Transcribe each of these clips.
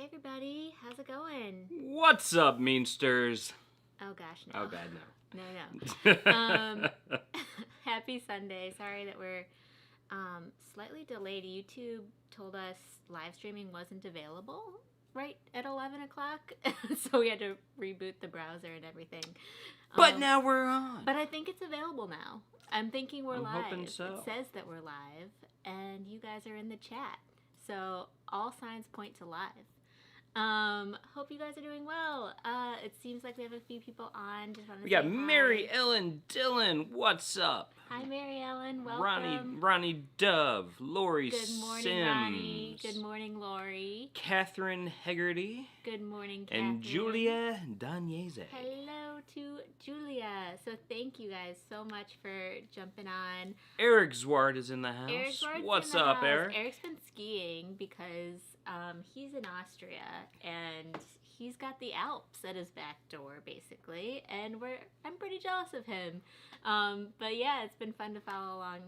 Hey everybody, how's it going? What's up, Meansters? Oh gosh, no. Oh God, No. no. Happy Sunday. Sorry that we're slightly delayed. YouTube told us live streaming wasn't available right at 11 o'clock, so we had to reboot the browser and everything. But now we're on. But I think it's available now. I'm thinking we're I'm live. hoping so. It says that we're live, and you guys are in the chat. So all signs point to live. Hope you guys are doing well. It seems like we have a few people on. Just We got Mary Ellen Dillon. What's up? Hi, Mary Ellen. Welcome. Ronnie Dove. Lori Good morning, Sims. Ronnie. Good morning, Lori. Catherine Hegarty. Good morning, Catherine. And Julia Daniese. Hello to Julia. So thank you guys so much for jumping on. Eric Zwart is in the house. Eric Zwart's What's in the up, house. Eric? Eric's been skiing because he's in Austria and he's got the Alps at his back door basically, and I'm pretty jealous of him. But yeah, it's been fun to follow along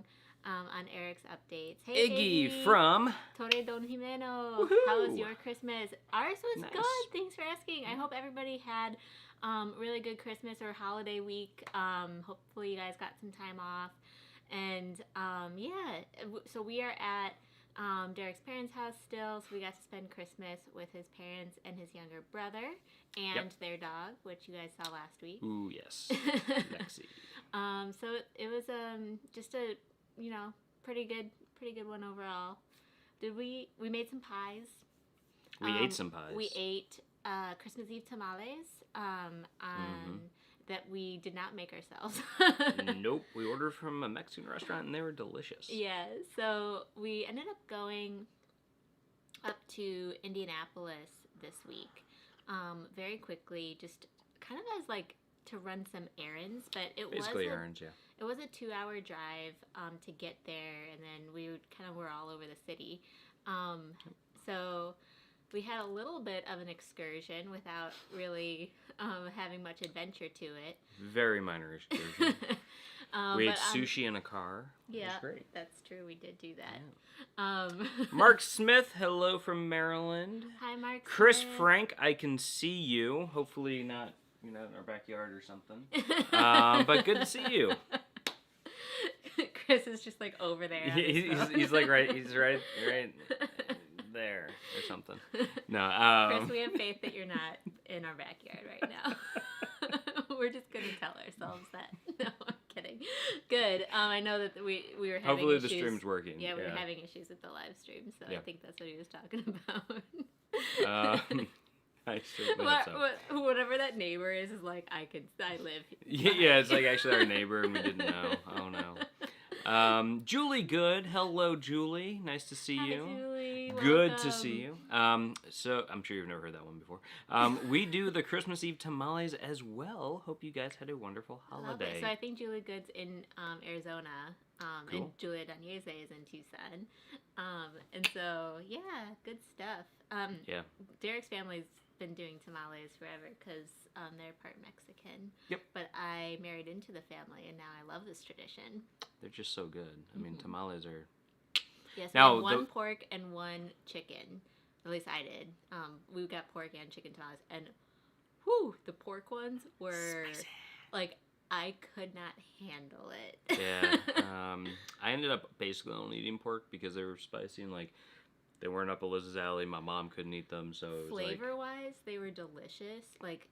on Eric's updates. Hey Iggy from Torre Don Jimeno. Woohoo! How was your Christmas? Ours was Nice. good. Thanks for asking. I hope everybody had really good Christmas or holiday week. Hopefully you guys got some time off. And so we are at Derek's parents' house still, so we got to spend Christmas with his parents and his younger brother and their dog, which you guys saw last week. Ooh, yes. Lexi. So it was just a pretty good one overall. We made some pies. We ate some pies. We ate Christmas Eve tamales that we did not make ourselves. Nope, we ordered from a Mexican restaurant and they were delicious. Yeah, so we ended up going up to Indianapolis this week very quickly, just kind of as like to run some errands, but it was a 2-hour drive to get there, and then we kind of were all over the city. So we had a little bit of an excursion without really having much adventure to it. Very minor excursion. We ate sushi in a car. Yeah, it was great. That's true. We did do that. Yeah. Mark Smith, hello from Maryland. Hi, Mark Chris Smith. Frank, I can see you. Hopefully not, in our backyard or something. But good to see you. Chris is just like over there. He's like he's right there or something. No, Chris, we have faith that you're not in our backyard right now. We're just gonna tell ourselves that. No, I'm kidding. Good. I know that we were having hopefully issues. The stream's working. Yeah, we were having issues with the live stream, so yeah. I think that's what he was talking about. I certainly hope so. Whatever that neighbor is like, I live. Yeah, it's like actually our neighbor and we didn't know. Oh no. Julie Good, hello Julie, nice to see you. Hi, Julie. Good Welcome. to see you. So I'm sure you've never heard that one before. We do the Christmas Eve tamales as well. Hope you guys had a wonderful holiday. Okay, so I think Julie Good's in Arizona, cool. and Julia Daniese is in Tucson, and so yeah, good stuff. Yeah. Derek's family's been doing tamales forever because they're part Mexican. Yep. But I married into the family, and now I love this tradition. They're just so good. I mean, tamales are. Yes. Now, we had one pork and one chicken. At least I did. We got pork and chicken tamales, and whew, the pork ones were spicy. like I could not handle it. Yeah. I ended up basically only eating pork because they were spicy and like. They weren't up Eliz's alley. My mom couldn't eat them, so it was flavor-wise, they were delicious. Like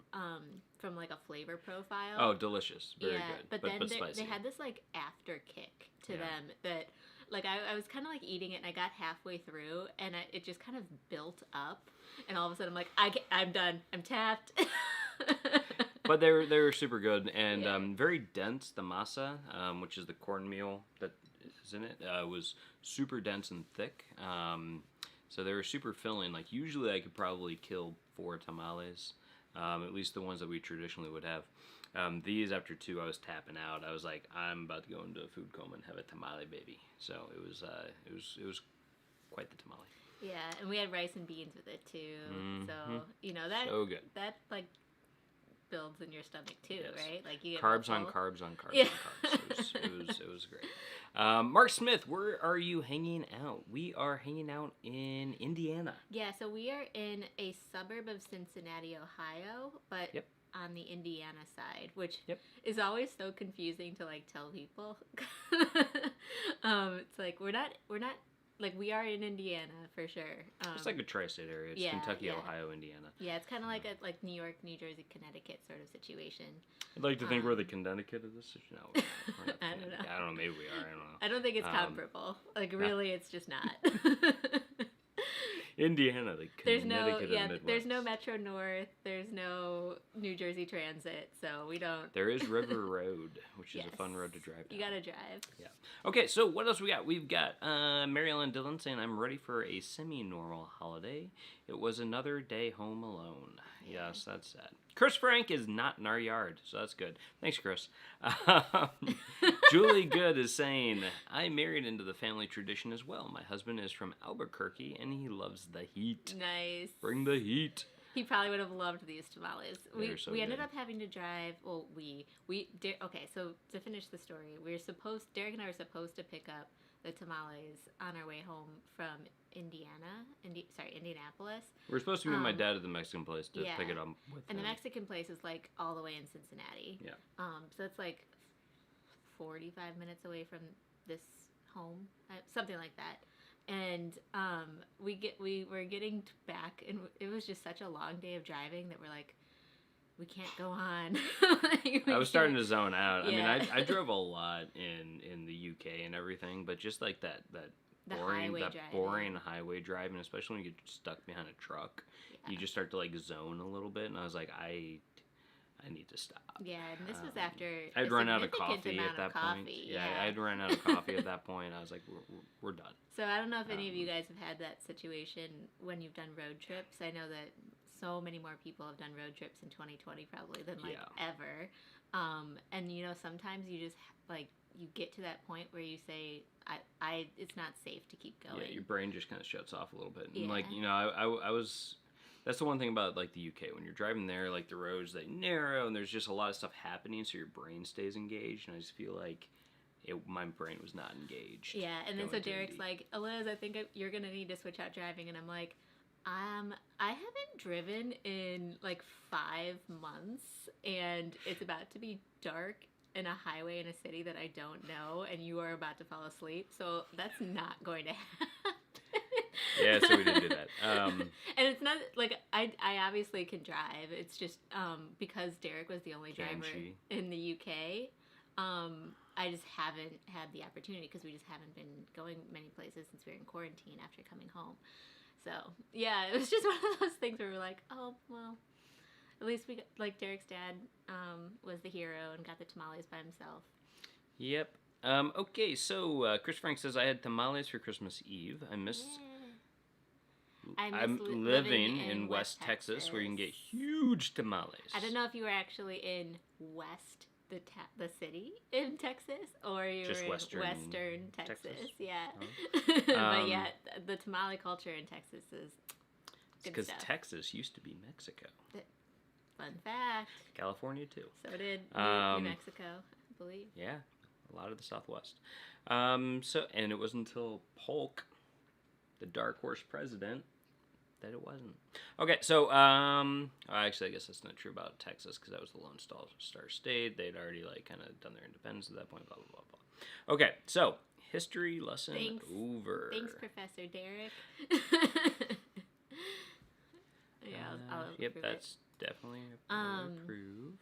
from like a flavor profile. Oh, delicious! Very good. But then spicy. they had this like after kick to them that like I was kind of like eating it and I got halfway through and it just kind of built up and all of a sudden I'm like I'm done. I'm tapped. But they were super good and very dense. The masa, which is the cornmeal that is in it, was super dense and thick. So they were super filling. Like usually I could probably kill 4 tamales, at least the ones that we traditionally would have. These after 2 I was tapping out. I was like, I'm about to go into a food coma and have a tamale baby. So it was quite the tamale. Yeah, and we had rice and beans with it too. Mm-hmm. So that so good. That like builds in your stomach too, Yes. right? Like you get Carbs on full. carbs on carbs Yeah. on carbs. It was great. Mark Smith, where are you hanging out? We are hanging out in Indiana. Yeah, so we are in a suburb of Cincinnati, Ohio, but Yep. on the Indiana side, which Yep. is always so confusing to like tell people. It's like we're not like we are in Indiana for sure. It's like a tri-state area. It's yeah, Kentucky, yeah. Ohio, Indiana. Yeah, it's kind of like a like New York, New Jersey, Connecticut sort of situation. I'd like to think we're the Connecticut of this. No, we're not I don't know. I don't know. Maybe we are. I don't know. I don't think it's comparable. Like really, it's just not. Indiana, the There's Connecticut no of the Midwest. there's no Metro North, there's no New Jersey Transit, so we don't. There is River Road, which is a fun Yes. road to drive down. You gotta drive. Yeah. Okay, so what else we got? We've got Mary Ellen Dillon saying, I'm ready for a semi-normal holiday. It was another day home alone. Yeah. Yes, that's sad. Chris Frank is not in our yard, so that's good. Thanks, Chris. Julie Good is saying, I married into the family tradition as well. My husband is from Albuquerque, and he loves the heat. Nice. Bring the heat. He probably would have loved these tamales. They're so We ended good. up having to drive. Well, okay. So to finish the story, Derek and I were supposed to pick up the tamales on our way home from Indianapolis. We're supposed to meet my dad at the Mexican place to yeah. pick it up with And him. the Mexican place is like all the way in Cincinnati. Yeah. So it's like 45 minutes away from this home, something like that. And we were getting back, and it was just such a long day of driving that we're like, we can't go on. I was starting to zone out. Yeah. I mean, I drove a lot in the UK and everything, but just like that boring highway driving, especially when you get stuck behind a truck, you just start to like zone a little bit. And I was like, I need to stop. Yeah, and this was after I'd run out of coffee at that point. Yeah, I'd run out of coffee at that point. I was like, we're done. So I don't know if any of you guys have had that situation when you've done road trips. I know that so many more people have done road trips in 2020 probably than ever. And you know, sometimes you just like you get to that point where you say, I it's not safe to keep going. Yeah, your brain just kind of shuts off a little bit. And Yeah. like, you know, I was. That's the one thing about like the UK. When you're driving there, like the roads they narrow and there's just a lot of stuff happening, so your brain stays engaged. And I just feel like my brain was not engaged. Yeah, and then so going to Derek's Indy. like, Eliz, I think you're gonna need to switch out driving, and I'm like, I haven't driven in like 5 months, and it's about to be dark in a highway in a city that I don't know, and you are about to fall asleep, so that's not going to happen. Yeah, so we didn't do that. And it's not like I obviously can drive. It's just because Derek was the only driver in the UK. I just haven't had the opportunity because we just haven't been going many places since we were in quarantine after coming home. So yeah, it was just one of those things where we're like, oh well, at least we got, like Derek's dad was the hero and got the tamales by himself. Yep. Okay, so Chris Frank says I had tamales for Christmas Eve. I miss. Yeah. I'm living in West Texas, where you can get huge tamales. I don't know if you were actually in West, the city in Texas, or you Just were in Western Texas. Yeah. Oh. But yeah, the tamale culture in Texas is good because stuff. Texas used to be Mexico. Fun fact. California too. So did New Mexico, I believe. Yeah, a lot of the Southwest. And it wasn't until Polk, the dark horse president, that it wasn't. Okay, so actually, I guess that's not true about Texas because that was the Lone Star State. They'd already like kind of done their independence at that point. Blah blah blah blah. Okay, so history lesson over. Thanks, Professor Derek. Yeah, I'll yep, approve that's it. definitely approve.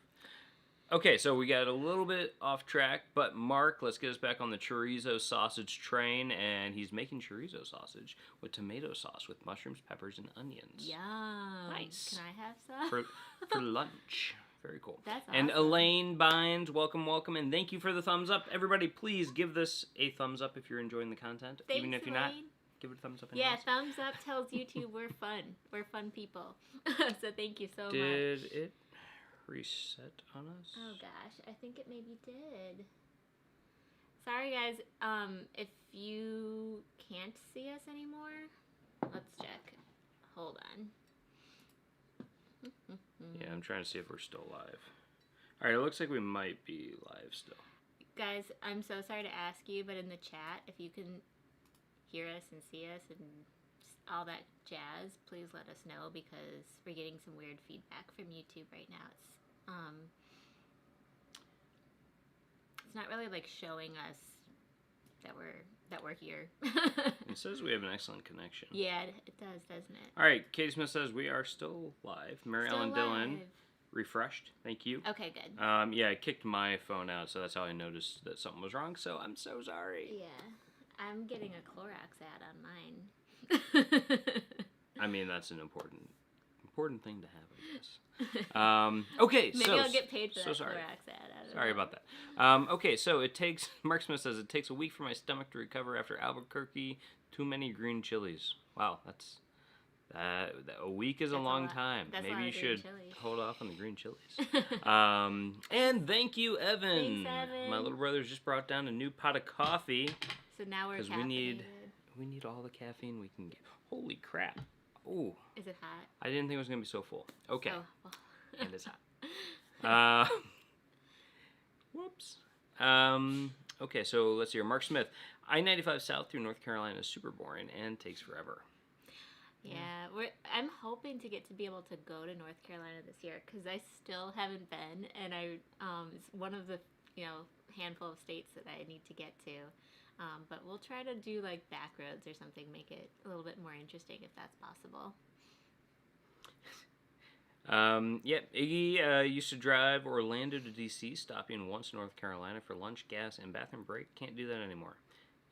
Okay, so we got a little bit off track, but Mark, let's get us back on the chorizo sausage train, and he's making chorizo sausage with tomato sauce with mushrooms, peppers, and onions. Yum. Nice. Can I have some? For lunch. Very cool. That's awesome. And Elaine Bynes, welcome, and thank you for the thumbs up. Everybody, please give this a thumbs up if you're enjoying the content. Thanks, even if you're Elaine. not, give it a thumbs up. Yeah, anyways. thumbs up tells YouTube we're fun. We're fun people. So thank you so much. Did it reset on us? Oh gosh, I think it maybe did. Sorry guys, if you can't see us anymore, let's check. Hold on. Yeah, I'm trying to see if we're still live. All right, it looks like we might be live still. Guys, I'm so sorry to ask you, but in the chat, if you can hear us and see us and all that jazz, please let us know, because we're getting some weird feedback from YouTube right now. It's not really like showing us that we're here. It says we have an excellent connection. Yeah, it does, doesn't it? All right, Katie Smith says we are still live. Mary Still Ellen Dillon, live. refreshed. Thank you. Okay, good. Yeah, I kicked my phone out, so that's how I noticed that something was wrong. So I'm so sorry. Yeah, I'm getting a Clorox ad on mine. I mean, that's an important thing to have, I guess. Okay, Maybe I'll get paid for that sorry. Clorox ad. I don't Sorry know. about that. Okay, so it takes, Mark Smith says, it takes a week for my stomach to recover after Albuquerque. Too many green chilies. Wow, a week is a long time. That's a Maybe lot you of green should chilies. hold off on the green chilies. And thank you, Evan. Thanks, Evan. My little brother's just brought down a new pot of coffee. So now we're Because caffeinated. we need all the caffeine we can get. Holy crap. Oh, Is it hot? I didn't think it was going to be so full. Okay. Oh, well. And it's hot. Whoops. Okay, so let's see here. Mark Smith. I-95 South through North Carolina is super boring and takes forever. Yeah, I'm hoping to get to be able to go to North Carolina this year, because I still haven't been, and it's one of the handful of states that I need to get to. But we'll try to do like back roads or something, make it a little bit more interesting if that's possible. Iggy used to drive Orlando to DC, stopping once in North Carolina for lunch, gas, and bathroom break. Can't do that anymore.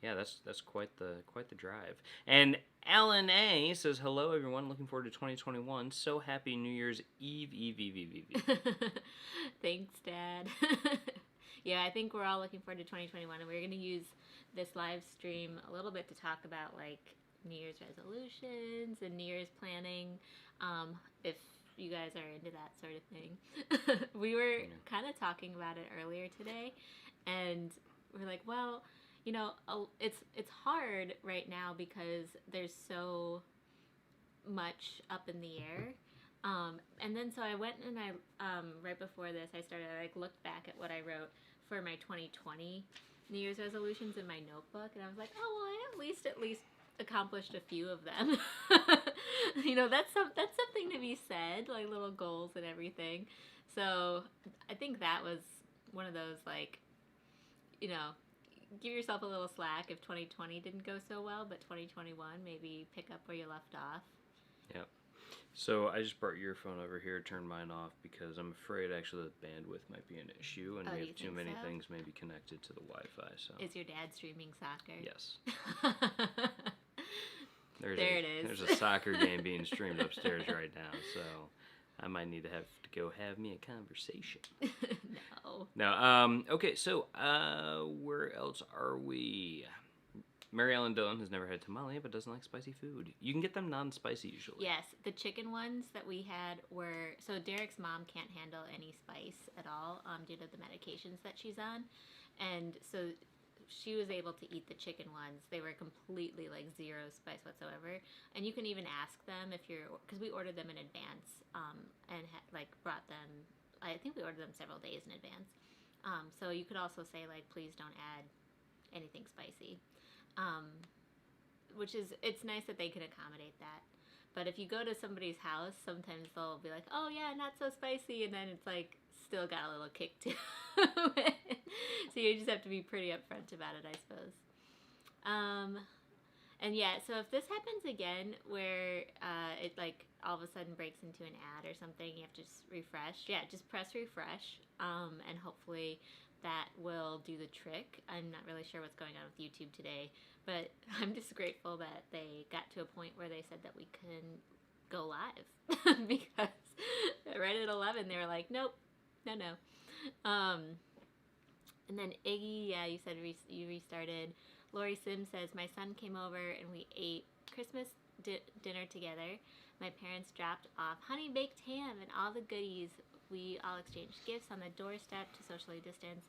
Yeah, that's quite the drive. And Alan A says, hello everyone, looking forward to 2021. So happy New Year's Eve. Thanks, Dad. Yeah, I think we're all looking forward to 2021, and we're going to use this live stream a little bit to talk about like New Year's resolutions and New Year's planning, if you guys are into that sort of thing. We were kind of talking about it earlier today, and we're like, well, it's hard right now because there's so much up in the air. And then so I went and I right before this I looked back at what I wrote for my 2020 New Year's resolutions in my notebook, and I was like, oh well, I at least accomplished a few of them. That's something to be said, like little goals and everything. So I think that was one of those, like, give yourself a little slack if 2020 didn't go so well, but 2021 maybe pick up where you left off. Yep. So I just brought your phone over here, turned mine off because I'm afraid actually the bandwidth might be an issue, and we have too many things maybe connected to the Wi-Fi. So is your dad streaming soccer? Yes. There it is. There's a soccer game being streamed upstairs right now, so I might need to go have me a conversation. No. Okay, so where else are we? Mary Ellen Dillon has never had tamale but doesn't like spicy food. You can get them non-spicy usually. Yes, the chicken ones that we had were... So Derek's mom can't handle any spice at all due to the medications that she's on. And so she was able to eat the chicken ones. They were completely like zero spice whatsoever. And you can even ask them if you're... Because we ordered them in advance and brought them... I think we ordered them several days in advance. So you could also say, like, please don't add anything spicy. Which is, it's nice that they can accommodate that. But if you go to somebody's house, sometimes they'll be like, oh yeah, not so spicy, and then it's like still got a little kick to it. So you just have to be pretty upfront about it, I suppose. And yeah, so if this happens again where it like all of a sudden breaks into an ad or something, you have to just refresh. Yeah, just press refresh, and hopefully that will do the trick. I'm not really sure what's going on with YouTube today, but I'm just grateful that they got to a point where they said that we can go live. Because right at 11 they were like, nope, no. And then Iggy, yeah, you said you restarted. Lori Sim says, my son came over and we ate Christmas dinner together. My parents dropped off honey baked ham and all the goodies. We all exchanged gifts on the doorstep to socially distance,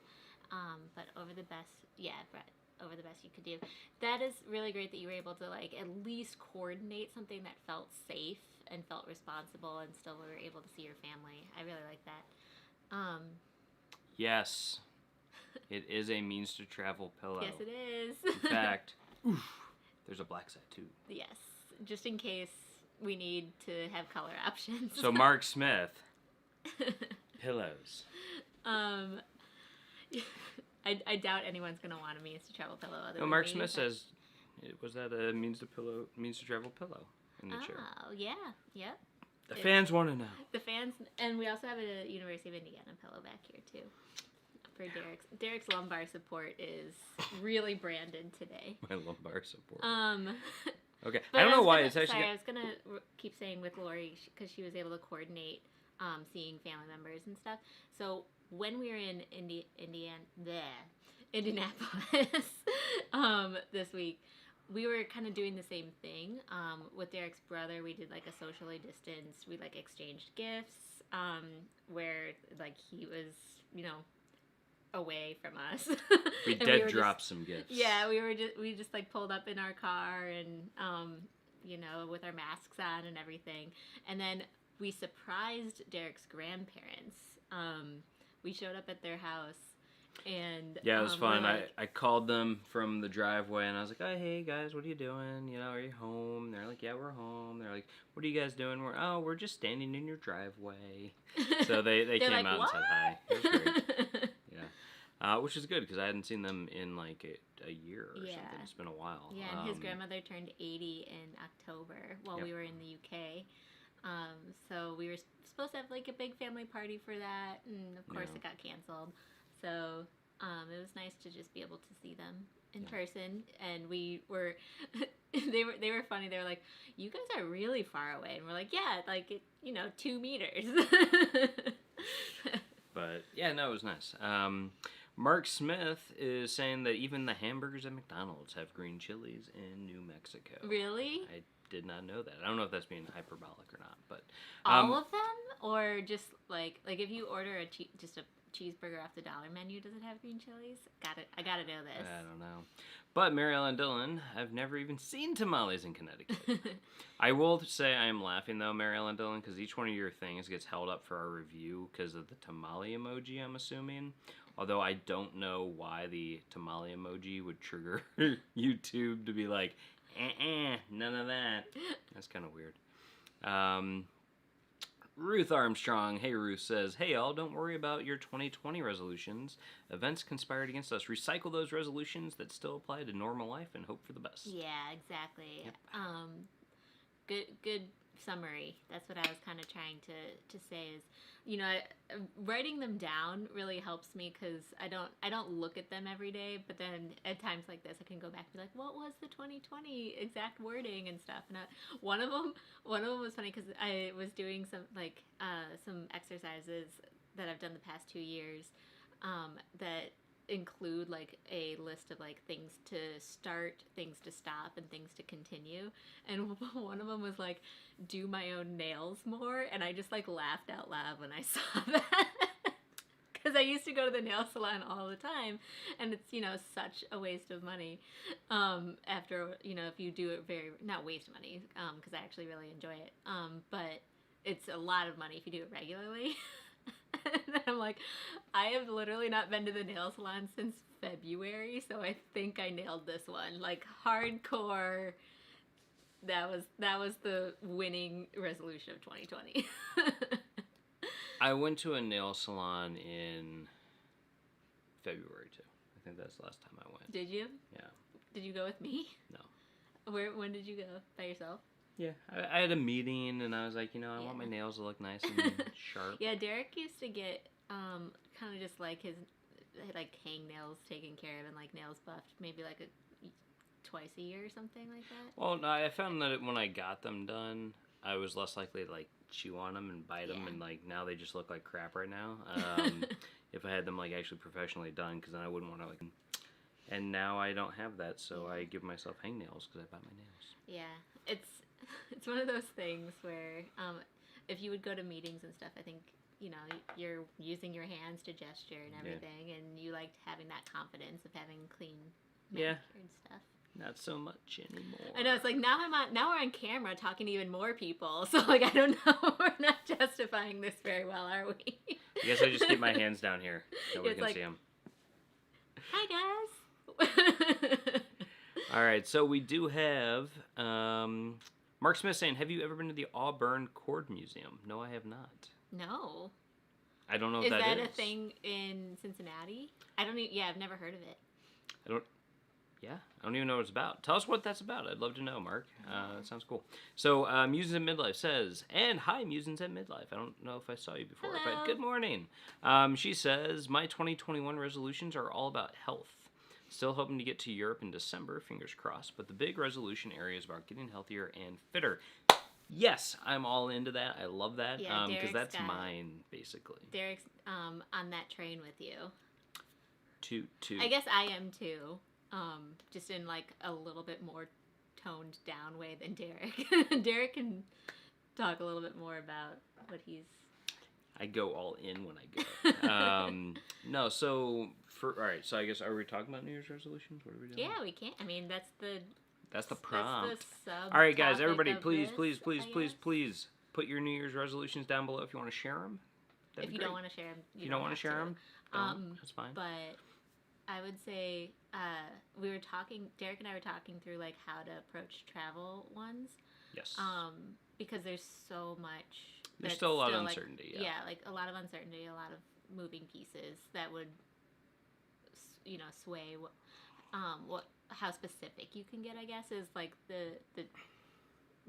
but over the best over the best you could do. That is really great that you were able to like at least coordinate something that felt safe and felt responsible, and still were able to see your family. I really like that. Yes, it is a means to travel pillow. Yes, it is. In fact, there's a black side too. Yes, just in case we need to have color options. So Mark Smith, pillows. I doubt anyone's gonna want a means to travel pillow. Other No, than Mark me, Smith but- says, was that a means to travel pillow in the chair? Oh yeah, yep. The fans want to know. The fans, and we also have a University of Indiana pillow back here too. For Derek's lumbar support is really branded today. My lumbar support. Okay, But I don't know why gonna, it's actually. Sorry, I was gonna keep saying with Lori because she was able to coordinate seeing family members and stuff. So when we were in Indianapolis this week, we were kind of doing the same thing with Derek's brother. We did like a socially distanced. We like exchanged gifts where like he was, you know, away from us. We And dead were dropped some gifts. Yeah, we just like pulled up in our car and you know, with our masks on and everything. And then we surprised Derek's grandparents. We showed up at their house and Yeah, it was fun. we're like, I called them from the driveway and I was like, "Oh, hey guys, what are you doing? You know, are you home?" They're like, "Yeah, we're home." They're like, "What are you guys doing?" We're just standing in your driveway. So they They're came like, out "What?" and said hi. It was great. Yeah, which is good because I hadn't seen them in like a year or something. It's been a while. Yeah, and his grandmother turned 80 in October while Yep. we were in the UK. So we were supposed to have like a big family party for that, and of course Yeah. it got canceled. So it was nice to just be able to see them in person, and we were they were funny. They were like, "You guys are really far away," and we're like, "Yeah, like 2 meters." But yeah, no, it was nice. Mark Smith is saying that even the hamburgers at McDonald's have green chilies in New Mexico. Really? I did not know that. I don't know if that's being hyperbolic or not, but All of them, or just like if you order just a cheeseburger off the dollar menu, does it have green chilies? I gotta know this. I don't know. But Mary Ellen Dillon, I've never even seen tamales in Connecticut. I will say I am laughing though, Mary Ellen Dillon, because each one of your things gets held up for our review because of the tamale emoji, I'm assuming. Although I don't know why the tamale emoji would trigger YouTube to be like, none of that. That's kind of weird. Ruth Armstrong, hey Ruth, says, "Hey y'all, don't worry about your 2020 resolutions. Events conspired against us. Recycle those resolutions that still apply to normal life and hope for the best." Yeah, exactly. Yep. Good summary. That's what I was kind of trying to say is, writing them down really helps me because I don't look at them every day, but then at times like this I can go back and be like, what was the 2020 exact wording and stuff. And one of them was funny because I was doing some exercises that I've done the past 2 years that include like a list of like things to start, things to stop, and things to continue. And one of them was like, do my own nails more, and I just like laughed out loud when I saw that because I used to go to the nail salon all the time, and it's such a waste of money after if you do it not waste money because I actually really enjoy it, but it's a lot of money if you do it regularly. And I'm like, I have literally not been to the nail salon since February, so I think I nailed this one. Like hardcore. That was the winning resolution of 2020. I went to a nail salon in February too. I think that's the last time I went. Did you? Yeah. Did you go with me? No. When did you go? By yourself? Yeah, I had a meeting and I was like, I want my nails to look nice and sharp. Yeah, Derek used to get kind of just like his like hangnails taken care of and like nails buffed maybe like twice a year or something like that. Well, no, I found that when I got them done, I was less likely to like chew on them and bite them, and like now they just look like crap right now. If I had them like actually professionally done, because then I wouldn't want to like. And now I don't have that, so I give myself hangnails because I bite my nails. Yeah, it's one of those things where if you would go to meetings and stuff, I think you're using your hands to gesture and everything, and you liked having that confidence of having clean Yeah. manicured stuff. Not so much anymore. I know, it's like now we're on camera talking to even more people. So like, I don't know, we're not justifying this very well, are we? I guess I just keep my hands down here. Nobody It's can like, see them. Hi guys. All right, so we do have Mark Smith saying, "Have you ever been to the Auburn Cord Museum?" No, I have not. No. I don't know Is if that that is. a thing in Cincinnati? I don't even, yeah, I've never heard of it. I don't even know what it's about. Tell us what that's about. I'd love to know, Mark. That sounds cool. So, Musings at Midlife says, and hi, Musings at Midlife. I don't know if I saw you before, Hello. but good morning. She says, my 2021 resolutions are all about health. Still hoping to get to Europe in December, fingers crossed, but the big resolution area is about getting healthier and fitter. Yes, I'm all into that. I love that. Yeah, Because that's Derek's got mine, basically. Derek's on that train with you. Toot. I guess I am too. Just in like a little bit more toned down way than Derek. Derek can talk a little bit more about what he's. I go all in when I go. No, so all right. So I guess, are we talking about New Year's resolutions? What are we doing? Yeah, we can. I mean, that's the prompt. That's the All right, guys, subtopic everybody, of please, this, please, put your New Year's resolutions down below if you want to share them. If you don't want to share them, you don't want to share them, that's fine. But I would say Derek and I were talking through like how to approach travel ones. Yes. Because there's so much. There's still a lot of like, uncertainty. Yeah, like a lot of uncertainty, a lot of moving pieces that would, sway how specific you can get, I guess, is like the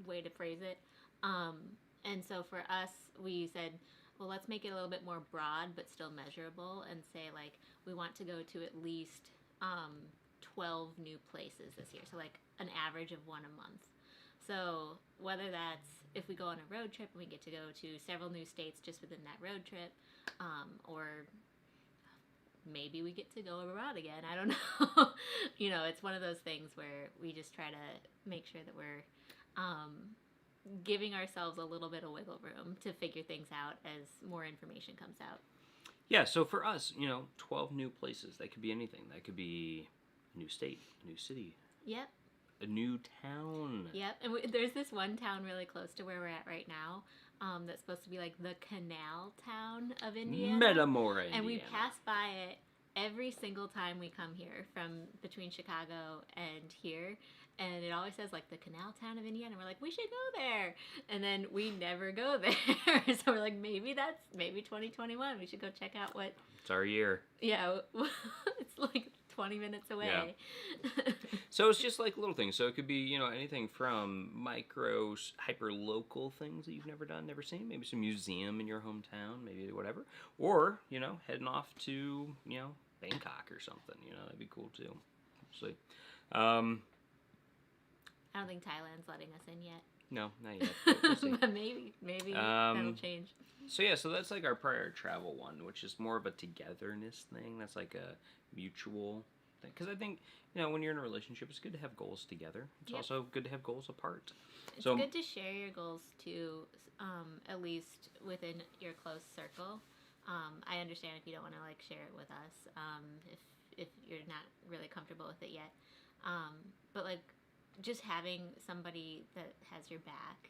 way to phrase it. And so for us, we said, well, let's make it a little bit more broad but still measurable, and say like we want to go to at least 12 new places this year, so like an average of one a month. So whether that's if we go on a road trip and we get to go to several new states just within that road trip, or maybe we get to go abroad again. I don't know. It's one of those things where we just try to make sure that we're giving ourselves a little bit of wiggle room to figure things out as more information comes out. Yeah, so for us, 12 new places. That could be anything. That could be a new state, a new city. Yep. A new town. Yep. And there's this one town really close to where we're at right now that's supposed to be like the canal town of Indiana. Metamora, Indiana. And we pass by it every single time we come here from between Chicago and here. And it always says like the canal town of Indiana. We're like, we should go there. And then we never go there. So we're like, maybe 2021. We should go check out what. It's our year. Yeah. It's like 20 minutes away. Yeah. So it's just like little things. So it could be, anything from micro, hyper local things that you've never done, never seen. Maybe some museum in your hometown, maybe whatever. Or, heading off to, Bangkok or something. That'd be cool too. See. I don't think Thailand's letting us in yet. No, not yet. We'll see. But maybe that'll change. So yeah, so that's like our prior travel one, which is more of a togetherness thing. That's like a mutual thing. Because I think, when you're in a relationship, it's good to have goals together. It's also good to have goals apart. It's good to share your goals too, at least within your close circle. I understand if you don't want to like share it with us, if you're not really comfortable with it yet. But like just having somebody that has your back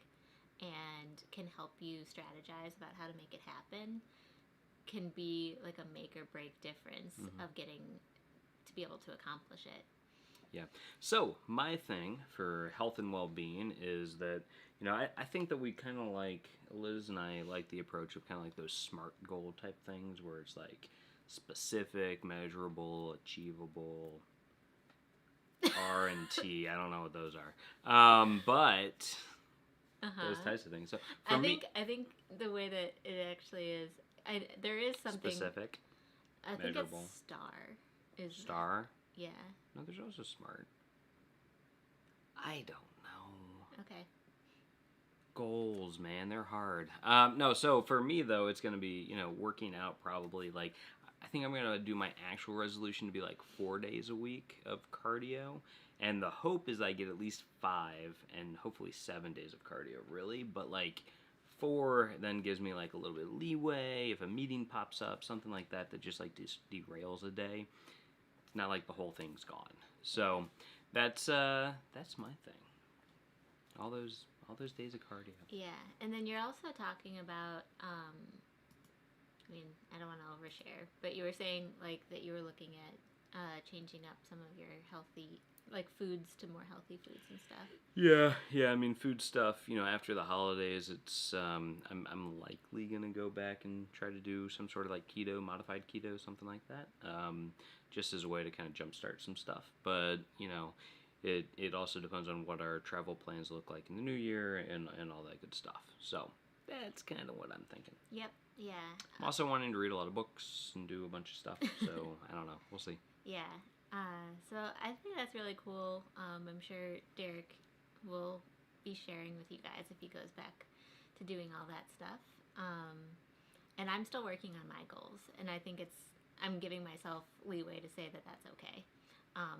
and can help you strategize about how to make it happen can be like a make or break difference of getting to be able to accomplish it. Yeah. So my thing for health and well-being is that, I think that we kind of like, Liz and I like the approach of kind of like those SMART goal type things where it's like specific, measurable, achievable, R and T. I don't know what those are. But those types of things. So for I think the way that it actually is, there is something specific. I measurable. think it's STAR. Is STAR? Yeah. No, there's also SMART. I don't know. Okay. Goals, man, they're hard. No, so for me though, it's gonna be working out probably like. I think I'm going to do my actual resolution to be like 4 days a week of cardio. And the hope is I get at least 5 and hopefully 7 days of cardio, really. But like 4 then gives me like a little bit of leeway. If a meeting pops up, something like that just like derails a day. It's not like the whole thing's gone. So that's my thing. All those days of cardio. Yeah, and then you're also talking about. I mean, I don't want to overshare, but you were saying like that you were looking at changing up some of your healthy like foods to more healthy foods and stuff. Yeah. I mean, food stuff. After the holidays, it's I'm likely gonna go back and try to do some sort of like keto, modified keto, something like that. Just as a way to kind of jumpstart some stuff. But it also depends on what our travel plans look like in the new year and all that good stuff. So that's kind of what I'm thinking. Yep. Yeah. I'm also wanting to read a lot of books and do a bunch of stuff. So I don't know. We'll see. Yeah. So I think that's really cool. I'm sure Derek will be sharing with you guys if he goes back to doing all that stuff. And I'm still working on my goals, and I think I'm giving myself leeway to say that that's okay,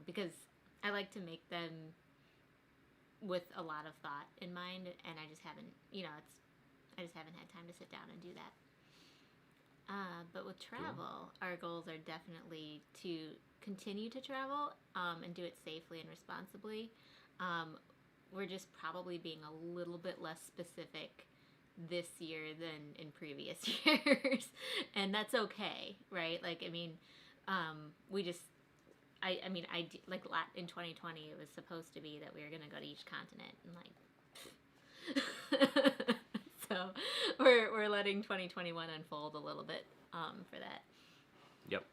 because I like to make them with a lot of thought in mind, and I just haven't, I just haven't had time to sit down and do that. But with travel, our goals are definitely to continue to travel and do it safely and responsibly. We're just probably being a little bit less specific this year than in previous years. And that's okay, right? Like, I mean, we just, like in 2020, it was supposed to be that we were going to go to each continent and like... So we're letting 2021 unfold a little bit for that. Yep.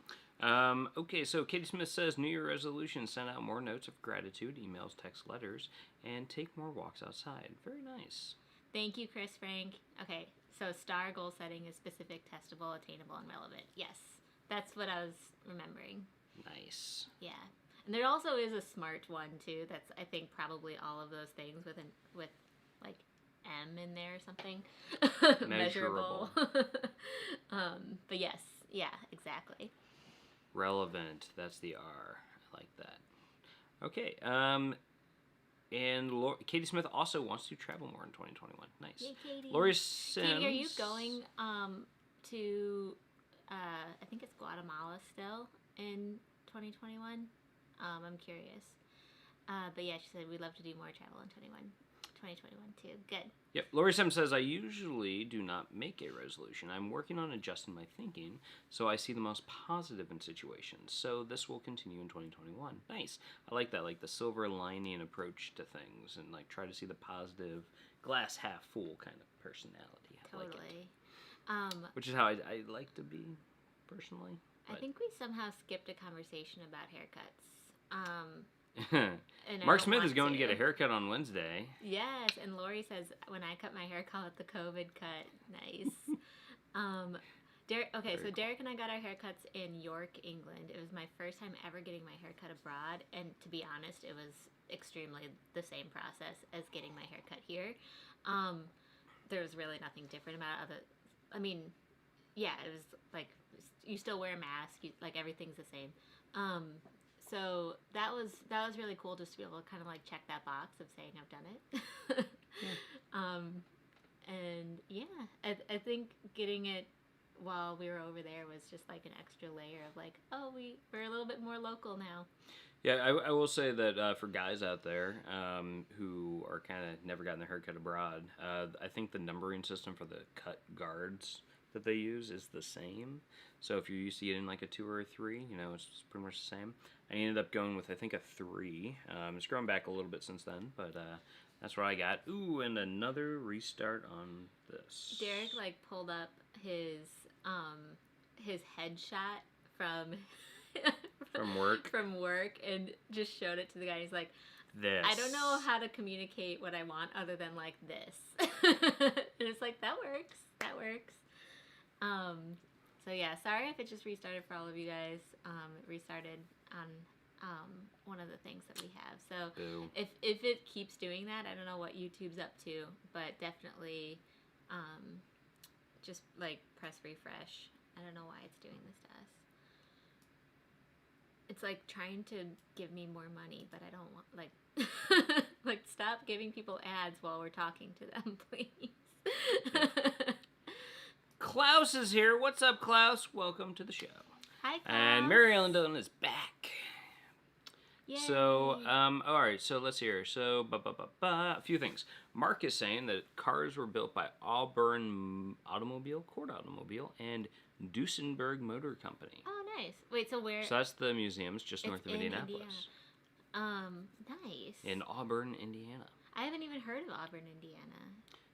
Okay, so Katie Smith says New Year resolution: send out more notes of gratitude, emails, text, letters, and take more walks outside. Very nice. Thank you, Chris Frank. Okay, so STAR goal setting is specific, testable, attainable, and relevant. Yes, that's what I was remembering. Nice. Yeah, and there also is a SMART one too. That's I think probably all of those things with like M in there or something. Measurable. But yes, yeah, exactly. Relevant. That's the R. I like that. Okay. And Katie Smith also wants to travel more in 2021. Nice. Yay, Katie. Lori Sims. Katie, are you going to I think it's Guatemala still in 2021? I'm curious. But yeah, she said we'd love to do more travel in 2021 too. Good. Yep. Lori Sim says, I usually do not make a resolution. I'm working on adjusting my thinking so I see the most positive in situations. So this will continue in 2021. Nice. I like that, like the silver lining approach to things and like try to see the positive glass half full kind of personality. I Totally. Like it. Which is how I like to be personally. I think we somehow skipped a conversation about haircuts. Mark Smith is going to get a haircut on Wednesday. Yes, and Lori says when I cut my hair, call it the COVID cut. Nice. So Derek and I got our haircuts in York, England. It was my first time ever getting my haircut abroad, and to be honest, it was extremely the same process as getting my haircut here. There was really nothing different about it. It was like you still wear a mask, like everything's the same. So that was really cool just to be able to kind of like check that box of saying I've done it. And yeah, I think getting it while we were over there was just like an extra layer of like, oh, we're a little bit more local now. Yeah, I will say that for guys out there who are kind of never gotten their haircut abroad, I think the numbering system for the cut guards that they use is the same. So if you're used to getting like a 2 or a 3, it's pretty much the same. I ended up going with, I think, a 3. It's grown back a little bit since then, but that's what I got. Ooh, and another restart on this. Derek, like, pulled up his headshot from work and just showed it to the guy. He's like, this. I don't know how to communicate what I want other than, like, this. And it's like, that works. So yeah, sorry if it just restarted for all of you guys. It restarted on one of the things that we have. So if it keeps doing that, I don't know what YouTube's up to, but definitely just like press refresh. I don't know why it's doing this to us. It's like trying to give me more money, but I don't want like stop giving people ads while we're talking to them, please. Klaus is here. What's up, Klaus? Welcome to the show. Hi, Klaus. And Mary Ellen Dillon is back. Yay. So, all right. So let's hear. So, a few things. Mark is saying that cars were built by Auburn Automobile, Cord Automobile, and Duesenberg Motor Company. Oh, nice. Wait, so where? So that's the museums just north of in Indianapolis. Nice. In Auburn, Indiana. I haven't even heard of Auburn, Indiana.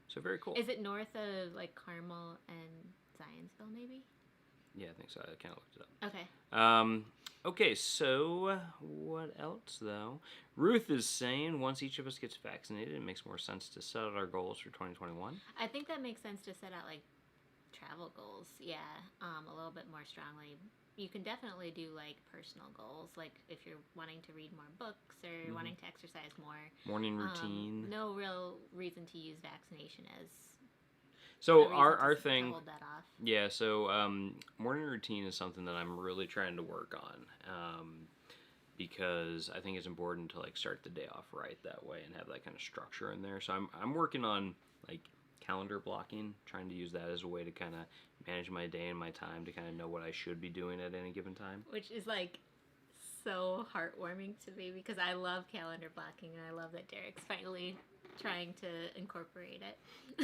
So very cool. Is it north of like Carmel and Zionsville, maybe? Yeah, I think so. I kind of looked it up. Okay. Okay, so what else though? Ruth is saying once each of us gets vaccinated, it makes more sense to set out our goals for 2021. I think that makes sense to set out like travel goals. Yeah, a little bit more strongly. You can definitely do like personal goals, like if you're wanting to read more books or wanting to exercise more. Morning routine. No real reason to use vaccination as. So our to thing. hold that off. Yeah. So morning routine is something that I'm really trying to work on. Because I think it's important to like start the day off right that way and have that kind of structure in there. So I'm working on like calendar blocking, trying to use that as a way to kind of manage my day and my time to kind of know what I should be doing at any given time. Which is like so heartwarming to me because I love calendar blocking and I love that Derek's finally trying to incorporate it.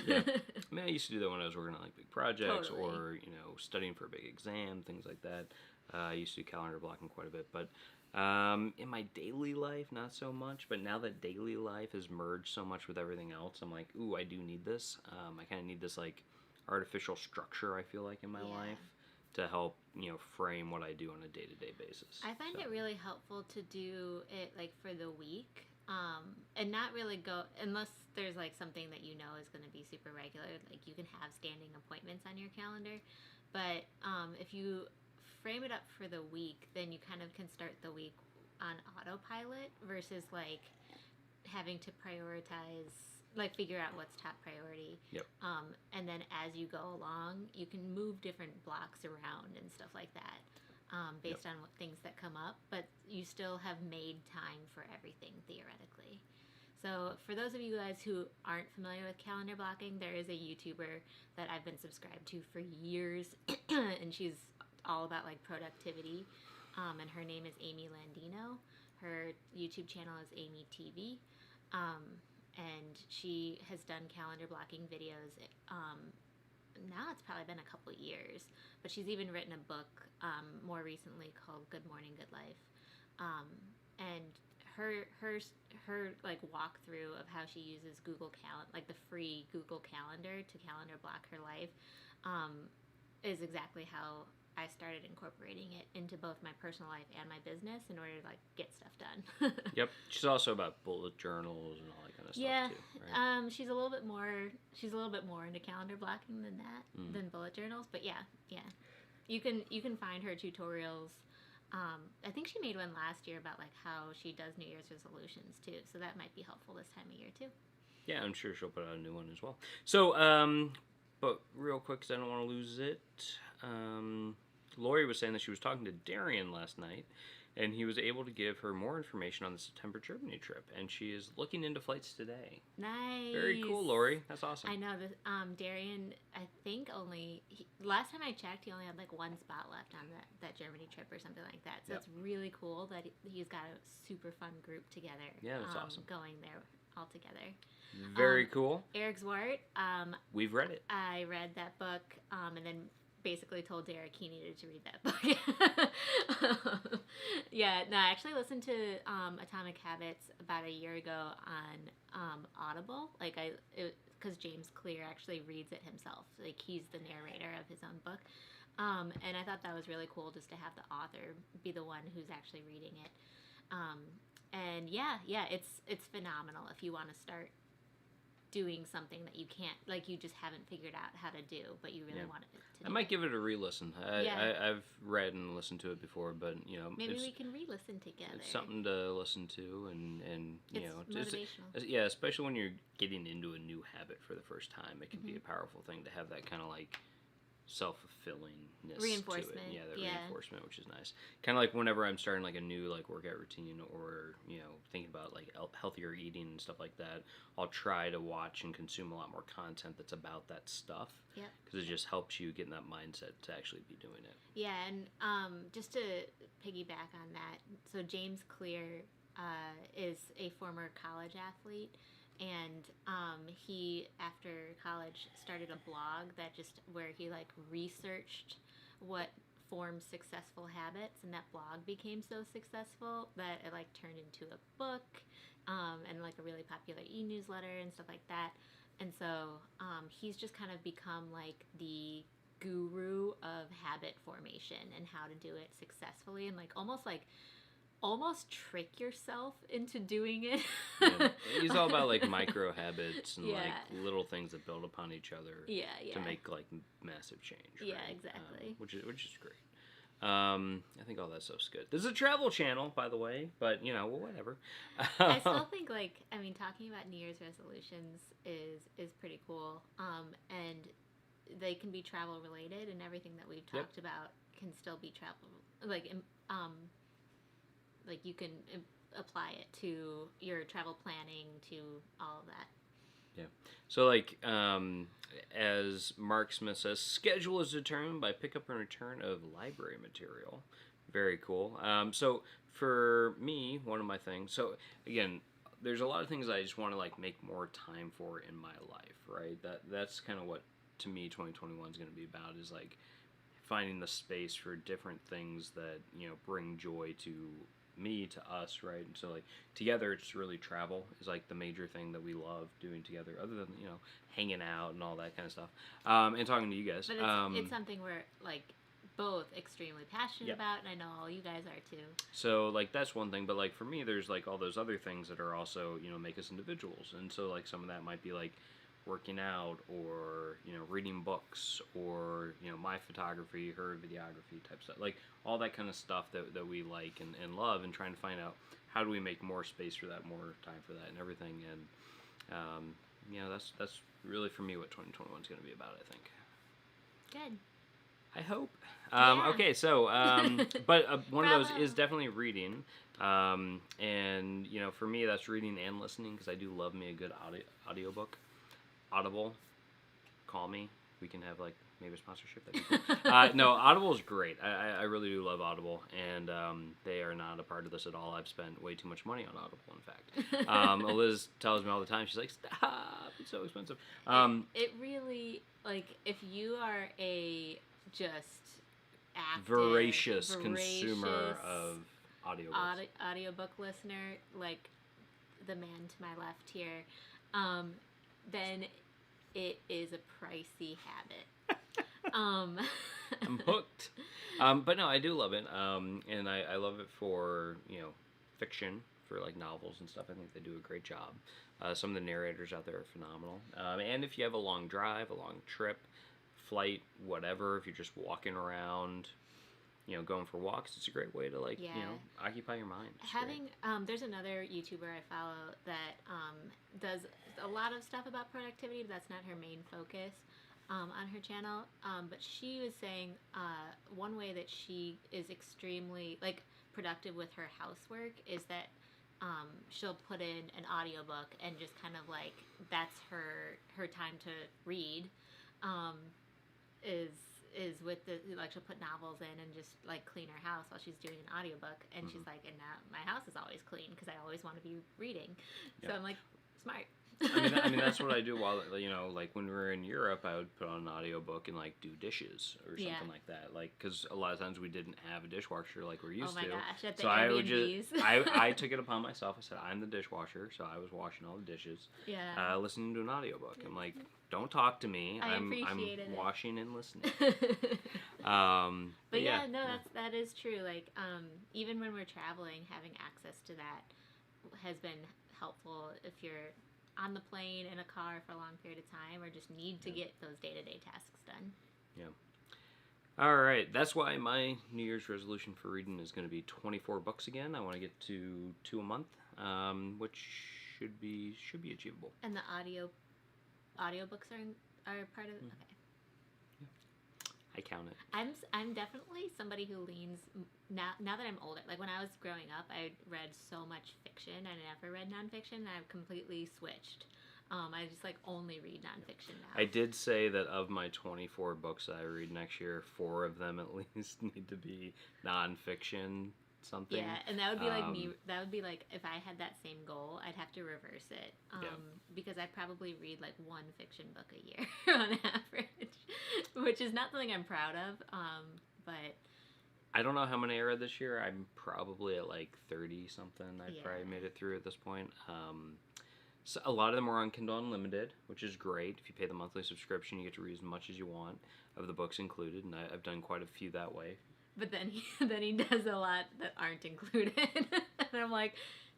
Yeah. I mean, I used to do that when I was working on like big projects Totally. or, studying for a big exam, things like that. I used to do calendar blocking quite a bit, but in my daily life, not so much. But now that daily life has merged so much with everything else, I'm like, ooh, I do need this. I kind of need this like artificial structure, I feel like, in my life to help, frame what I do on a day-to-day basis. I find it really helpful to do it like for the week. And not really go unless there's like something that you know is going to be super regular. Like you can have standing appointments on your calendar, but if you frame it up for the week, then you kind of can start the week on autopilot versus like having to prioritize, like figure out what's top priority. Yep. And then as you go along, you can move different blocks around and stuff like that. Based on what things that come up, but you still have made time for everything theoretically. So for those of you guys who aren't familiar with calendar blocking, there is a YouTuber that I've been subscribed to for years, and she's all about like productivity, and her name is Amy Landino. Her YouTube channel is Amy TV, and she has done calendar blocking videos. Now it's probably been a couple years, but she's even written a book more recently called Good Morning, Good Life, and her like walkthrough of how she uses Google like the free Google Calendar to calendar block her life, is exactly how I started incorporating it into both my personal life and my business in order to like get stuff done. Yep. She's also about bullet journals and all that kind of stuff too. Right? She's a little bit more into calendar blocking than that, than bullet journals. But yeah. You can find her tutorials. I think she made one last year about like how she does New Year's resolutions too. So that might be helpful this time of year too. Yeah, I'm sure she'll put out a new one as well. So, but real quick, because I don't want to lose it. Lori was saying that she was talking to Darian last night, and he was able to give her more information on the September Germany trip, and she is looking into flights today. Nice. Very cool, Lori. That's awesome. I know that Darian, I think last time I checked, he only had like one spot left on that Germany trip or something like that. So it's really cool that he's got a super fun group together. Yeah, that's awesome. Going there all together. Very cool. Eric Zwart. We've read it. I read that book, and then basically told Derek he needed to read that book. I actually listened to Atomic Habits about a year ago on Audible. Because James Clear actually reads it himself. Like he's the narrator of his own book. And I thought that was really cool just to have the author be the one who's actually reading it. And it's phenomenal if you want to start doing something that you can't, like you just haven't figured out how to do, but you really want it to do. I might give it a re-listen. I've read and listened to it before, but maybe we can re-listen together. It's something to listen to, and motivational. Especially when you're getting into a new habit for the first time, it can be a powerful thing to have that kind of like self-fulfillingness reinforcement to it. Reinforcement, which is nice. Kind of like whenever I'm starting like a new like workout routine or thinking about like healthier eating and stuff like that, I'll try to watch and consume a lot more content that's about that stuff. Yeah, because it just helps you get in that mindset to actually be doing it. Yeah, and just to piggyback on that, so James Clear is a former college athlete, and he after college started a blog that just where he like researched what forms successful habits, and that blog became so successful that it like turned into a book, and like a really popular e-newsletter and stuff like that. And so he's just kind of become like the guru of habit formation and how to do it successfully, and like almost trick yourself into doing it. Yeah. He's all about like micro habits and Yeah. like little things that build upon each other Yeah. to make like massive change. Yeah, right? exactly. Which is great. I think all that stuff's good. This is a travel channel, by the way, but you know, well, whatever. I still think talking about New Year's resolutions is pretty cool. And they can be travel related, and everything that we've talked about can still be travel like you can apply it to your travel planning, to all of that. Yeah. So like as Mark Smith says, schedule is determined by pickup and return of library material. Very cool. So for me, one of my things. So again, there's a lot of things I just want to like make more time for in my life, right? That's kind of what to me 2021 is going to be about, is like finding the space for different things that, you know, bring joy to me, to us, right? And so like together it's really travel is like the major thing that we love doing together, other than, you know, hanging out and all that kind of stuff, and talking to you guys. But it's something we're like both extremely passionate about, and I know all you guys are too. So like that's one thing, but like for me there's like all those other things that are also, you know, make us individuals. And so like some of that might be like working out, or, you know, reading books, or, you know, my photography, her videography type stuff, like all that kind of stuff that we like and love, and trying to find out how do we make more space for that, more time for that and everything. And you know, that's really for me what 2021 is going to be about, I think. Good. I hope. Yeah. Okay, so but one of those Bravo. is definitely reading, and you know, for me that's reading and listening, because I do love me a good audiobook. Audible, call me. We can have like maybe a sponsorship. That'd be cool. No, Audible is great. I really do love Audible, and they are not a part of this at all. I've spent way too much money on Audible, in fact. Eliz tells me all the time. She's like, "Stop! It's so expensive." It really, like, if you are a just active, voracious consumer of audiobooks. Audiobook listener, like the man to my left here, then it is a pricey habit. I'm hooked. But no, I do love it. And I love it for, you know, fiction, for like novels and stuff. I think they do a great job. Some of the narrators out there are phenomenal. And if you have a long drive, a long trip, flight, whatever, if you're just walking around, you know, going for walks, it's a great way to like, you know, occupy your mind. There's another YouTuber I follow that does a lot of stuff about productivity, but that's not her main focus on her channel. But she was saying one way that she is extremely like productive with her housework is that she'll put in an audiobook, and just kind of like that's her time to read. Is with the, like, she'll put novels in and just like clean her house while she's doing an audiobook, and she's like, and now my house is always clean because I always want to be reading. So I'm like, smart. I mean that's what I do while, you know, like when we were in Europe, I would put on an audiobook and like do dishes or something like that, like, because a lot of times we didn't have a dishwasher like we're used to. Oh my gosh, at the so Airbnbs. I would just I took it upon myself. I said, I'm the dishwasher, so I was washing all the dishes, listening to an audiobook. I'm like, don't talk to me. I'm washing and listening. But yeah, no, that is true. Like, even when we're traveling, having access to that has been helpful if you're on the plane, in a car for a long period of time, or just need to get those day-to-day tasks done. Yeah. All right. That's why my New Year's resolution for reading is going to be 24 books again. I want to get to 2 a month, which should be achievable. And the audiobooks are part of it? Okay. I count it. I'm definitely somebody who leans, now that I'm older, like when I was growing up, I read so much fiction. I never read nonfiction, and I've completely switched. I just like only read nonfiction now. I did say that of my 24 books that I read next year, 4 of them at least need to be nonfiction something. Yeah, and that would be like me. That would be like if I had that same goal, I'd have to reverse it. Because I'd probably read like one fiction book a year on average, which is not something I'm proud of. But I don't know how many I read this year. I'm probably at like 30 something. I probably made it through at this point. So a lot of them are on Kindle Unlimited, which is great. If you pay the monthly subscription, you get to read as much as you want of the books included, and I've done quite a few that way. But then he does a lot that aren't included, and I'm like,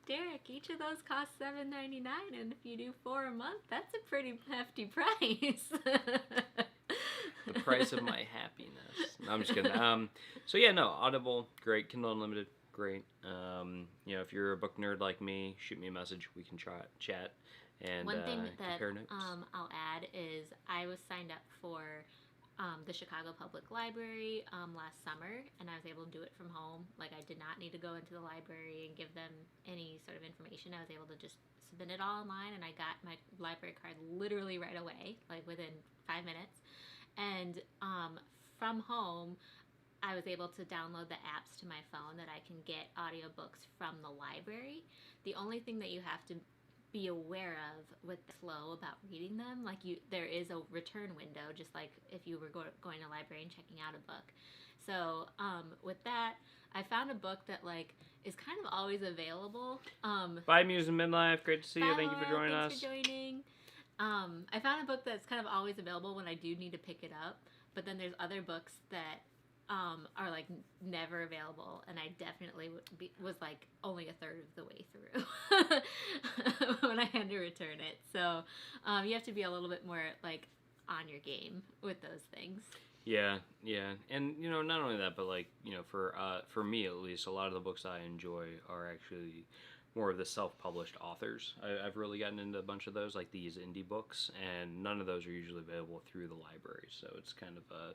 Derek, each of those costs $7.99, and if you do 4 a month, that's a pretty hefty price. The price of my happiness. No, I'm just kidding. So yeah, no, Audible, great. Kindle Unlimited, great. If you're a book nerd like me, shoot me a message. We can chat and one thing that compare notes. I'll add is I was signed up for the Chicago Public Library last summer, and I was able to do it from home. Like, I did not need to go into the library and give them any sort of information. I was able to just submit it all online, and I got my library card literally right away, like within 5 minutes. And from home, I was able to download the apps to my phone that I can get audiobooks from the library. The only thing that you have to be aware of with the flow about reading them, like there is a return window, just like if you were going to a library and checking out a book. So with that, I found a book that like is kind of always available. Bye, Muse and Midlife. Great to see you. Bye, Thank you for joining us. Thanks for joining. I found a book that's kind of always available when I do need to pick it up, but then there's other books that are like never available, and I definitely was like only a third of the way through when I had to return it. So you have to be a little bit more like on your game with those things. Yeah, and not only that, but like for me at least, a lot of the books I enjoy are actually more of the self-published authors. I've really gotten into a bunch of those, like these indie books, and none of those are usually available through the library, so it's kind of a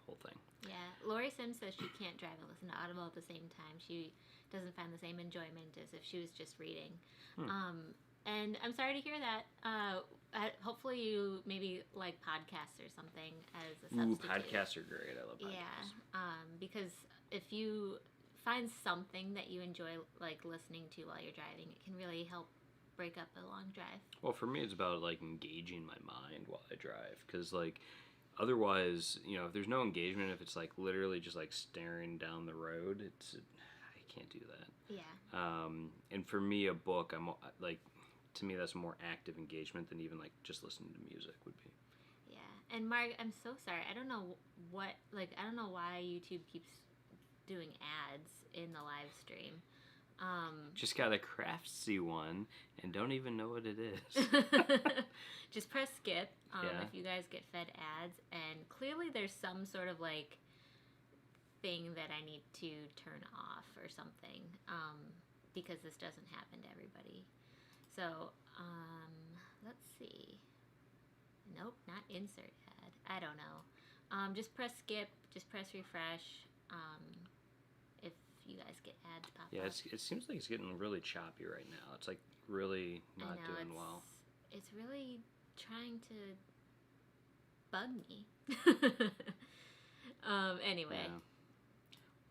whole thing. Yeah, Lori Sims says she can't drive and listen to Audible at the same time. She doesn't find the same enjoyment as if she was just reading. And I'm sorry to hear that. Hopefully you maybe like podcasts or something as a substitute. Ooh, podcasts are great. I love podcasts. Yeah, because if you find something that you enjoy like listening to while you're driving, it can really help break up a long drive. Well, for me, it's about like engaging my mind while I drive, because like otherwise, if there's no engagement, if it's like literally just like staring down the road, I can't do that. Yeah. And for me, a book, I'm like, to me, that's more active engagement than even like just listening to music would be. Yeah. And Mark, I'm so sorry. I don't know why YouTube keeps doing ads in the live stream. Just got a craftsy one and don't even know what it is. Just press skip if you guys get fed ads, and clearly there's some sort of like thing that I need to turn off or something, because this doesn't happen to everybody. So let's see. Nope, not insert ad. I don't know. Just press skip. Just press refresh. If you guys get ads pop up. Yeah, it seems like it's getting really choppy right now. It's like really not doing well. It's really trying to bug me. Anyway. Yeah.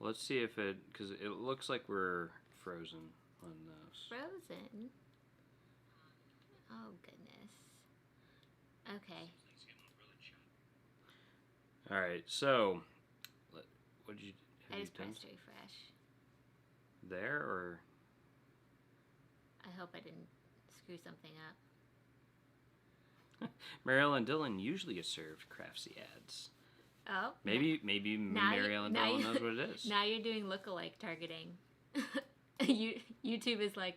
Well, let's see if because it looks like we're frozen on those. Frozen? Oh, goodness. Okay. All right, so what did you? I just pressed refresh. There or? I hope I didn't screw something up. Marielle and Dylan usually are served craftsy ads. Oh. Maybe Marielle and Dylan knows what it is. Now you're doing lookalike targeting. YouTube is like,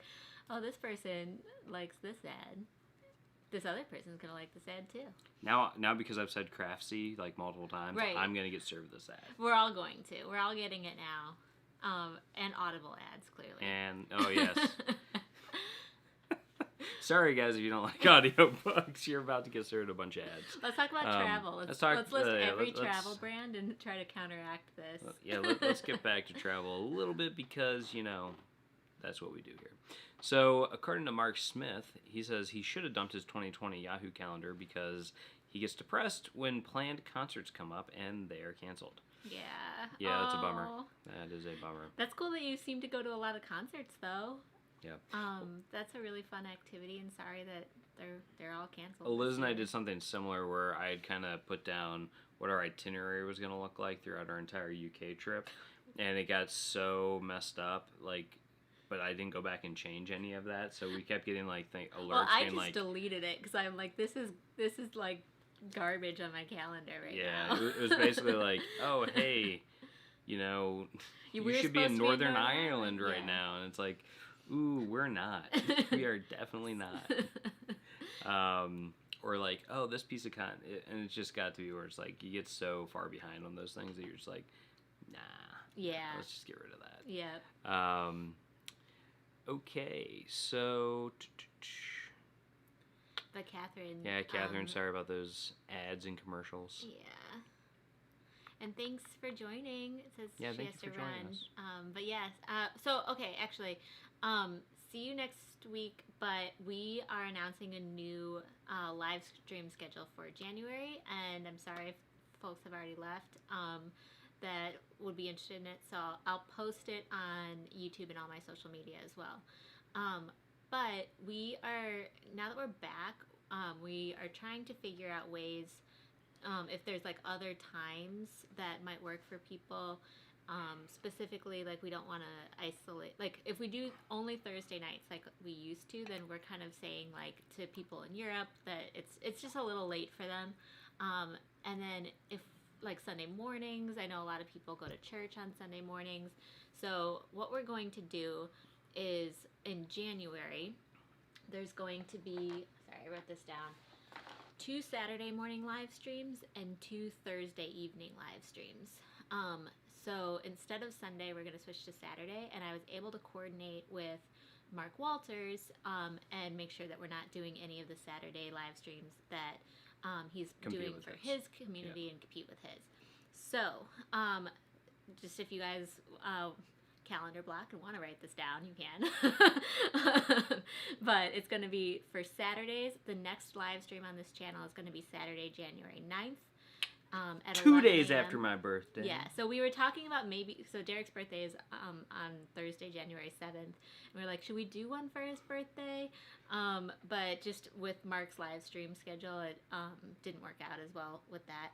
oh, this person likes this ad. This other person's gonna like this ad too. Now because I've said craftsy like multiple times, right. I'm gonna get served this ad. We're all going to. We're all getting it now. And Audible ads, clearly. And oh yes. Sorry guys, if you don't like audiobooks, you're about to get served a bunch of ads. Let's talk about travel. Let's list every travel brand and try to counteract this. Let's get back to travel a little bit, because that's what we do here. So, according to Mark Smith, he says he should have dumped his 2020 Yahoo calendar because he gets depressed when planned concerts come up and they are canceled. Yeah. Yeah, that's a bummer. Aw. That is a bummer. That's cool that you seem to go to a lot of concerts, though. Yeah. That's a really fun activity, and sorry that they're all canceled. Eliz this and I year. did something similar where I had kind of put down what our itinerary was going to look like throughout our entire UK trip, and it got so messed up, like, but I didn't go back and change any of that, so we kept getting like alerts Well, I being just like, deleted it because I'm like, this is like garbage on my calendar right yeah, now. it was basically like, oh hey, you know, You you were should be in supposed to Northern Northern Ireland right yeah. now, and it's like, ooh, we're not. We are definitely not. Or like, oh, this piece of content, and it's just got to be where it's like you get so far behind on those things that you're just like, nah, Yeah. let's just get rid of that. Yeah. Okay, so. But Catherine. Yeah, Catherine, sorry about those ads and commercials. Yeah. And thanks for joining. It says Yeah, she thank has you to for joining run. us. But yes. So okay, actually, see you next week. But we are announcing a new live stream schedule for January, and I'm sorry if folks have already left. That would be interested in it. So I'll post it on YouTube and all my social media as well. But we are, now that we're back, we are trying to figure out ways, if there's like other times that might work for people. Specifically, like we don't want to isolate, like if we do only Thursday nights like we used to, then we're kind of saying like to people in Europe that it's just a little late for them. And then if like Sunday mornings, I know a lot of people go to church on Sunday mornings. So what we're going to do is in January, there's going to be, sorry, I wrote this down, 2 Saturday morning live streams and 2 Thursday evening live streams. So instead of Sunday, we're going to switch to Saturday, and I was able to coordinate with Mark Walters and make sure that we're not doing any of the Saturday live streams that he's doing for his community and compete with his. So just if you guys calendar block and want to write this down, you can. But it's going to be for Saturdays. The next live stream on this channel is going to be Saturday, January 9th. At 2 days 11 a.m. after my birthday. Yeah, so we were talking about maybe, so Derek's birthday is on Thursday, January 7th. And we were like, should we do one for his birthday? But just with Mark's live stream schedule, it didn't work out as well with that.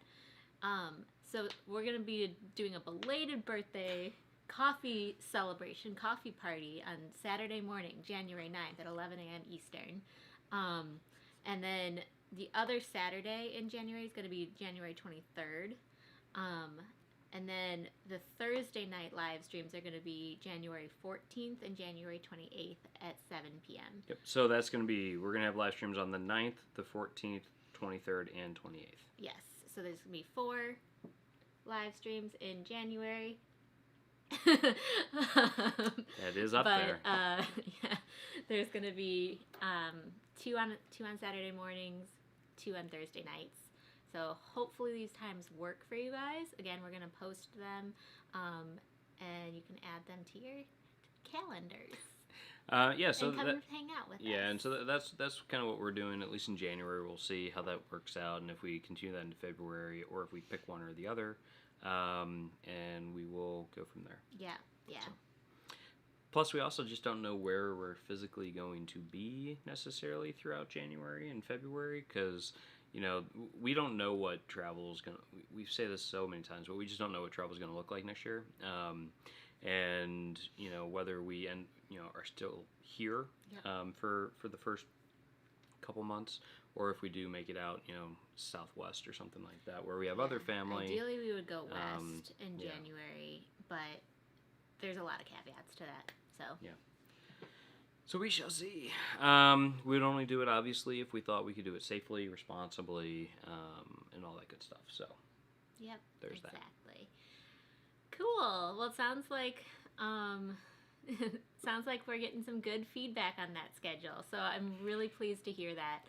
So we're going to be doing a belated birthday coffee celebration, coffee party on Saturday morning, January 9th at 11 a.m. Eastern. And then the other Saturday in January is going to be January 23rd. And then the Thursday night live streams are going to be January 14th and January 28th at 7 p.m. Yep. So that's going to be, we're going to have live streams on the 9th, the 14th, 23rd, and 28th. Yes. So there's going to be 4 live streams in January. That is up there. Yeah, there's going to be 2 on Saturday mornings, 2 on Thursday nights. So hopefully these times work for you guys. Again, we're going to post them, and you can add them to your calendars. Yeah, so and come hang out with us. Yeah, and so that's kind of what we're doing, at least in January. We'll see how that works out, and if we continue that into February, or if we pick one or the other, and we will go from there. Yeah. So. Plus, we also just don't know where we're physically going to be necessarily throughout January and February, because, you know, we don't know what travel is going to... We say this so many times, but we just don't know what travel is going to look like next year. And, you know, whether we are still here for the first couple months, or if we do make it out, you know, Southwest or something like that, where we have other family. Ideally, we would go west in January, but there's a lot of caveats to that. So So we shall see. We'd only do it, obviously, if we thought we could do it safely, responsibly, and all that good stuff. So there's that. Exactly. Cool. Well, it sounds like we're getting some good feedback on that schedule. So I'm really pleased to hear that.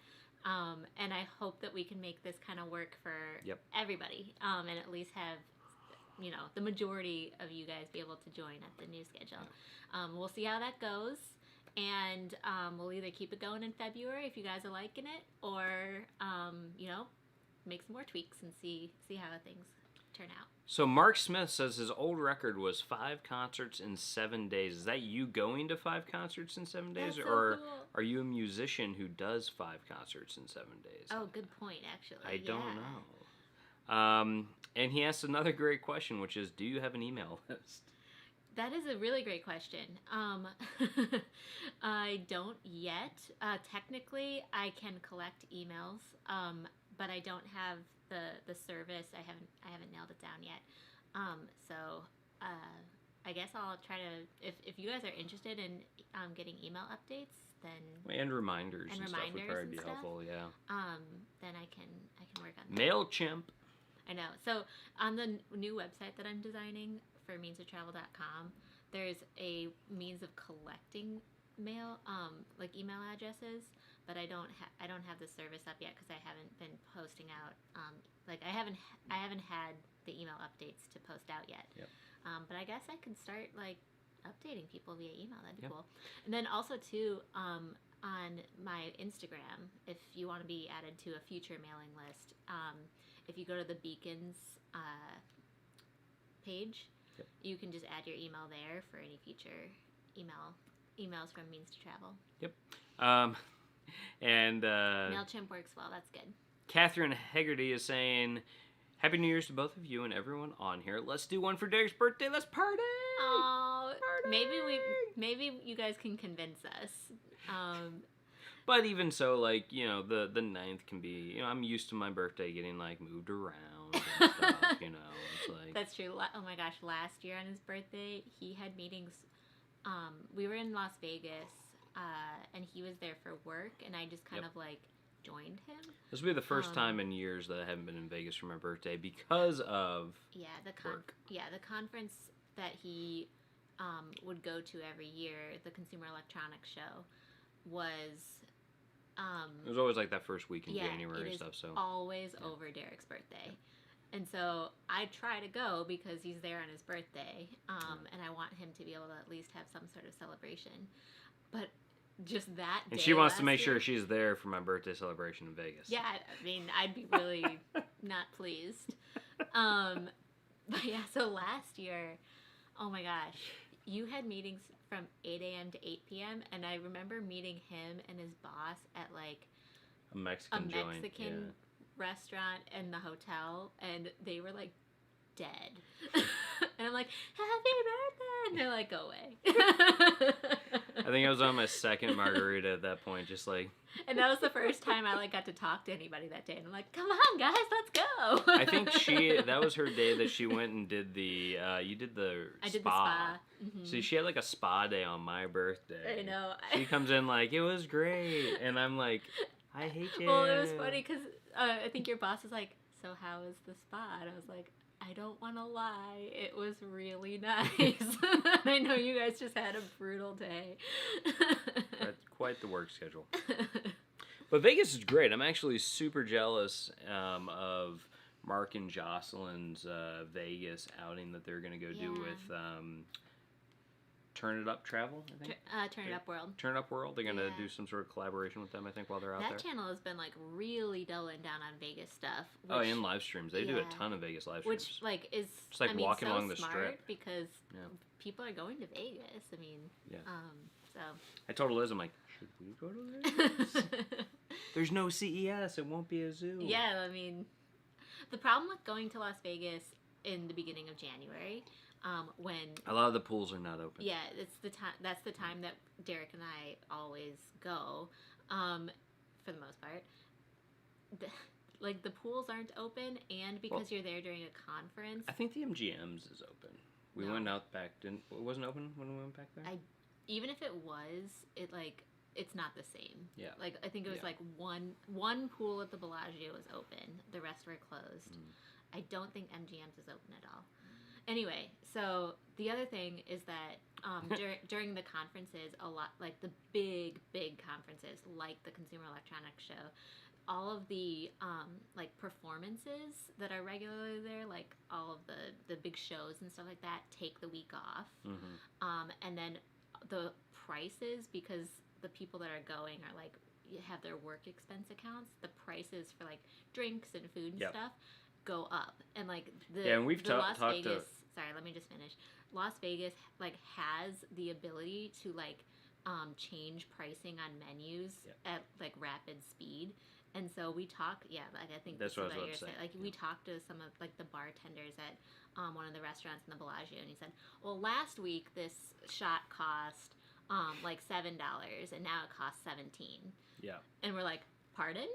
And I hope that we can make this kind of work for everybody, and at least have, you know, the majority of you guys be able to join at the new schedule. We'll see how that goes, and we'll either keep it going in February if you guys are liking it, or you know, make some more tweaks and see how things turnout. So Mark Smith says his old record was 5 concerts in 7 days. Is that you going to 5 concerts in 7 days, That's so or cool. are you a musician who does 5 concerts in 7 days? Oh, good point, actually. I don't know. And he asked another great question, which is, do you have an email list? That is a really great question. I don't yet. Technically, I can collect emails, but I don't have the service. I haven't nailed it down yet. So I guess I'll try to. If you guys are interested in getting email updates, then And reminders and stuff would probably and be stuff, helpful. Yeah. then I can work on that. MailChimp. I know. So on the new website that I'm designing for meanstotravel.com, there's a means of collecting mail, like email addresses, but I don't have the service up yet because I haven't been posting out. Like I haven't had the email updates to post out yet. Yep. But I guess I could start like updating people via email. That'd be cool. And then also too, on my Instagram, if you want to be added to a future mailing list, if you go to the Beacons page, you can just add your email there for any future emails from Means to Travel. Yep. And MailChimp works well. That's good. Catherine Hegarty is saying, Happy New Year's to both of you and everyone on here. Let's do one for Derek's birthday. Let's party! Oh, party! maybe you guys can convince us. But even so, like, the 9th can be, I'm used to my birthday getting, like, moved around and stuff, it's like... That's true. Oh my gosh, last year on his birthday, he had meetings. We were in Las Vegas, and he was there for work, and I just kind of, like, joined him. This will be the first time in years that I haven't been in Vegas for my birthday because of work. Yeah, the conference that he would go to every year, the Consumer Electronics Show, was... it was always like that first week in January it and is stuff. So always over Derek's birthday, and so I try to go because he's there on his birthday, and I want him to be able to at least have some sort of celebration. But just that day, and she wants to make sure she's there for my birthday celebration in Vegas. Yeah, I mean, I'd be really not pleased. But yeah, so last year, oh my gosh, you had meetings from 8 a.m. to 8 p.m. and I remember meeting him and his boss at like a Mexican restaurant in the hotel, and they were like dead. And I'm like, happy birthday, and they're like, go away. I think I was on my second margarita at that point, just like. And that was the first time I like got to talk to anybody that day, and I'm like, come on guys, let's go. I think that was her day that she went and did the you did the I spa. did the spa. Mm-hmm. See, she had like a spa day on my birthday. I know. She comes in like, it was great, and I'm like, I hate you. Well, it was funny because I think your boss was like, so how was the spa? And I was like, I don't want to lie, it was really nice. I know you guys just had a brutal day. That's quite the work schedule. But Vegas is great. I'm actually super jealous of Mark and Jocelyn's Vegas outing that they're going to go do with Turn It Up Travel, I think. Turn It Up World. Turn It Up World. They're going to do some sort of collaboration with them, I think, while they're out there. That channel has been, like, really doubling down on Vegas stuff. Which, and live streams. They do a ton of Vegas live streams. Which, like, is, just like walking along the strip. Because people are going to Vegas. I mean, so. I told Eliz, I'm like, should we go to Vegas? There's no CES. It won't be a zoo. Yeah, I mean, the problem with going to Las Vegas in the beginning of January... when a lot of the pools are not open. Yeah, it's the time. That's the time that Derek and I always go, for the most part. The pools aren't open, and because you're there during a conference. I think the MGM's is open. We went out back. It wasn't open when we went back there. Even if it was, it's not the same. Yeah. Like I think it was like one pool at the Bellagio was open. The rest were closed. I don't think MGM's is open at all. Anyway, so the other thing is that during the conferences, a lot, like the big conferences, like the Consumer Electronics Show, all of the like performances that are regularly there, like all of the big shows and stuff like that, take the week off. And then the prices, because the people that are going are like have their work expense accounts, the prices for like drinks and food and stuff go up, and like and we've the Las talked Vegas. Sorry, let me just finish. Las Vegas like has the ability to like change pricing on menus at like rapid speed. And so we talk, like I think that's what I was about you're to say. Like we talked to some of like the bartenders at one of the restaurants in the Bellagio, and he said, "Well, last week this shot cost like $7, and now it costs 17." Yeah. And we're like, "Pardon?"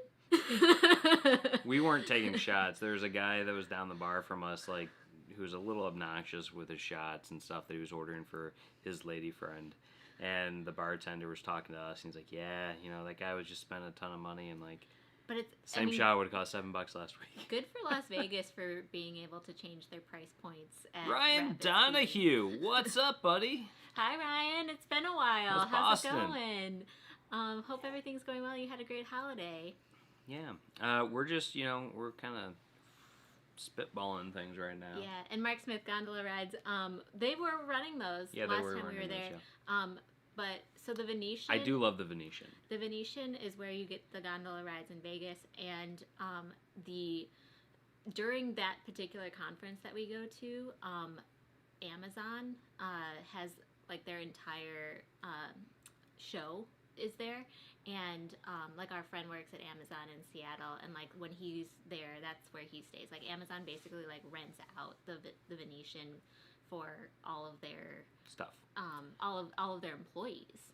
We weren't taking shots. There was a guy that was down the bar from us, like, who was a little obnoxious with his shots and stuff that he was ordering for his lady friend. And the bartender was talking to us, and he's like, "Yeah, you know, that guy was just spending a ton of money, and like, but it's same shot would have cost $7 last week." Good for Las Vegas for being able to change their price points. At Ryan Donahue, what's up, buddy? Hi, Ryan. It's been a while. How's it going? Hope everything's going well. You had a great holiday. Yeah, we're just, we're kind of spitballing things right now. Yeah, and Mark Smith gondola rides. They were running those last time we were there. But so the Venetian. I do love the Venetian. The Venetian is where you get the gondola rides in Vegas, and during that particular conference that we go to, Amazon has like their entire show is there. And like our friend works at Amazon in Seattle, and like when he's there, that's where he stays. Like Amazon basically like rents out the Venetian for all of their stuff, all of their employees,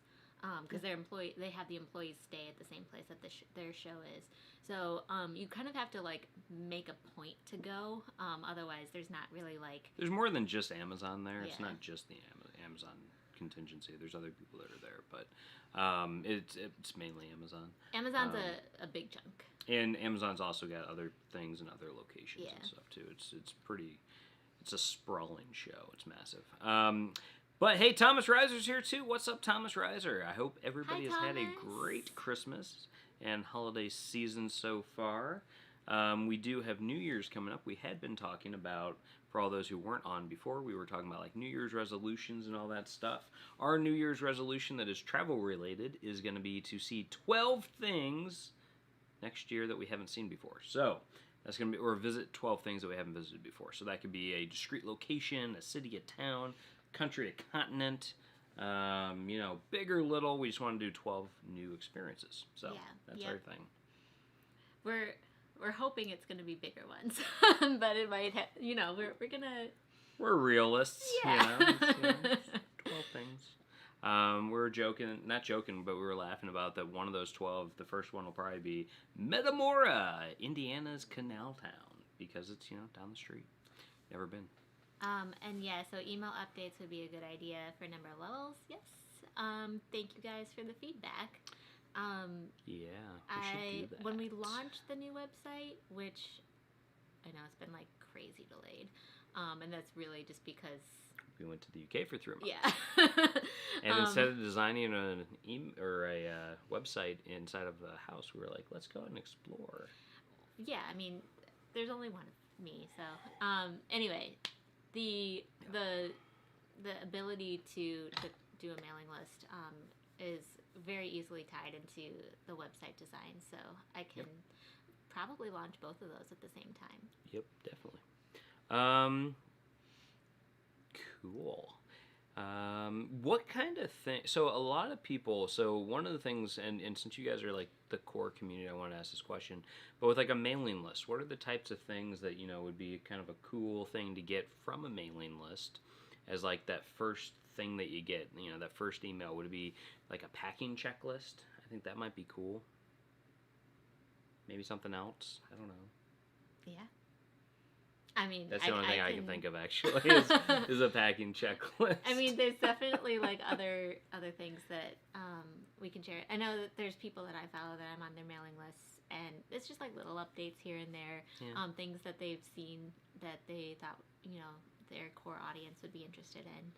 because they have the employees stay at the same place that their show is. So you kind of have to like make a point to go. Otherwise, there's not really like there's more than just Amazon there. Yeah. It's not just the Amazon contingency. There's other people that are there, but it's mainly Amazon. Amazon's a big chunk. And Amazon's also got other things in other locations Yeah. and stuff too. It's a sprawling show. It's massive. But hey, Thomas Reiser's here too. What's up, Thomas Reiser? I hope everybody has had a great Christmas and holiday season so far. We do have New Year's coming up. We had been talking about, for all those who weren't on before, we were talking about like New Year's resolutions and all that stuff. Our New Year's resolution that is travel related is going to be to see 12 things next year that we haven't seen before. So that's going to be, or visit 12 things that we haven't visited before. So that could be a discrete location, a city, a town, country, a continent, big or little. We just want to do 12 new experiences. So that's our thing. We're hoping it's going to be bigger ones, but it might have, we're going to... We're realists, Yeah. 12 things. We were not joking, but we were laughing about that one of those 12, the first one will probably be Metamora, Indiana's canal town, because it's, down the street. Never been. So email updates would be a good idea for number of levels, yes. Thank you guys for the feedback. We should do that. When we launched the new website, which I know it's been like crazy delayed, and that's really just because we went to the UK for 3 months. Yeah. And instead of designing a website inside of the house, we were like, let's go and explore. Yeah, I mean, there's only one of me, so anyway, the ability to do a mailing list is very easily tied into the website design, so I can probably launch both of those at the same time. Yep, definitely. Cool. What kind of thing? So a lot of people. So one of the things, and since you guys are like the core community, I want to ask this question. But with like a mailing list, what are the types of things that would be kind of a cool thing to get from a mailing list, as like that first thing that you get? That first email, would it be like a packing checklist? I think that might be cool. Maybe something else. I don't know. Yeah. I mean, that's the only thing I can think of actually is a packing checklist. I mean, there's definitely like other things that we can share. I know that there's people that I follow that I'm on their mailing lists, and it's just like little updates here and there, things that they've seen that they thought their core audience would be interested in.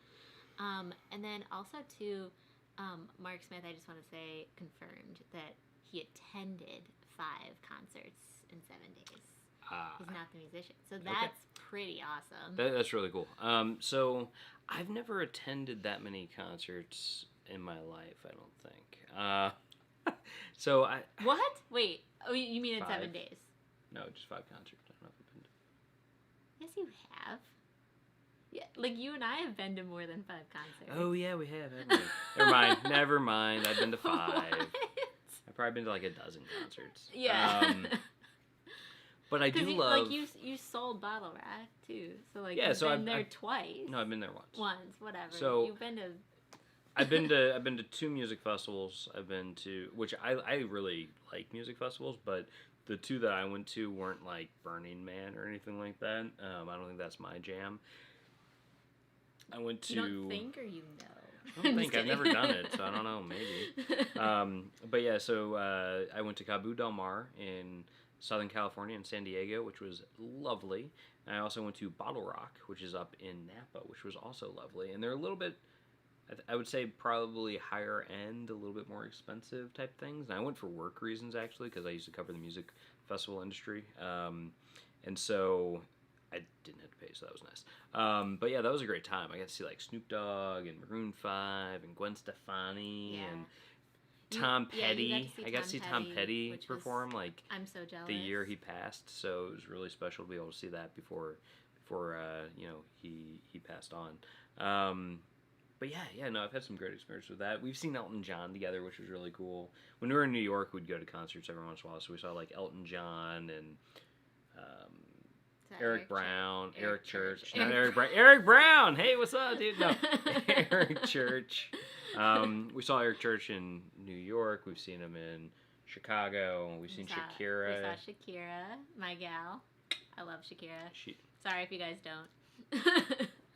And then also too, Mark Smith, I just want to say, confirmed that he attended 5 concerts in 7 days. He's not the musician. So that's pretty awesome. That's really cool. So I've never attended that many concerts in my life, I don't think. So I... What? Wait. Oh, you mean in 5. 7 days? No, just 5 concerts. I don't know if I've been to. Yes, you have. Yeah, like you and I have been to more than 5 concerts. Oh yeah, we have, haven't we? Never mind. Never mind. I've been to 5. What? I've probably been to like a dozen concerts. Yeah. But I do love. Like you sold Bottle Rock too, so like Yeah, you've so been there twice. No, I've been there once. Once, whatever. So you've been to. I've been to 2 music festivals. I've been to, which I really like music festivals, but the 2 that I went to weren't like Burning Man or anything like that. I don't think that's my jam. I went to. You don't think, or you know? I don't think. I've never done it, so I don't know. Maybe. But yeah, so I went to Cabo Del Mar in Southern California in San Diego, which was lovely. And I also went to Bottle Rock, which is up in Napa, which was also lovely. And they're a little bit, I would say, probably higher end, a little bit more expensive type things. And I went for work reasons, actually, because I used to cover the music festival industry. And so I didn't have to pay, so that was nice. But yeah, that was a great time. I got to see like Snoop Dogg and Maroon 5 and Gwen Stefani and Tom Petty. I got to see Tom Petty perform like I'm so jealous. The year he passed, so it was really special to be able to see that before you know, he passed on. But yeah, no, I've had some great experience with that. We've seen Elton John together, which was really cool. When we were in New York, we'd go to concerts every once in a while, so we saw like Elton John and Eric Brown, Eric Church. Not Eric Brown. Eric Brown! Hey, what's up, dude? No, Eric Church. We saw Eric Church in New York. We've seen him in Chicago. We've seen Shakira. We saw Shakira, my gal. I love Shakira. She, Sorry if you guys don't.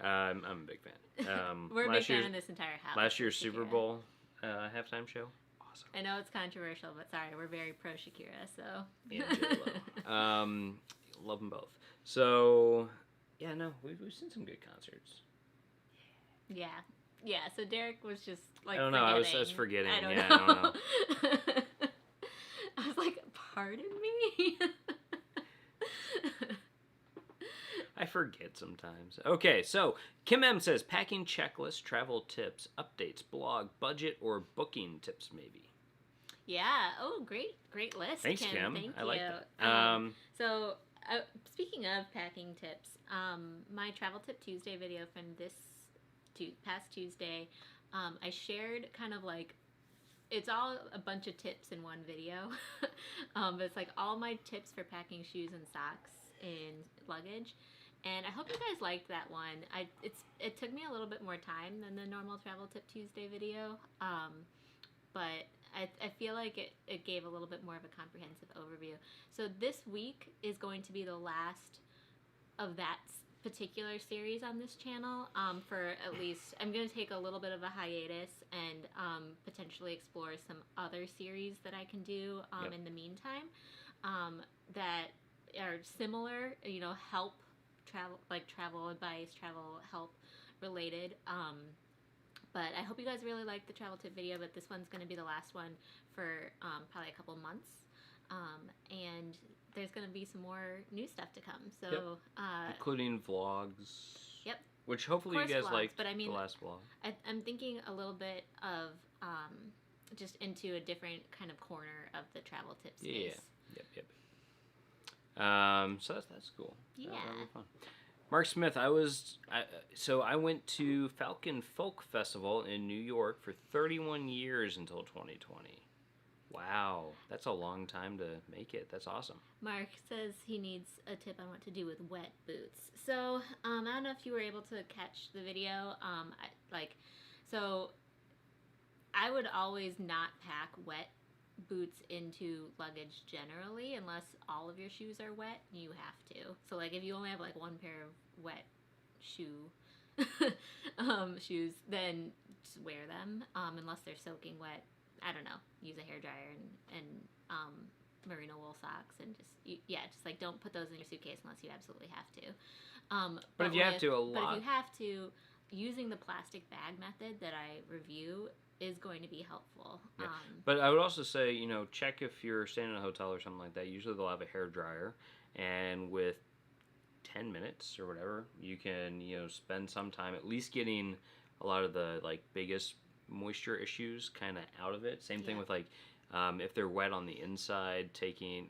I'm a big fan. We're a big fan in this entire house. Last year's Super Bowl halftime show. Awesome. I know it's controversial, but sorry, we're very pro Shakira, so. And J-Lo. Love them both. So, yeah, no, we've seen some good concerts. Yeah. Yeah, so Derek was just like, I don't know, I was forgetting. I don't know. I don't know. I was like, pardon me? I forget sometimes. Okay, so Kim M says, packing checklist, travel tips, updates, blog, budget, or booking tips maybe. Yeah. Oh, great list. Thanks, Kim. Thank I you. like that. So, speaking of packing tips, my Travel Tip Tuesday video from this past Tuesday, I shared kind of like, it's all a bunch of tips in one video, but it's like all my tips for packing shoes and socks in luggage. And I hope you guys liked that one. It took me a little bit more time than the normal Travel Tip Tuesday video, but I feel like it gave a little bit more of a comprehensive overview. So this week is going to be the last of that particular series on this channel. For at least, I'm going to take a little bit of a hiatus and potentially explore some other series that I can do in the meantime that are similar, you know, travel advice, travel help related. But I hope you guys really liked the travel tip video, but this one's going to be the last one for probably a couple months. And there's going to be some more new stuff to come. So, including vlogs. Yep. Which hopefully you guys liked, but I mean, the last vlog. I'm thinking a little bit of just into a different kind of corner of the travel tip space. Yeah. Yep. So that's cool. Yeah. That'll be fun. Mark Smith, I went to Falcon Folk Festival in New York for 31 years until 2020. Wow, that's a long time to make it. That's awesome. Mark says he needs a tip on what to do with wet boots. So, I don't know if you were able to catch the video. So I would always not pack wet boots into luggage generally unless all of your shoes are wet. You have to. So like if you only have like one pair of wet shoes, then just wear them unless they're soaking wet. I don't know, use a hairdryer and merino wool socks and just like don't put those in your suitcase unless you absolutely have to. But if you have to, using the plastic bag method that I review is going to be helpful. Yeah. But I would also say, you know, check if you're staying in a hotel or something like that. Usually they'll have a hairdryer, and with 10 minutes or whatever, you can, you know, spend some time at least getting a lot of the like biggest moisture issues kind of out of it. Same thing with like If they're wet on the inside, taking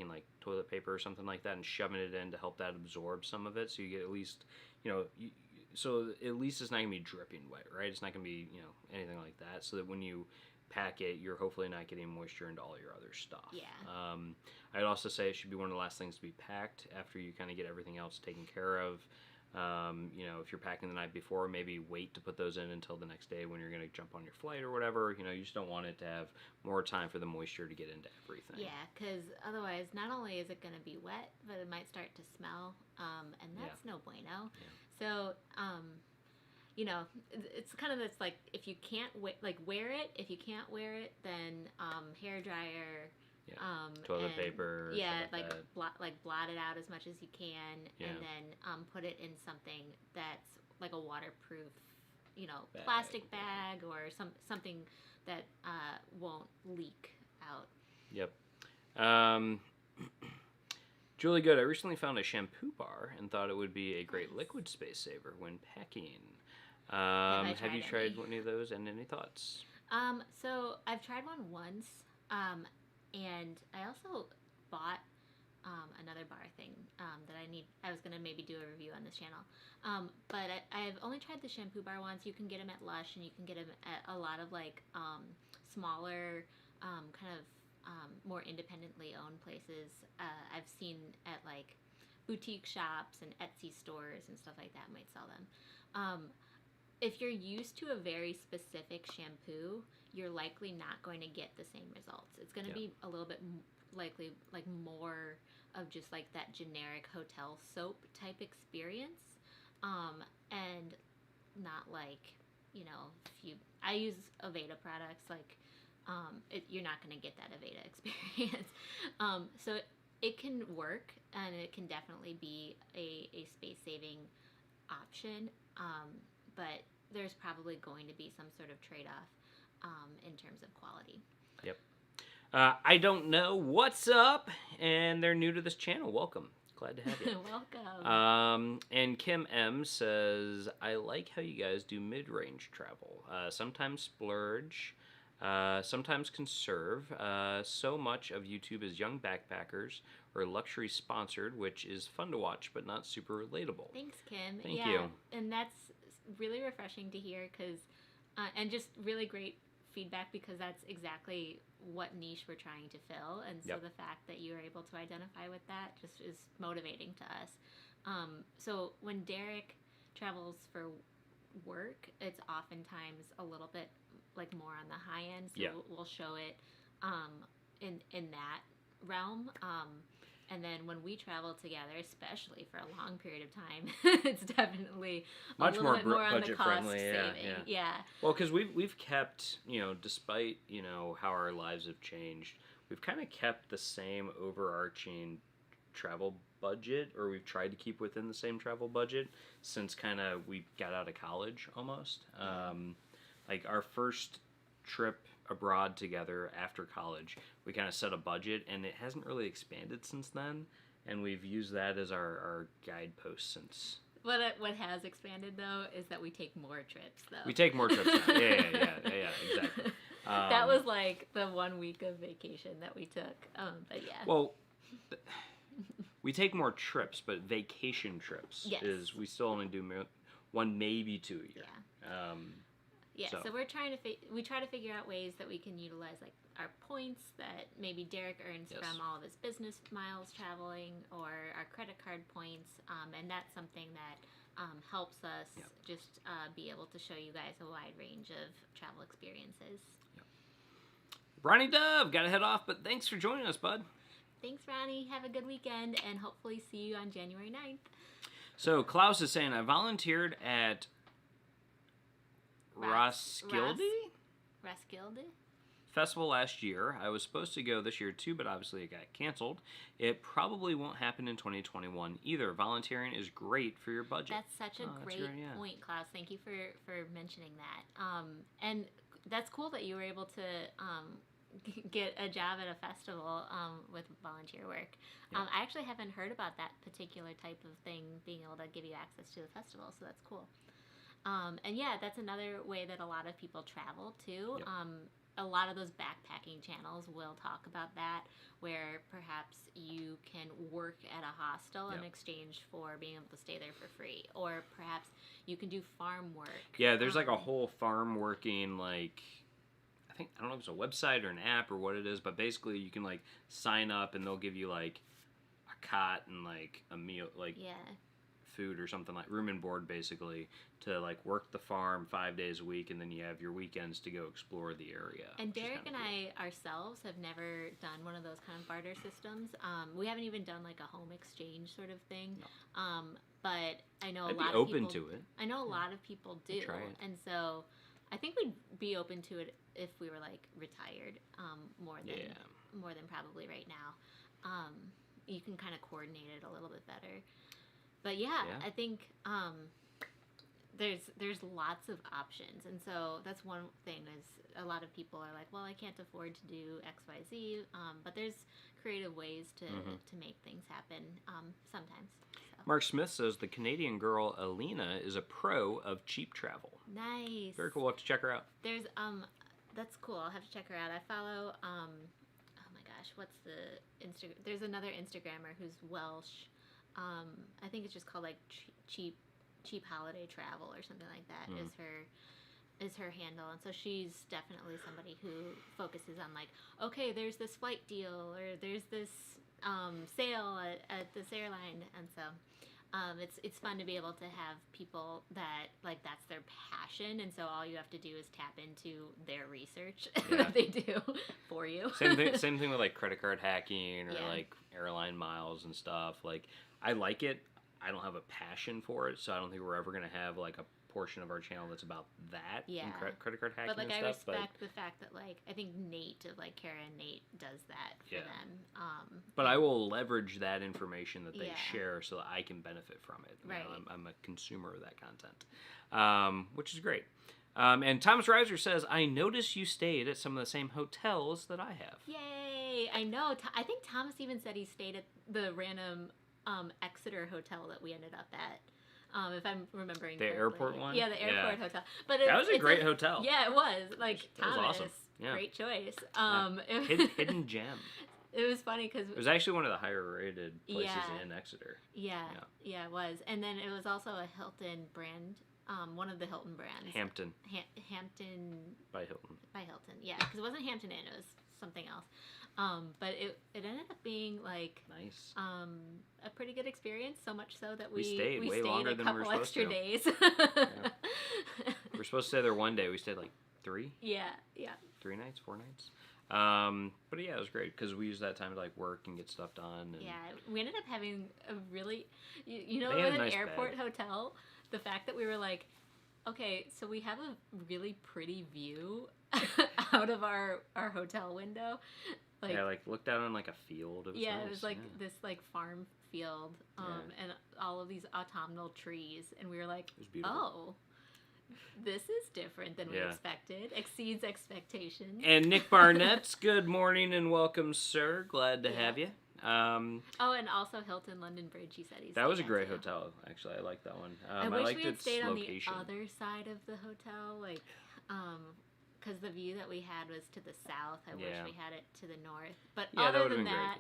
like toilet paper or something like that and shoving it in to help that absorb some of it, so you get at least, so at least it's not gonna be dripping wet, right? It's not gonna be anything like that, so that when you pack it, you're hopefully not getting moisture into all your other stuff. Yeah. I'd also say it should be one of the last things to be packed after you kind of get everything else taken care of. If you're packing the night before, maybe wait to put those in until the next day when you're going to jump on your flight or whatever. You just don't want it to have more time for the moisture to get into everything. Yeah, because otherwise, not only is it going to be wet, but it might start to smell, and that's no bueno. Yeah. So, it's kind of this, like, if you can't wear it. If you can't wear it, then hair dryer. Yeah. Toilet paper. Yeah, like blot it out as much as you can, Yeah. and then put it in something that's like a waterproof, Bag. plastic bag or something that won't leak out. Yep. Julie Good, I recently found a shampoo bar and thought it would be a great liquid space saver when packing. Have you tried any of those, and any thoughts? So I've tried one once, and I also bought another bar thing that I was going to maybe do a review on this channel. But I've only tried the shampoo bar once. You can get them at Lush, and you can get them at a lot of like smaller, kind of more independently owned places. I've seen at like boutique shops and Etsy stores and stuff like that might sell them. If you're used to a very specific shampoo, you're likely not going to get the same results. It's going to be a little bit likely like more of just like that generic hotel soap type experience, and not like, I use Aveda products, like you're not going to get that Aveda experience. So it can work, and it can definitely be a space saving option, but there's probably going to be some sort of trade-off in terms of quality. Yep. I don't know what's up, and they're new to this channel. Welcome. Glad to have you. Welcome. And Kim M says, I like how you guys do mid-range travel. Sometimes splurge, sometimes conserve. So much of YouTube is young backpackers or luxury sponsored, which is fun to watch, but not super relatable. Thanks, Kim. Thank you. And that's really refreshing to hear, and just really great feedback, because that's exactly what niche we're trying to fill, and so the fact that you're able to identify with that just is motivating to us. So when Derek travels for work, it's oftentimes a little bit like more on the high end, so we'll show it in that realm. And then when we travel together, especially for a long period of time, it's definitely much a little bit more on the budget cost friendly, saving. Yeah. Well, because we've kept, despite how our lives have changed, we've kind of kept the same overarching travel budget, or we've tried to keep within the same travel budget since kind of we got out of college almost. Like our first trip abroad together after college, we kind of set a budget, and it hasn't really expanded since then, and we've used that as our guidepost since. What has expanded, though, is that we take more trips, though. We take more trips now. Yeah, exactly. That was like the 1 week of vacation that we took, but yeah. Well, we take more trips, but vacation trips is we still only do one, maybe two a year. Yeah. So we're trying to we try to figure out ways that we can utilize like our points that maybe Derek earns from all of his business miles traveling, or our credit card points, and that's something that helps us just be able to show you guys a wide range of travel experiences. Ronnie Dove, gotta head off, but thanks for joining us, bud. Thanks, Ronnie. Have a good weekend, and hopefully see you on January 9th. So Klaus is saying, I volunteered at Roskilde Festival last year. I was supposed to go this year too, but obviously it got canceled. It probably won't happen in 2021 either. Volunteering is great for your budget. That's such a great point, Klaus. Thank you for mentioning that. And that's cool that you were able to get a job at a festival with volunteer work. I actually haven't heard about that particular type of thing being able to give you access to the festival, so that's cool. And yeah, that's another way that a lot of people travel too. a lot of those backpacking channels will talk about that, where perhaps you can work at a hostel in exchange for being able to stay there for free, or perhaps you can do farm work. Yeah, there's like a whole farm working, like, I don't know if it's a website or an app or what it is, but basically you can like sign up and they'll give you like a cot and like a meal, like food or something, like room and board basically, to like work the farm 5 days a week, and then you have your weekends to go explore the area. And Derek and I ourselves have never done one of those kind of barter systems. We haven't even done like a home exchange sort of thing. No. But I know I'd a lot be of open people, to it. I know a lot of people do, and so I think we'd be open to it if we were like retired, more than probably right now. You can kind of coordinate it a little bit better. But I think there's lots of options, and so that's one thing is a lot of people are like, well, I can't afford to do X, Y, Z, but there's creative ways to make things happen sometimes. So. Mark Smith says the Canadian girl Alina is a pro of cheap travel. Nice. Very cool. We'll have to check her out. There's that's cool. I'll have to check her out. I follow oh my gosh, what's the Instagram? There's another Instagrammer who's Welsh. I think it's just called like cheap holiday travel or something like that is her handle, and so she's definitely somebody who focuses on like, okay, there's this flight deal or there's this sale at this airline, and so it's fun to be able to have people that like that's their passion, and so all you have to do is tap into their research that they do for you. Same thing with like credit card hacking or like airline miles and stuff. Like, I like it. I don't have a passion for it, so I don't think we're ever going to have like a portion of our channel that's about that. And credit card hacking. But like, and I stuff, respect the fact that like I think Nate of like Kara and Nate does that for them. But I will leverage that information that they share so that I can benefit from it. You know, I'm a consumer of that content, which is great. And Thomas Reiser says, I noticed you stayed at some of the same hotels that I have. Yay! I know. I think Thomas even said he stayed at the random Exeter hotel that we ended up at. If I'm remembering the correctly. airport one? Yeah, the airport hotel. But that was a great hotel. Yeah, it was. Like, Thomas, was awesome. Yeah. Great choice. Hidden gem. It was funny because it was actually one of the higher rated places in Exeter. Yeah, it was. And then it was also a Hilton brand, one of the Hilton brands. Hampton. Hampton. By Hilton. Yeah, because it wasn't Hampton Inn, it was something else. But it ended up being like nice. A pretty good experience. So much so that we stayed way stayed longer a than we were couple supposed extra to. days. We were supposed to stay there one day. We stayed like 3. Yeah. 3 nights, 4 nights. But yeah, it was great because we used that time to like work and get stuff done. And we ended up having a really, you know, with an nice airport hotel, the fact that we were like, okay, so we have a really pretty view out of our hotel window. Like, like looked out on like a field. It was nice. It was like this like farm field, and all of these autumnal trees, and we were like, it was beautiful. Oh, this is different than we expected. Exceeds expectations. And Nick Barnett's good morning and welcome, sir. Glad to have you. And also Hilton London Bridge. He said that was a great hotel. Actually, I like that one. I wish liked we had its stayed location. on the other side of the hotel, like, because the view that we had was to the south. I wish we had it to the north. But other than that,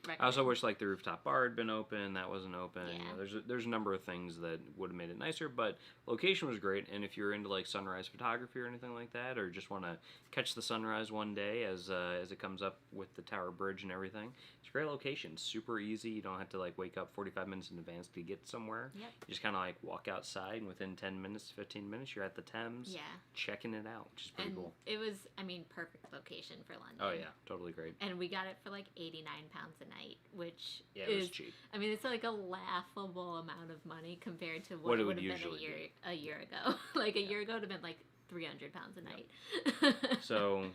great. I also wish like the rooftop bar had been open. That wasn't open. Yeah. You know, there's a number of things that would have made it nicer, but location was great. And if you're into like sunrise photography or anything like that, or just want to catch the sunrise one day as it comes up with the Tower Bridge and everything, it's a great location. Super easy. You don't have to like wake up 45 minutes in advance to get somewhere. Yep. You just kind of like walk outside, and within 10 minutes to 15 minutes, you're at the Thames. Yeah. Checking it out, which is pretty cool. It was, perfect location for London. Oh yeah, totally great. And we got it for like £89 a night, which it was cheap. It's like a laughable amount of money compared to what it would have been a year ago. Like a year ago, it would have been like £300 a night. So,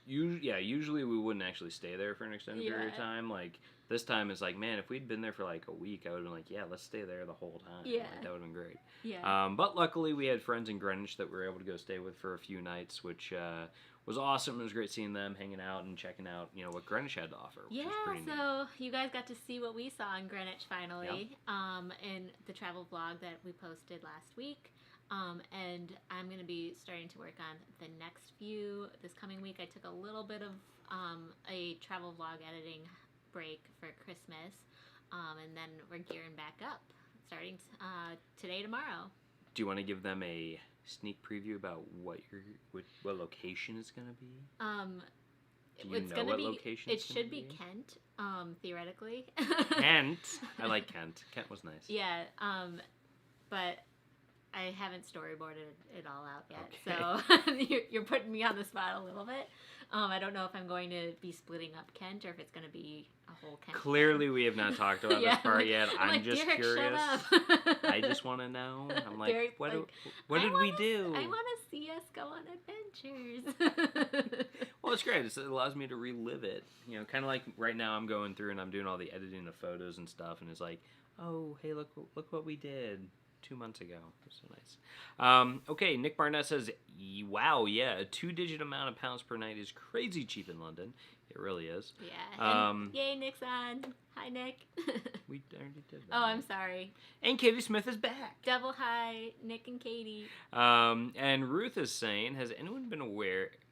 usually we wouldn't actually stay there for an extended period of time. Like this time, it's like, man, if we'd been there for like a week, I would have been like, yeah, let's stay there the whole time. Yeah, like, that would have been great. Yeah. But luckily, we had friends in Greenwich that we were able to go stay with for a few nights, which was awesome. It was great seeing them, hanging out, and checking out, what Greenwich had to offer. Which was pretty neat. You guys got to see what we saw in Greenwich finally, in the travel vlog that we posted last week. And I'm going to be starting to work on the next few. This coming week, I took a little bit of a travel vlog editing break for Christmas, and then we're gearing back up, starting today, tomorrow. Do you want to give them a sneak preview about what location it's going to be? Do you know what location it should be Kent, theoretically. Kent. I like Kent. Kent was nice. Yeah, but I haven't storyboarded it all out yet. Okay. So you're putting me on the spot a little bit. I don't know if I'm going to be splitting up Kent or if it's going to be a whole Kent. Clearly, we have not talked about this part yet. I'm just Derek, curious. Shut up. I just want to know. I'm like, Derek, what did we do? I want to see us go on adventures. Well, it's great. It allows me to relive it. You know, kind of like right now I'm going through and I'm doing all the editing of photos and stuff, and it's like, oh, hey, look what we did 2 months ago. It's so nice. Okay, Nick Barnett says, wow, yeah, a 2-digit amount of pounds per night is crazy cheap in London. It really is. Yeah. Yay, Nick's on. Hi, Nick. We already did that. Oh, I'm sorry. And Katie Smith is back. Double hi, Nick and Katie. And Ruth is saying, has anyone been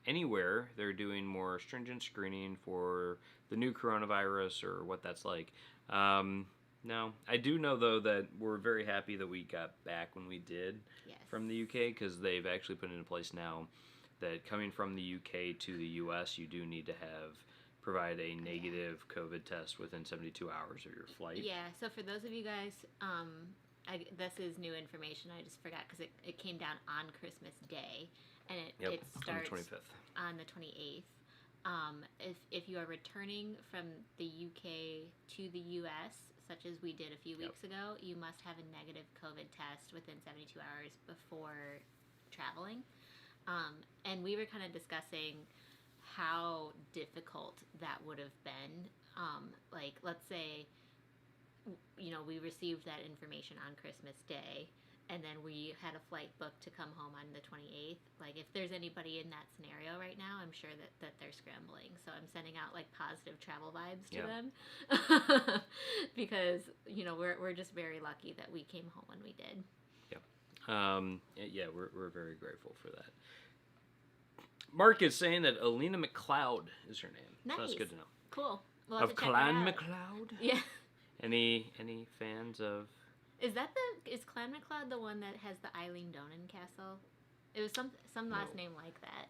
anywhere they're doing more stringent screening for the new coronavirus or what that's like? No. I do know, though, that we're very happy that we got back when we did from the UK, because they've actually put into place now that coming from the UK to the US, you do need to provide a negative COVID test within 72 hours of your flight. Yeah, so for those of you guys, this is new information. I just forgot because it came down on Christmas Day, and it starts on the 25th. On the 28th. If you are returning from the UK to the US, such as we did a few weeks ago, you must have a negative COVID test within 72 hours before traveling. And we were kind of discussing how difficult that would have been. Like, let's say, we received that information on Christmas Day, and then we had a flight booked to come home on the 28th. Like, if there's anybody in that scenario right now, I'm sure that they're scrambling. So I'm sending out, like, positive travel vibes to them. Because, we're just very lucky that we came home when we did. Yeah, we're very grateful for that. Mark is saying that Alina McLeod is her name. Nice. So that's good to know. Cool. We'll of Clan McLeod? Yeah. Any fans of... Is Clan McLeod the one that has the Eileen Donan castle? It was some last name like that.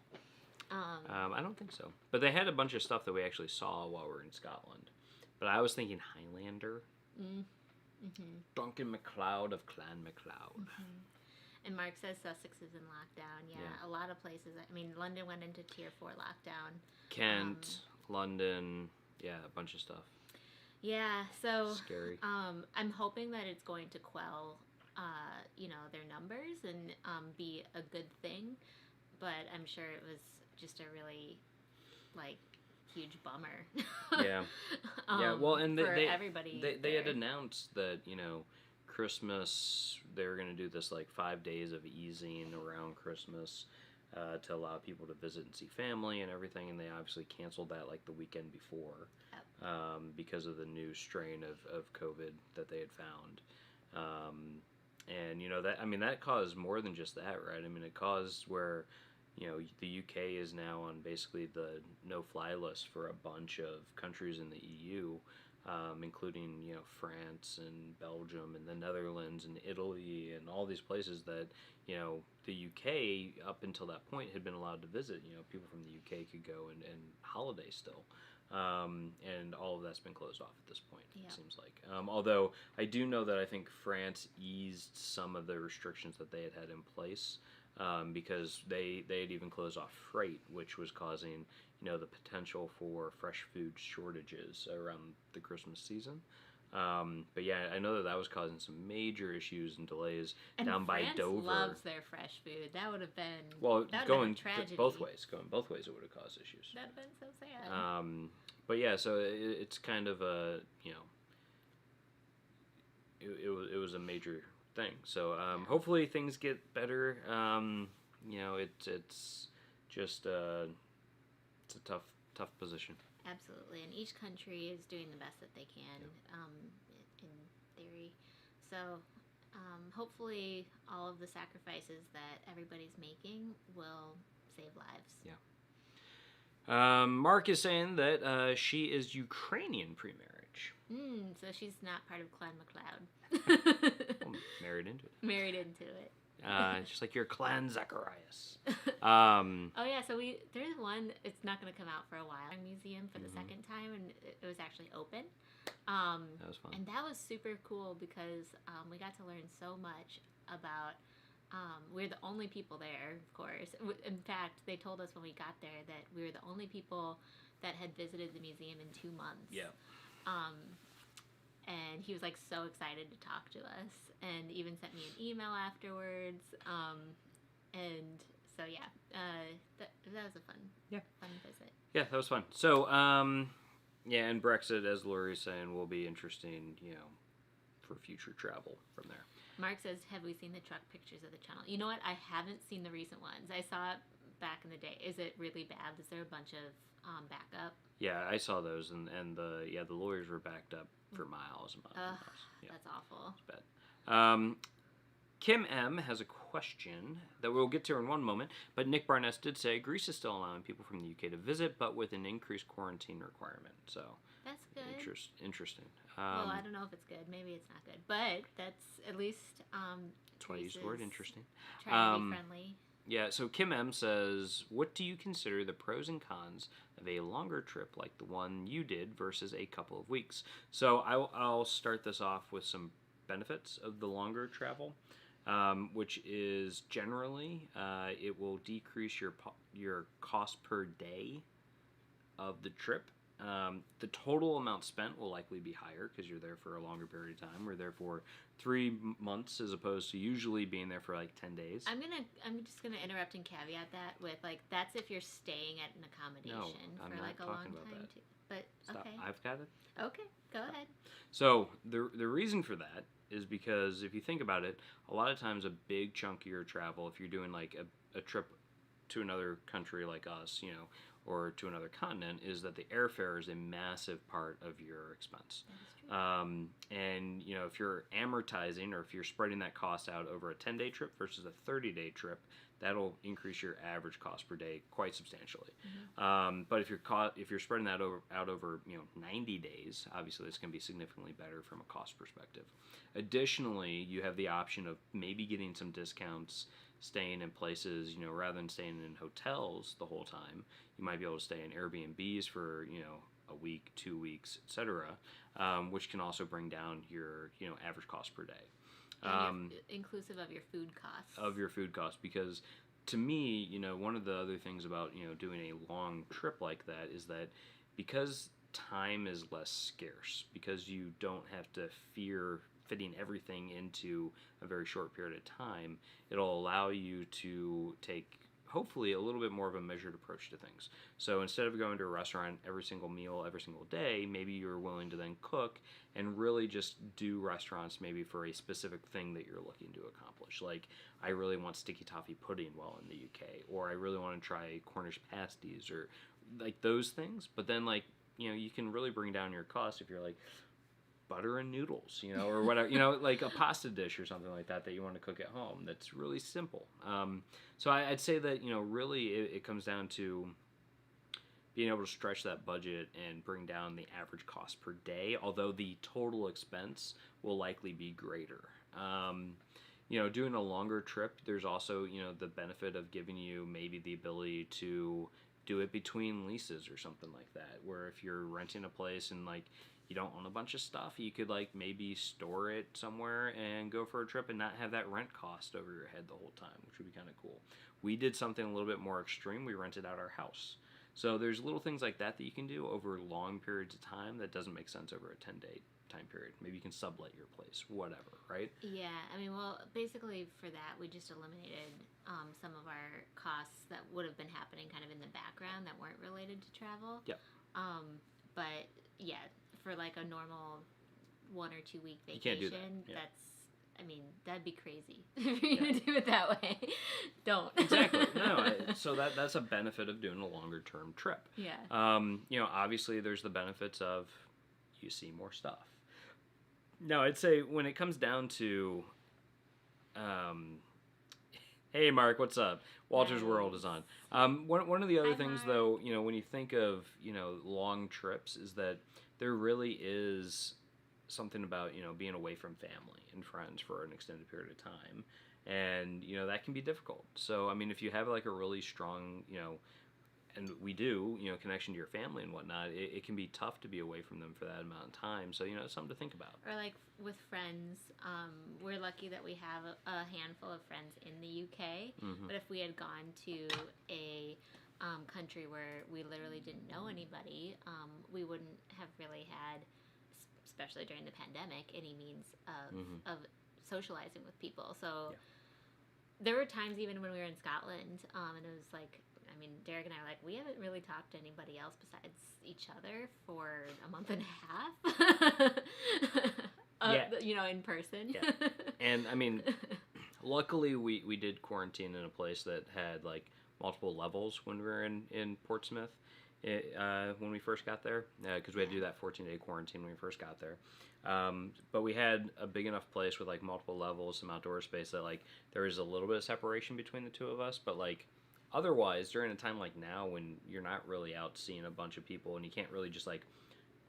I don't think so. But they had a bunch of stuff that we actually saw while we were in Scotland. But I was thinking Highlander. Duncan MacLeod of Clan MacLeod. And Mark says Sussex is in lockdown. Yeah, a lot of places. I mean, London went into Tier 4 lockdown. Kent, London, a bunch of stuff. Yeah, so scary. I'm hoping that it's going to quell, their numbers and be a good thing. But I'm sure it was just a really, huge bummer. Yeah. Well, and for everybody. They had announced that Christmas they were going to do this 5 days of easing around Christmas to allow people to visit and see family and everything, and they obviously canceled that the weekend before because of the new strain of COVID that they had found. And that caused more than just that, right? I mean, it caused where the UK is now on basically the no-fly list for a bunch of countries in the EU, including France and Belgium and the Netherlands and Italy and all these places that the UK up until that point had been allowed to visit. People from the UK could go and holiday still, and all of that's been closed off at this point. It seems like. Although I do know that I think France eased some of the restrictions that they had in place. Because they had even closed off freight, which was causing the potential for fresh food shortages around the Christmas season. But I know that was causing some major issues and delays down by Dover. France loves their fresh food. That would have been going a tragedy. both ways. Going both ways, it would have caused issues. That'd have been so sad. But so it's kind of a it was a major thing. So hopefully things get better. It's just it's a tough position. Absolutely, and each country is doing the best that they can in theory. So hopefully all of the sacrifices that everybody's making will save lives. Yeah. Mark is saying that she is Ukrainian pre-marriage. So she's not part of Clan McLeod. Well, married into it. Married into it. Just like your clan Zacarias. Oh yeah, so there's one. It's not going to come out for a while. Museum for the second time, and it was actually open. That was fun. And that was super cool because we got to learn so much about. We're the only people there, of course. In fact, they told us when we got there that we were the only people that had visited the museum in 2 months. Yeah. And he was like so excited to talk to us, and even sent me an email afterwards. And so yeah, that was a fun visit. Yeah, that was fun. So yeah, and Brexit, as Lori's saying, will be interesting, for future travel from there. Mark says, have we seen the truck pictures of the channel? You know what? I haven't seen the recent ones. I saw it back in the day. Is it really bad? Is there a bunch of backup? Yeah, I saw those, and the lawyers were backed up for miles and miles and miles. Yeah, that's awful. It's bad. Kim M has a question that we'll get to in one moment, but Nick Barnes did say Greece is still allowing people from the UK to visit, but with an increased quarantine requirement. So that's good. Interesting. Well, I don't know if it's good. Maybe it's not good, but that's at least. That's why I used the word interesting. Trying to be friendly. Yeah. So Kim M says, "What do you consider the pros and cons of a longer trip like the one you did versus a couple of weeks?" So I'll start this off with some benefits of the longer travel. Which is generally it will decrease your cost per day of the trip. The total amount spent will likely be higher because you're there for a longer period of time. We're there for 3 months as opposed to usually being there for like 10 days. I'm just gonna interrupt and caveat that with that's if you're staying at an accommodation for like a long time too. But Stop. Okay. I've got it. Okay, go ahead. So the reason for that is because if you think about it, a lot of times a big chunk of your travel, if you're doing like a trip to another country like us, or to another continent, is that the airfare is a massive part of your expense. And if you're amortizing or if you're spreading that cost out over a 10-day trip versus a 30-day trip, that'll increase your average cost per day quite substantially. But if you're spreading that out over 90 days, obviously it's going to be significantly better from a cost perspective. Additionally, you have the option of maybe getting some discounts staying in places, rather than staying in hotels the whole time. You might be able to stay in Airbnbs for a week, 2 weeks, etc., which can also bring down your average cost per day. Inclusive of your food costs. Of your food costs, because to me, one of the other things about doing a long trip like that is that because time is less scarce, because you don't have to fear fitting everything into a very short period of time, it'll allow you to take hopefully a little bit more of a measured approach to things. So instead of going to a restaurant every single meal, every single day, maybe you're willing to then cook and really just do restaurants maybe for a specific thing that you're looking to accomplish. Like, I really want sticky toffee pudding while in the UK, or I really want to try Cornish pasties, or like those things. But then you can really bring down your cost if you're like, butter and noodles, or whatever, like a pasta dish or something like that you want to cook at home. That's really simple. So I'd say that, really it comes down to being able to stretch that budget and bring down the average cost per day, although the total expense will likely be greater. Doing a longer trip, there's also, the benefit of giving you maybe the ability to do it between leases or something like that, where if you're renting a place and you don't own a bunch of stuff, you could maybe store it somewhere and go for a trip and not have that rent cost over your head the whole time, which would be kind of cool. We did something a little bit more extreme. We rented out our house. So there's little things like that you can do over long periods of time that doesn't make sense over a 10-day time period. Maybe you can sublet your place, whatever, right? Yeah, basically for that, we just eliminated some of our costs that would have been happening kind of in the background that weren't related to travel. Yeah. But yeah, for a normal 1 or 2 week vacation, you can't do that. Yeah. That'd be crazy if you're gonna do it that way. Don't. Exactly. No. So that's a benefit of doing a longer term trip. Yeah. Obviously there's the benefits of you see more stuff. No, I'd say when it comes down to Hey, Mark, what's up? Walter's Nice. World is on. One of the other Hi, things, Mark. though, when you think of, long trips, is that there really is something about, being away from family and friends for an extended period of time. And, that can be difficult. So, I mean, if you have like a really strong, and we do, connection to your family and whatnot, it can be tough to be away from them for that amount of time. So, it's something to think about. Or like with friends, we're lucky that we have a handful of friends in the UK. Mm-hmm. But if we had gone to a country where we literally didn't know anybody, we wouldn't have really had, especially during the pandemic, any means of socializing with people. So there were times even when we were in Scotland, and it was like, I mean, Derek and I are like, we haven't really talked to anybody else besides each other for a month and a half. In person. Yeah. And I mean, luckily we did quarantine in a place that had like multiple levels when we were in Portsmouth when we first got there, because we had to do that 14-day quarantine when we first got there. But we had a big enough place with like multiple levels, some outdoor space that like there was a little bit of separation between the two of us, but like otherwise during a time like now when you're not really out seeing a bunch of people and you can't really just like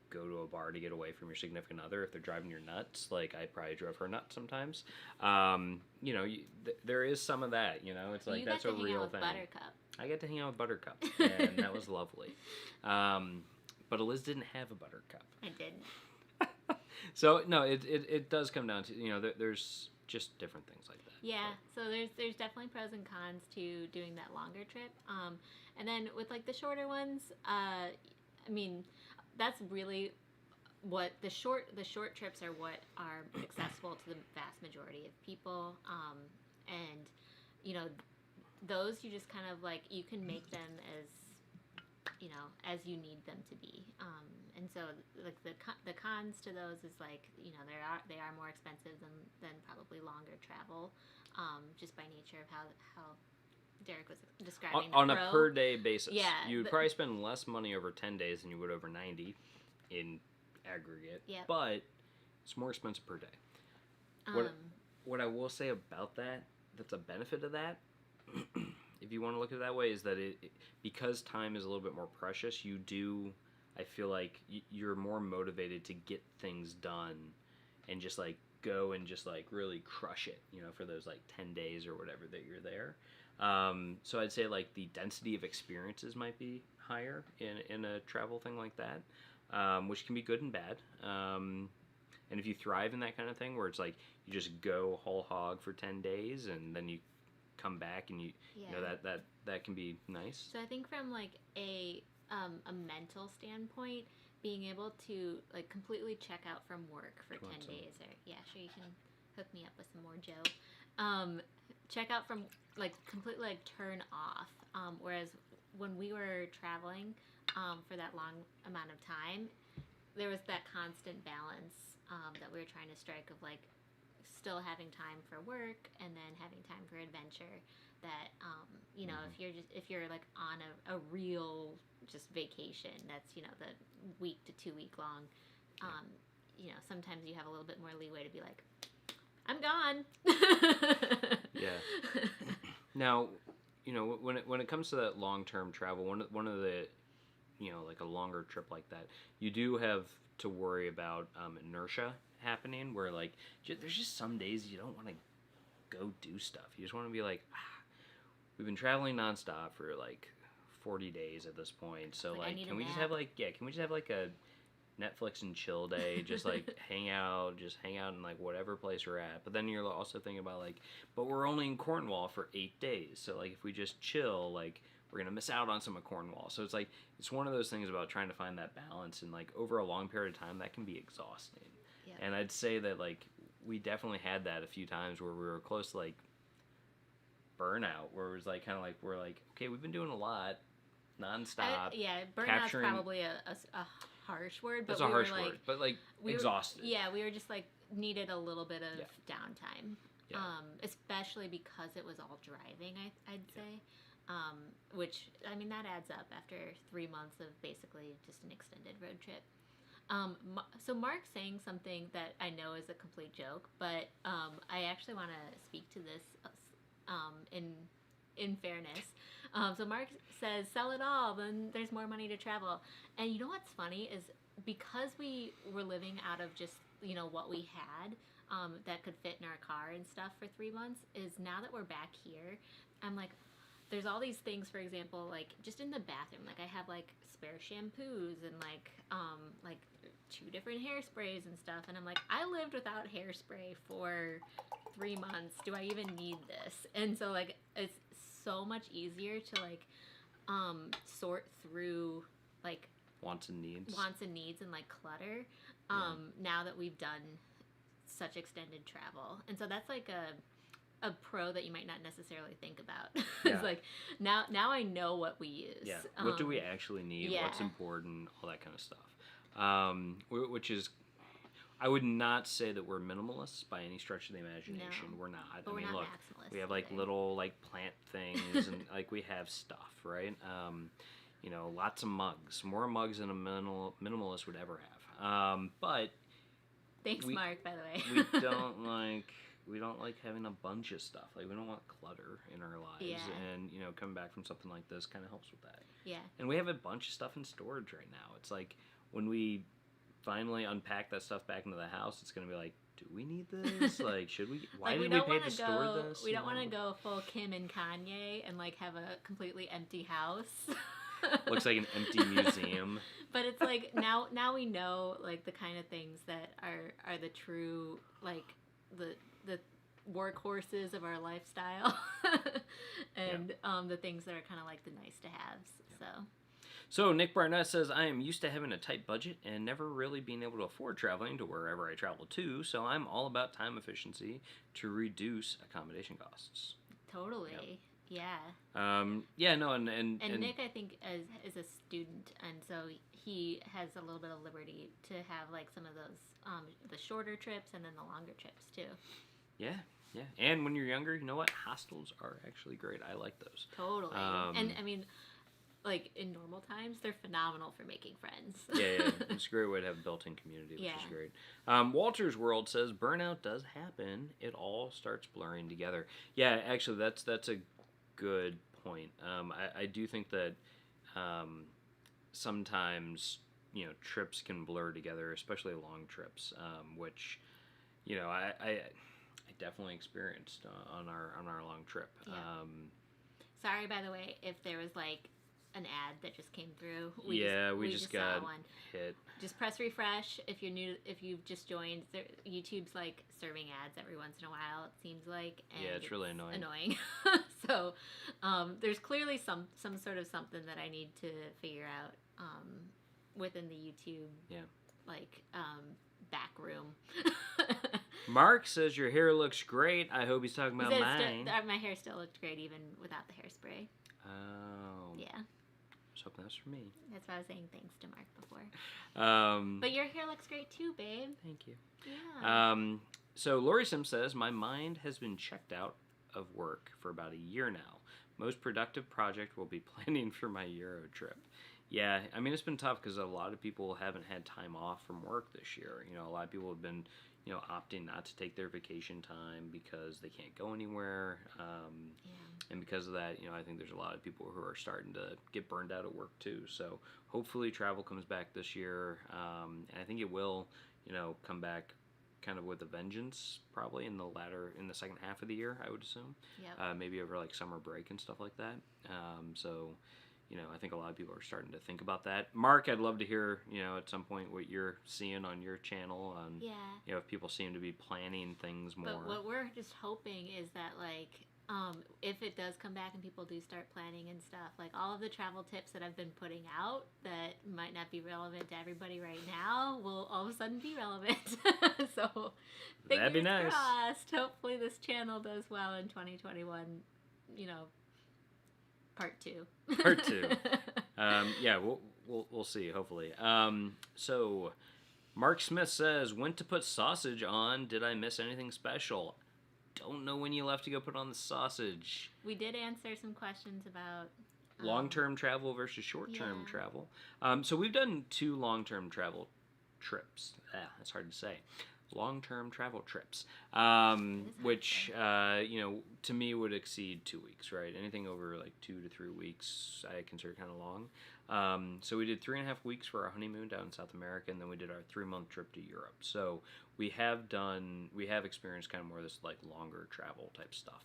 go to a bar to get away from your significant other if they're driving you nuts, like I probably drove her nuts sometimes. There is some of that, it's like that's a real thing. Buttercup. I got to hang out with Buttercup, and that was lovely. But Eliz didn't have a Buttercup. I didn't. So no, it does come down to there's just different things like that. Yeah, so there's definitely pros and cons to doing that longer trip. And then with like the shorter ones, I mean, that's really what the short trips are, what are accessible to the vast majority of people. And those you just kind of like, you can make them as you need them to be. And so like the cons to those is like, they are more expensive than probably longer travel, just by nature of how Derek was describing on a per day basis. Yeah, you would probably spend less money over 10 days than you would over 90 in aggregate. Yeah. But it's more expensive per day. What I will say about that's a benefit of that, if you want to look at it that way, is that it because time is a little bit more precious, I feel like you're more motivated to get things done and just like go and just like really crush it, for those like 10 days or whatever that you're there. So I'd say like the density of experiences might be higher in a travel thing like that, which can be good and bad. And if you thrive in that kind of thing where it's like you just go whole hog for 10 days and then you come back and that can be nice. So I think from like a mental standpoint, being able to like completely check out from work for 10 days, or sure, you can hook me up with some more Joe. Check out from like completely like turn off. Whereas when we were traveling for that long amount of time, there was that constant balance that we were trying to strike of like still having time for work and then having time for adventure. That if you're like on a real just vacation, that's the week to 2 week long, sometimes you have a little bit more leeway to be like, I'm gone. Yeah. Now, when it comes to that long term travel, one of the like a longer trip like that, you do have to worry about inertia happening, where like there's just some days you don't want to go do stuff. You just want to be like, we've been traveling nonstop for like 40 days at this point, so like can we just have like a Netflix and chill day, just like hang out in like whatever place we're at. But then you're also thinking about like, but we're only in Cornwall for 8 days, so like if we just chill, like we're gonna miss out on some of Cornwall. So it's like, it's one of those things about trying to find that balance, and like over a long period of time that can be exhausting. Yeah. And I'd say that like we definitely had that a few times where we were close to like burnout, where it was like kind of like we're like, okay, we've been doing a lot nonstop. Burnout's probably a harsh word, but it's a harsh word, but like exhausted. We were just like needed a little bit of downtime, especially because it was all driving. I'd say, which I mean that adds up after 3 months of basically just an extended road trip. So Mark's saying something that I know is a complete joke, but I actually want to speak to this in fairness. So Mark says, "Sell it all, then there's more money to travel." And you know what's funny is because we were living out of just what we had that could fit in our car and stuff for 3 months. Is now that we're back here, I'm like, there's all these things, for example, like just in the bathroom, like I have like spare shampoos and like 2 different hairsprays and stuff, and I'm like, I lived without hairspray for 3 months. Do I even need this? And so like it's so much easier to like sort through like wants and needs and like clutter now that we've done such extended travel. And so that's like a pro that you might not necessarily think about. It's like now I know what we use. Yeah. What do we actually need? Yeah. What's important? All that kind of stuff. Which is, I would not say that we're minimalists by any stretch of the imagination. No, we're not. but we're not look, maximalists we have like either. little like plant things and like we have stuff, right? Lots of mugs, more mugs than a minimalist would ever have. But thanks, Mark, by the way. we don't like having a bunch of stuff. Like we don't want clutter in our lives. Yeah. And coming back from something like this kind of helps with that. Yeah. And we have a bunch of stuff in storage right now. It's like when we finally unpack that stuff back into the house, it's gonna be like, do we need this? Like, should we? Why did we pay to store this? We don't want to go full Kim and Kanye and like have a completely empty house. Looks like an empty museum. But it's like now we know like the kind of things that are the true like the workhorses of our lifestyle, and the things that are kind of like the nice to haves. So Nick Barnett says, I am used to having a tight budget and never really being able to afford traveling to wherever I travel to, so I'm all about time efficiency to reduce accommodation costs. Totally. Yeah. And Nick, I think, is a student, and so he has a little bit of liberty to have like some of those the shorter trips and then the longer trips too. Yeah. And when you're younger, you know what? Hostels are actually great. I like those. Totally. And I mean, like in normal times, they're phenomenal for making friends. Yeah. It's a great way to have built-in community, which is great. Walter's World says, burnout does happen. It all starts blurring together. Yeah, actually, that's a good point. I do think that sometimes trips can blur together, especially long trips, which I definitely experienced on our long trip. Yeah. Sorry, by the way, if there was like an ad that just came through. We just got one. Hit. Just press refresh if you're new. If you've just joined, YouTube's like serving ads every once in a while. It seems like. And it's really annoying. So, there's clearly some sort of something that I need to figure out within the YouTube. Yeah. Like back room. Mark says your hair looks great. I hope he's talking about mine. My hair still looked great even without the hairspray. Oh. Yeah. I was hoping that's for me. That's why I was saying thanks to Mark before. But your hair looks great too, babe. Thank you. Yeah. So Lori Sim says, my mind has been checked out of work for about a year now. Most productive project will be planning for my Euro trip. Yeah, I mean, it's been tough because a lot of people haven't had time off from work this year. A lot of people have been, opting not to take their vacation time because they can't go anywhere. And because of that, I think there's a lot of people who are starting to get burned out at work too. So hopefully travel comes back this year. And I think it will, come back kind of with a vengeance probably in the second half of the year, I would assume. Yep. Maybe over like summer break and stuff like that. I think a lot of people are starting to think about that. Mark, I'd love to hear, at some point what you're seeing on your channel. If people seem to be planning things more. But what we're just hoping is that, like, if it does come back and people do start planning and stuff, like all of the travel tips that I've been putting out that might not be relevant to everybody right now will all of a sudden be relevant. So, that'd be nice. Crossed. Hopefully this channel does well in 2021, part 2. Part 2. We'll see, hopefully. So Mark Smith says, when to put sausage on? Did I miss anything special? Don't know when you left to go put on the sausage. We did answer some questions about long-term travel versus short-term travel. So we've done 2 long-term travel trips. That's hard to say. Long-term travel trips, It which to me would exceed 2 weeks, right? Anything over like 2 to 3 weeks, I consider kind of long. So we did 3.5 weeks for our honeymoon down in South America, and then we did our 3-month trip to Europe. So we have experienced kind of more of this like longer travel type stuff.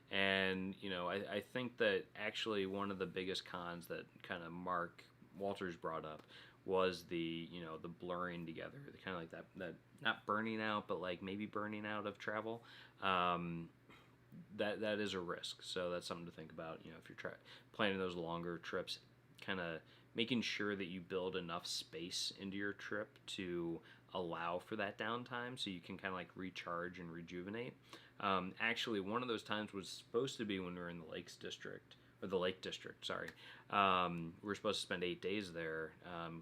And I think that actually one of the biggest cons that kind of Mark Walters brought up was the blurring together, the kind of like that not burning out, but like maybe burning out of travel. That is a risk, so that's something to think about. If you're planning those longer trips, kind of making sure that you build enough space into your trip to allow for that downtime, so you can kind of like recharge and rejuvenate. Actually, one of those times was supposed to be when we were in the Lakes District, or the Lake District, sorry. We were supposed to spend 8 days there,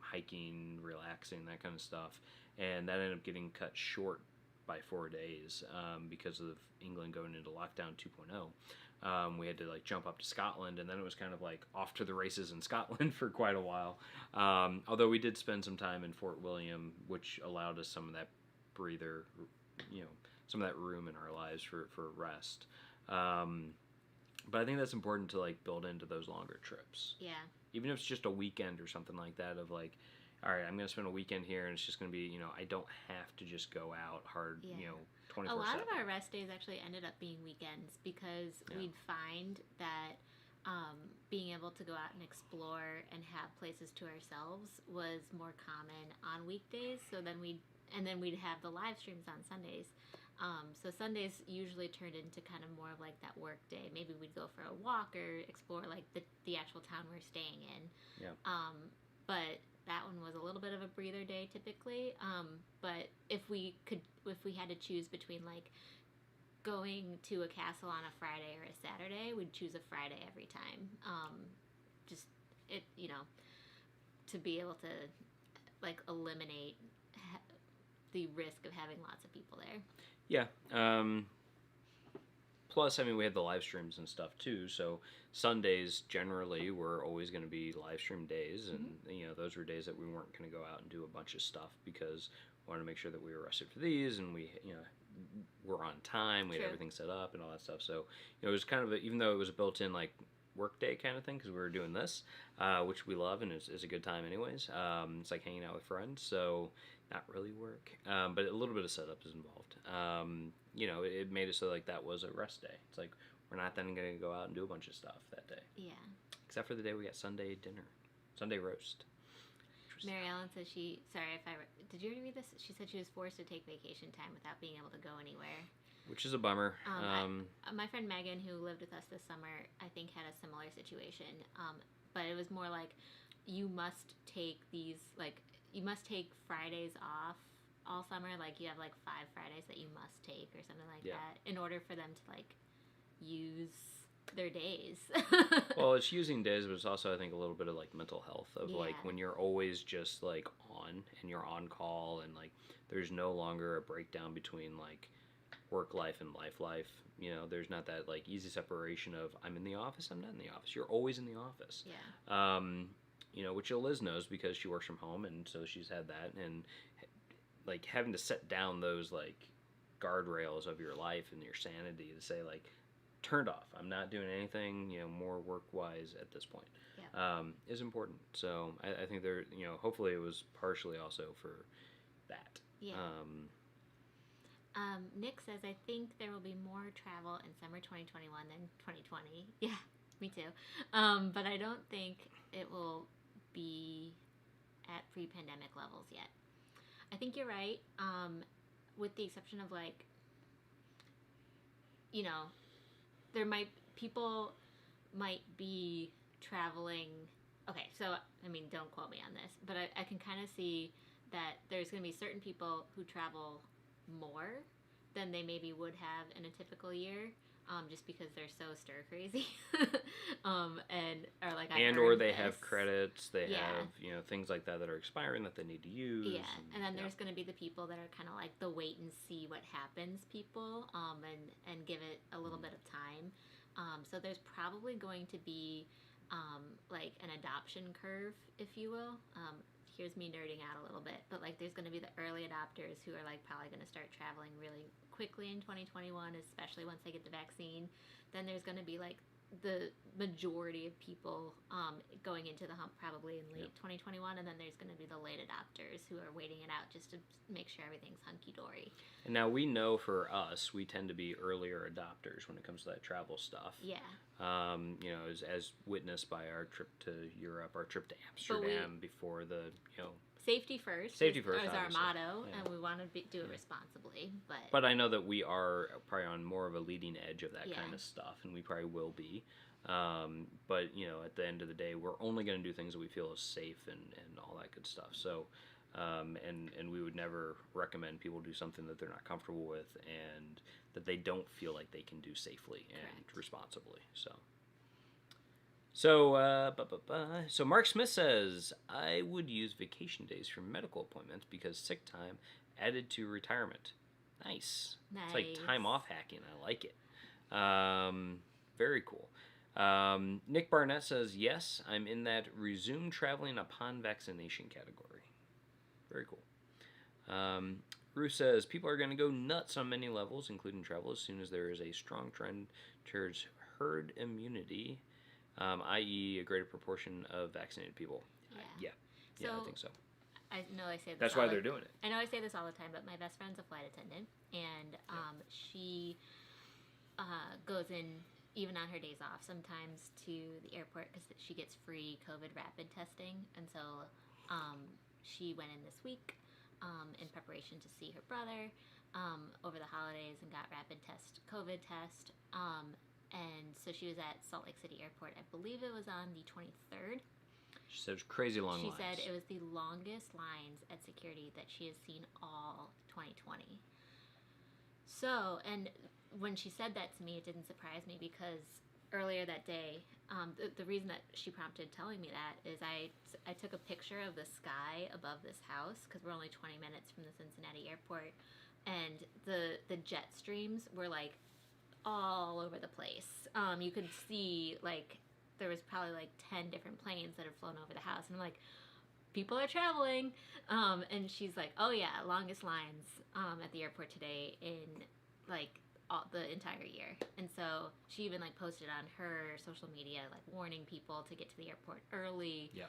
hiking, relaxing, that kind of stuff, and that ended up getting cut short by 4 days because of England going into lockdown 2.0. We had to like jump up to Scotland, and then it was kind of like off to the races in Scotland for quite a while. Although we did spend some time in Fort William, which allowed us some of that breather, some of that room in our lives for rest. But I think that's important to like build into those longer trips. Yeah. Even if it's just a weekend or something like that, of like, all right, I'm going to spend a weekend here, and it's just going to be, I don't have to just go out hard, 24/7. A lot of our rest days actually ended up being weekends because we'd find that being able to go out and explore and have places to ourselves was more common on weekdays. So then we'd have the live streams on Sundays. So Sundays usually turned into kind of more of like that work day. Maybe we'd go for a walk or explore like the actual town we're staying in. Yeah. But that one was a little bit of a breather day typically. But if we had to choose between like going to a castle on a Friday or a Saturday, we'd choose a Friday every time. To be able to like eliminate the risk of having lots of people there. Yeah. Plus, I mean, we had the live streams and stuff too. So Sundays generally were always going to be live stream days, and those were days that we weren't going to go out and do a bunch of stuff because we wanted to make sure that we were rested for these, and we were on time. We had everything set up and all that stuff. So it was kind of even though it was a built-in like work day kind of thing because we were doing this, which we love and is a good time anyways. It's like hanging out with friends, so not really work, but a little bit of setup is involved. It made it so like that was a rest day. It's like we're not then going to go out and do a bunch of stuff that day. Yeah. Except for the day we got Sunday dinner, Sunday roast. Mary Ellen says did you read this? She said she was forced to take vacation time without being able to go anywhere. Which is a bummer. My friend Megan, who lived with us this summer, I think had a similar situation. But it was more like you must take Fridays off all summer. Like you have like 5 Fridays that you must take or something like that in order for them to like use their days. Well, it's using days, but it's also I think a little bit of like mental health of like when you're always just like on and you're on call and like there's no longer a breakdown between like work life and life. There's not that like easy separation of I'm in the office, I'm not in the office. You're always in the office. Yeah. Which Eliz knows because she works from home, and so she's had that, and like having to set down those like guardrails of your life and your sanity to say like turned off, I'm not doing anything more work wise at this point, is important. So I think there hopefully it was partially also for that. Nick says I think there will be more travel in summer 2021 than 2020. Yeah, me too. But I don't think it will be at pre-pandemic levels yet. I think you're right, with the exception of like, people might be traveling. Okay, so I mean, don't quote me on this, but I can kind of see that there's going to be certain people who travel more than they maybe would have in a typical year, just because they're so stir crazy, and are like, or they have credits, they have things like that are expiring that they need to use. And then there's going to be the people that are kind of like the wait and see what happens people, and give it a little bit of time. So there's probably going to be like an adoption curve, if you will. here's me nerding out a little bit, but like there's going to be the early adopters who are like probably going to start traveling really quickly in 2021, especially once they get the vaccine. Then there's going to be like the majority of people going into the hump probably in late 2021, and then there's going to be the late adopters who are waiting it out just to make sure everything's hunky-dory. And now we know for us, we tend to be earlier adopters when it comes to that travel stuff. Yeah. You know, as witnessed by our trip to Europe, our trip to Amsterdam before the, you know... Safety first. Safety first, is our obviously. motto, Yeah. and we want to do it responsibly. But I know that we are probably on more of a leading edge of that kind of stuff, and we probably will be. But, you know, at the end of the day, we're only going to do things that we feel is safe and all that good stuff. So, and we would never recommend people do something that they're not comfortable with and that they don't feel like they can do safely and responsibly. So Mark Smith says, I would use vacation days for medical appointments because sick time added to retirement. Nice. It's like time off hacking. I like it. Very cool. Nick Barnett says, yes, I'm in that resume traveling upon vaccination category. Very cool. Rue says, people are going to go nuts on many levels, including travel, as soon as there is a strong trend towards herd immunity, i.e. a greater proportion of vaccinated people. Yeah. Yeah, I think so. I know I say this. That's why they're doing it. I know I say this all the time, but my best friend's a flight attendant, and she goes in even on her days off sometimes to the airport because she gets free COVID rapid testing, and so she went in this week in preparation to see her brother over the holidays and got rapid COVID test, and so she was at Salt Lake City Airport. I believe it was on the 23rd. She said it was crazy long lines. She said it was the longest lines at security that she has seen all 2020. So, and when she said that to me, it didn't surprise me because earlier that day, the reason that she prompted telling me that is I took a picture of the sky above this house because we're only 20 minutes from the Cincinnati airport, and the jet streams were like all over the place. You could see like there was probably like 10 different planes that had flown over the house, and I'm like, people are traveling. And she's like, oh yeah, longest lines at the airport today in like the entire year. And so she even like posted on her social media like warning people to get to the airport early. Yeah.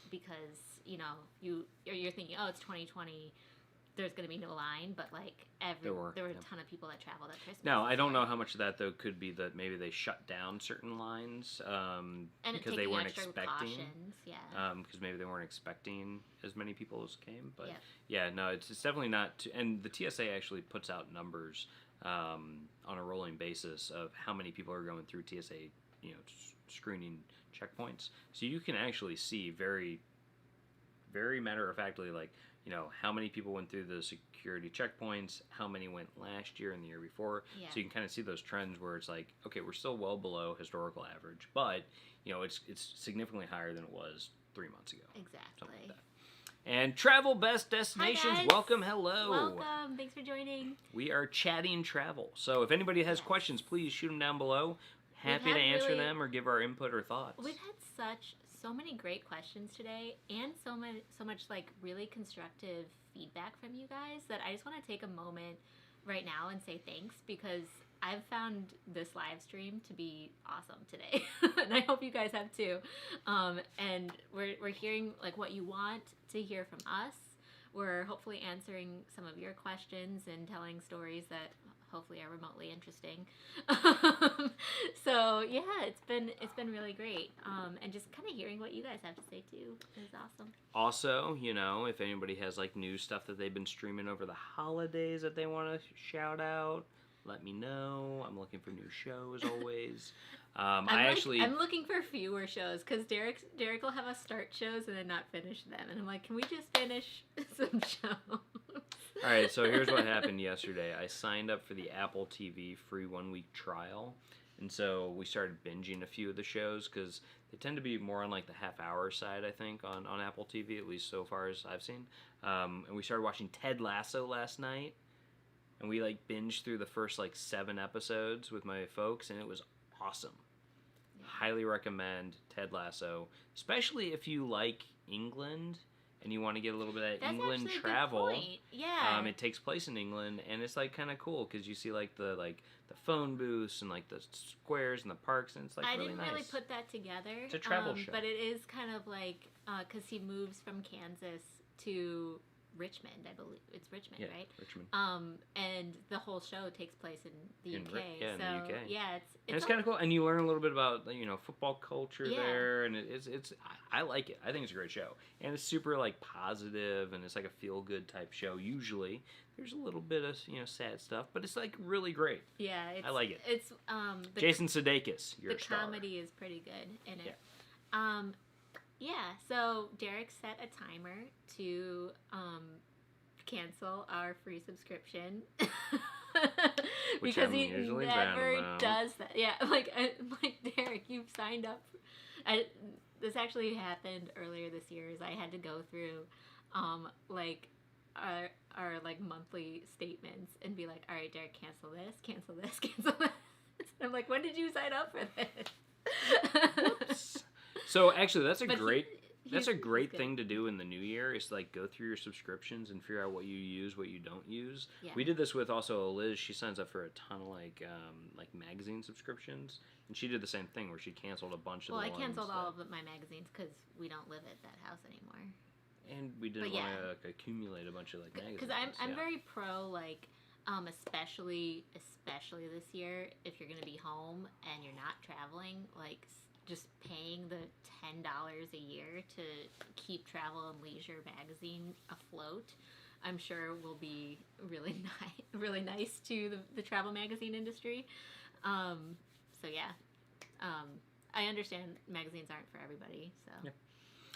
Because you know you're thinking, oh, it's 2020, there's going to be no line, but like there were a ton of people that traveled at Christmas. Now I don't know how much of that though could be that maybe they shut down certain lines because they weren't expecting. Because maybe they weren't expecting as many people as came. But yeah, no, it's definitely not. And the TSA actually puts out numbers on a rolling basis of how many people are going through TSA, you know, screening checkpoints. So you can actually see very, very matter of factly, like, you know, how many people went through the security checkpoints, how many went last year and the year before. Yeah. So you can kind of see those trends where it's like, okay, we're still well below historical average, but, you know, it's significantly higher than it was 3 months ago. Exactly. Something like that. And Travel Best Destinations, welcome, hello. Welcome, thanks for joining. We are chatting travel. So if anybody has questions, please shoot them down below. Happy to answer them or give our input or thoughts. We've had so many great questions today, and so much like really constructive feedback from you guys that I just want to take a moment right now and say thanks, because I've found this live stream to be awesome today, and I hope you guys have too. And we're hearing like what you want to hear from us. We're hopefully answering some of your questions and telling stories that hopefully are remotely interesting. So yeah, it's been really great. And just kind of hearing what you guys have to say too is awesome. Also, you know, if anybody has like new stuff that they've been streaming over the holidays that they want to shout out, let me know. I'm looking for new shows always. I'm looking for fewer shows because Derek will have us start shows and then not finish them, and I'm like, can we just finish some shows? All right, so here's what happened yesterday. I signed up for the Apple TV free 1 week trial, and so we started binging a few of the shows because they tend to be more on like the half-hour side, I think, on Apple TV, at least so far as I've seen. And we started watching Ted Lasso last night, and we like binged through the first like 7 episodes with my folks, and it was awesome. Highly recommend Ted Lasso, especially if you like England and you want to get a little bit of That's England actually a travel. good point. Yeah. It takes place in England, and it's like kind of cool because you see like the phone booths and like the squares and the parks, and it's like really nice. I didn't really put that together. It's a travel show, but it is kind of like because he moves from Kansas to Richmond, I believe it's Richmond, right? Richmond. And the whole show takes place in the UK. In the UK. Yeah, it's kind of cool, and you learn a little bit about football culture there, and it's I like it. I think it's a great show, and it's super like positive, and it's like a feel good type show. Usually, there's a little bit of sad stuff, but it's like really great. Yeah, I like it. It's Jason Sudeikis, your star. The comedy is pretty good in it. Yeah. Yeah, so Derek set a timer to cancel our free subscription because he never does that. Yeah, like Derek, you've signed up. This actually happened earlier this year. Is I had to go through like our like monthly statements and be like, all right, Derek, cancel this, cancel this, cancel this. I'm like, when did you sign up for this? Whoops. So actually, that's a great thing to do in the new year is like go through your subscriptions and figure out what you use, what you don't use. Yeah. We did this with also Eliz. She signs up for a ton of like magazine subscriptions, and she did the same thing where she canceled a bunch of. Well, I canceled all of my magazines because we don't live at that house anymore. And we didn't want to like, accumulate a bunch of like magazines. Because I'm very pro like. Especially this year, if you're gonna be home and you're not traveling, like just paying the $10 a year to keep Travel and Leisure magazine afloat, I'm sure will be really really nice to the travel magazine industry. So yeah, I understand magazines aren't for everybody. So. Yeah.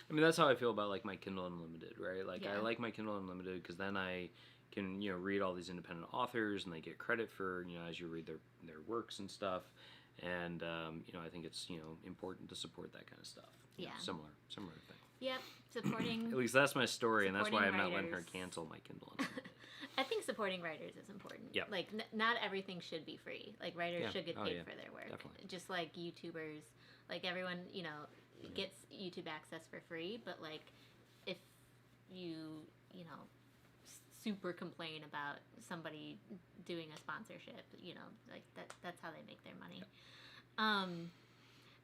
I mean, that's how I feel about like my Kindle Unlimited, right? Like I like my Kindle Unlimited because then I can read all these independent authors and they get credit for as you read their works and stuff, and I think it's important to support that kind of stuff. Similar thing. Yep, supporting. At least that's my story, and that's why I'm not letting her cancel my Kindle Unlimited. I think supporting writers is important. Yeah. Like not everything should be free. Like writers should get paid for their work. Definitely. Just like YouTubers, like everyone gets YouTube access for free, but like if you super complain about somebody doing a sponsorship, like that's how they make their money. Yep.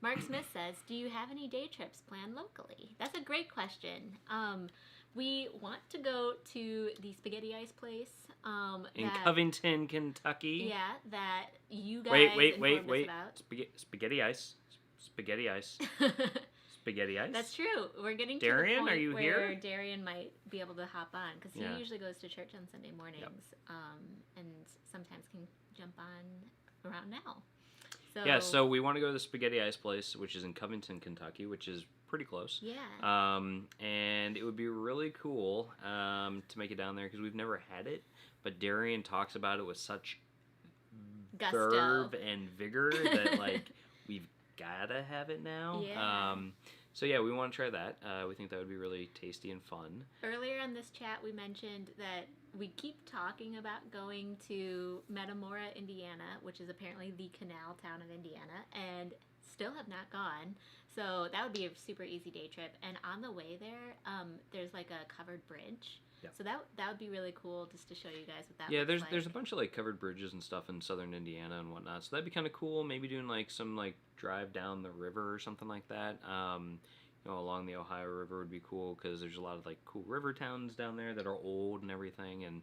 Mark Smith says, do you have any day trips planned locally? That's a great question. We want to go to the Spaghetti Ice place. In Covington, Kentucky. Yeah, that you guys wait. About. Spaghetti Ice. Spaghetti Ice. That's true. We're getting to Darian, the point are you where here? Darian might be able to hop on because he usually goes to church on Sunday mornings, and sometimes can jump on around now. So we want to go to the Spaghetti Ice place, which is in Covington, Kentucky, which is pretty close. Yeah. And it would be really cool to make it down there because we've never had it, but Darian talks about it with such gusto, verve and vigor that like we've gotta have it now. Yeah. So yeah, we want to try that. We think that would be really tasty and fun. Earlier in this chat, we mentioned that we keep talking about going to Metamora, Indiana, which is apparently the canal town of Indiana, and still have not gone. So that would be a super easy day trip. And on the way there, there's like a covered bridge. Yep. So that would be really cool just to show you guys what that looks like. There's a bunch of like covered bridges and stuff in southern Indiana and whatnot. So that'd be kind of cool. Maybe doing like some like drive down the river or something like that. Along the Ohio River would be cool because there's a lot of like cool river towns down there that are old and everything, and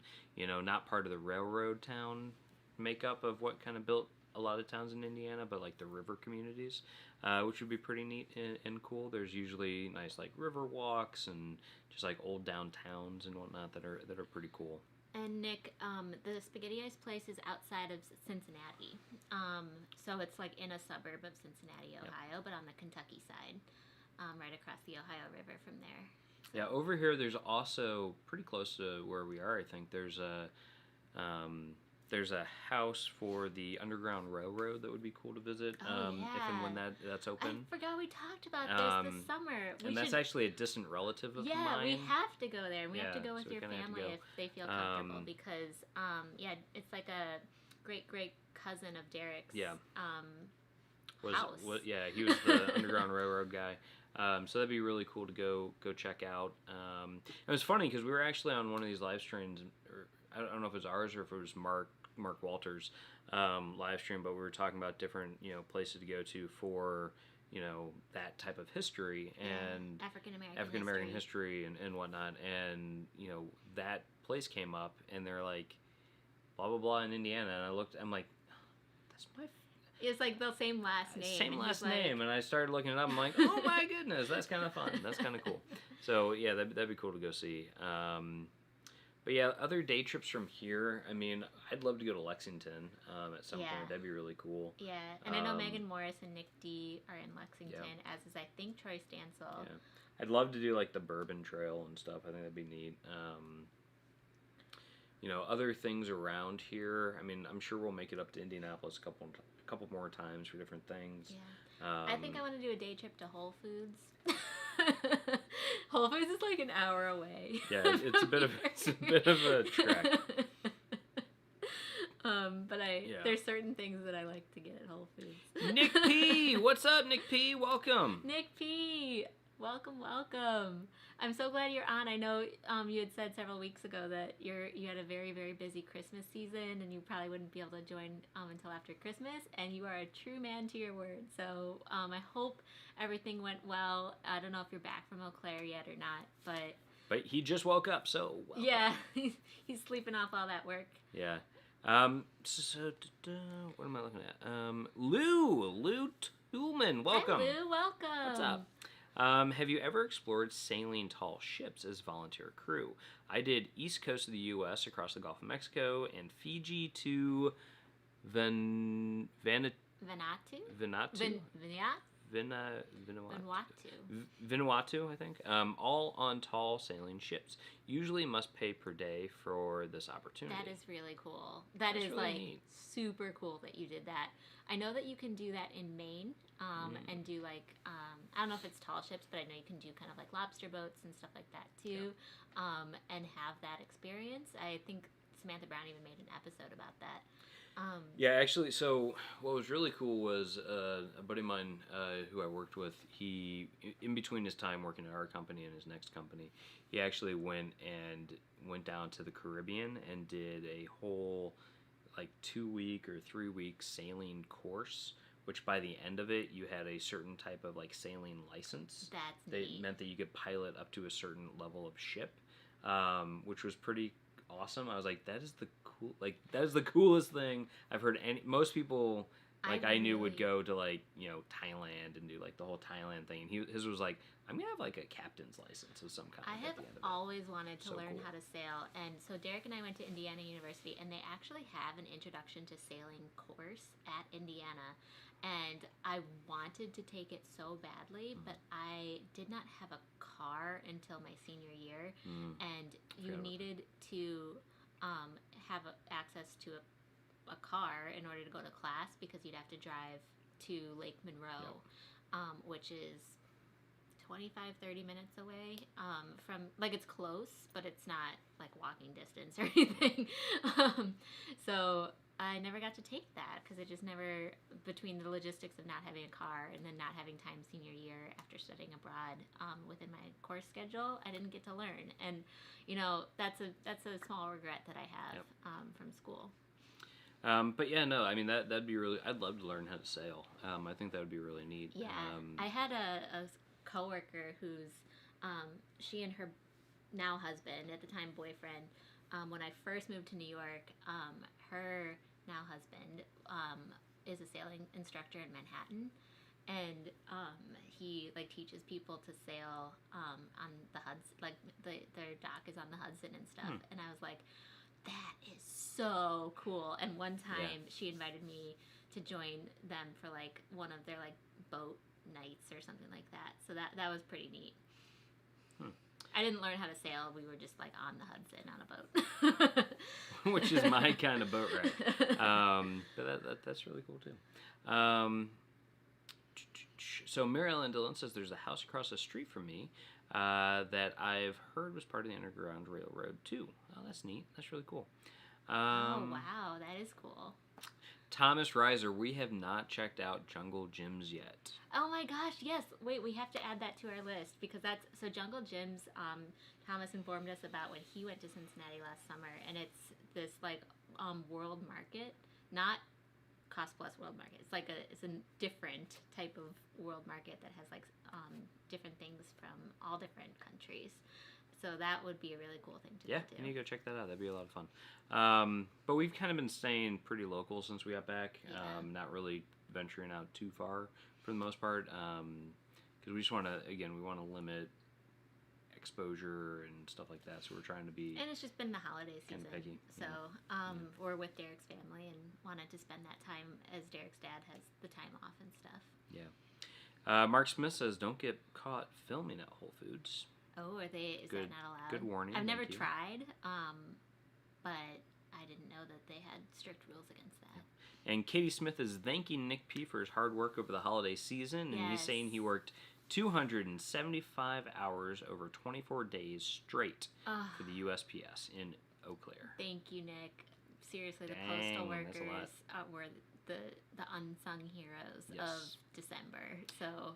not part of the railroad town makeup of what kind of built a lot of towns in Indiana, but like the river communities, which would be pretty neat and cool. There's usually nice like river walks and just like old downtowns and whatnot that are pretty cool. And Nick, the Spaghetti Ice place is outside of Cincinnati, so it's like in a suburb of Cincinnati, Ohio, but on the Kentucky side, right across the Ohio River from there. So. Yeah, over here there's also pretty close to where we are. I think there's a house for the Underground Railroad that would be cool to visit if and when that's open. I forgot we talked about this summer. That's actually a distant relative of mine. Yeah, we have to go there. And we have to go with your family if they feel comfortable because, it's like a great cousin of Derek's house. He was the Underground Railroad guy. So that'd be really cool to go check out. It was funny because we were actually on one of these live streams, or I don't know if it was ours or if it was Mark Walters live stream, but we were talking about different places to go to for that type of history and African American history and whatnot, and that place came up and they're like blah blah blah in Indiana, and I'm like, that's my. It's like the same last name. Same last name, and I started looking it up. I'm like, oh my goodness, that's kind of fun. That's kind of cool. So yeah, that'd be cool to go see. But yeah, other day trips from here. I mean, I'd love to go to Lexington at some point. That'd be really cool. Yeah, and I know Megan Morris and Nick D are in Lexington, as is I think Troy Stansel. Yeah. I'd love to do like the Bourbon Trail and stuff. I think that'd be neat. Other things around here. I mean, I'm sure we'll make it up to Indianapolis a couple more times for different things. Yeah. I think I want to do a day trip to Whole Foods. Whole Foods is like an hour away. Yeah, it's a bit of a trek. But there's certain things that I like to get at Whole Foods. Nick P, what's up, Nick P? Welcome. Nick P, welcome. I'm so glad you're on. I know you had said several weeks ago that you had a very, very busy Christmas season and you probably wouldn't be able to join until after Christmas, and you are a true man to your word. So I hope everything went well. I don't know if you're back from Eau Claire yet or not, but he just woke up, so welcome. Yeah, he's sleeping off all that work. Yeah. So what am I looking at? Lou Toolman, welcome. Hi, Lou, welcome. What's up? Have you ever explored sailing tall ships as volunteer crew? I did east coast of the U.S. across the Gulf of Mexico and Fiji to Vanuatu, I think. All on tall sailing ships. Usually must pay per day for this opportunity. That is really cool. That's really like neat. Super cool that you did that. I know that you can do that in Maine, and do like I don't know if it's tall ships, but I know you can do kind of like lobster boats and stuff like that too, and have that experience. I think Samantha Brown even made an episode about that. Yeah, actually, so what was really cool was a buddy of mine who I worked with, he, in between his time working at our company and his next company, he actually went down to the Caribbean and did a whole like 2-week or 3-week sailing course, which by the end of it, you had a certain type of like sailing license. That's neat. Meant that you could pilot up to a certain level of ship, which was pretty awesome. I was like, that is the coolest thing I've heard. Most people I knew would go to like Thailand and do like the whole Thailand thing, and his was like, I'm gonna have like a captain's license of some kind. I have always wanted to learn how to sail, and so Derek and I went to Indiana University, and they actually have an introduction to sailing course at Indiana, and I wanted to take it so badly, but I did not have a car until my senior year, and you needed to have access to a car in order to go to class, because you'd have to drive to Lake Monroe, which is 25-30 minutes away from, like, it's close, but it's not like walking distance or anything. So I never got to take that because it just never, between the logistics of not having a car and then not having time senior year after studying abroad within my course schedule, I didn't get to learn. And that's a small regret that I have from school. But yeah, no, I mean that'd be really. I'd love to learn how to sail. I think that would be really neat. Yeah, I had a coworker who's she and her now husband, at the time boyfriend, when I first moved to New York, her now husband is a sailing instructor in Manhattan, and he like teaches people to sail on the Hudson, like their dock is on the Hudson and stuff. And I was like, that is so cool. And one time she invited me to join them for like one of their like boat nights or something like that. So that was pretty neat. I didn't learn how to sail. We were just like on the Hudson on a boat. Which is my kind of boat ride. But that's really cool too. So Mary Ellen Dillon says there's a house across the street from me that I've heard was part of the Underground Railroad too. Oh, that's neat. That's really cool. Oh, wow. That is cool. Thomas Reiser, we have not checked out Jungle Gyms yet. Oh my gosh, yes. Wait, we have to add that to our list because that's so Jungle Gyms. Thomas informed us about when he went to Cincinnati last summer, and it's this like world market, not Cost Plus World Market. It's like it's a different type of world market that has like different things from all different countries. So that would be a really cool thing to Yeah, go to. you need to go check that out. That'd be a lot of fun. But we've kind of been staying pretty local since we got back. Yeah. Not really venturing out too far for the most part. Because we just want to, again, we want to limit exposure and stuff like that. So we're trying to be... And it's just been the holiday season. Picky. So we're with Derek's family and wanted to spend that time as Derek's dad has the time off and stuff. Yeah. Mark Smith says, don't get caught filming at Whole Foods. Oh, is that not allowed? Good warning. I've never tried, but I didn't know that they had strict rules against that. And Katie Smith is thanking Nick P for his hard work over the holiday season, and he's saying he worked 275 hours over 24 days straight for the USPS in Eau Claire. Thank you, Nick. Seriously, the postal workers were the unsung heroes of December. So,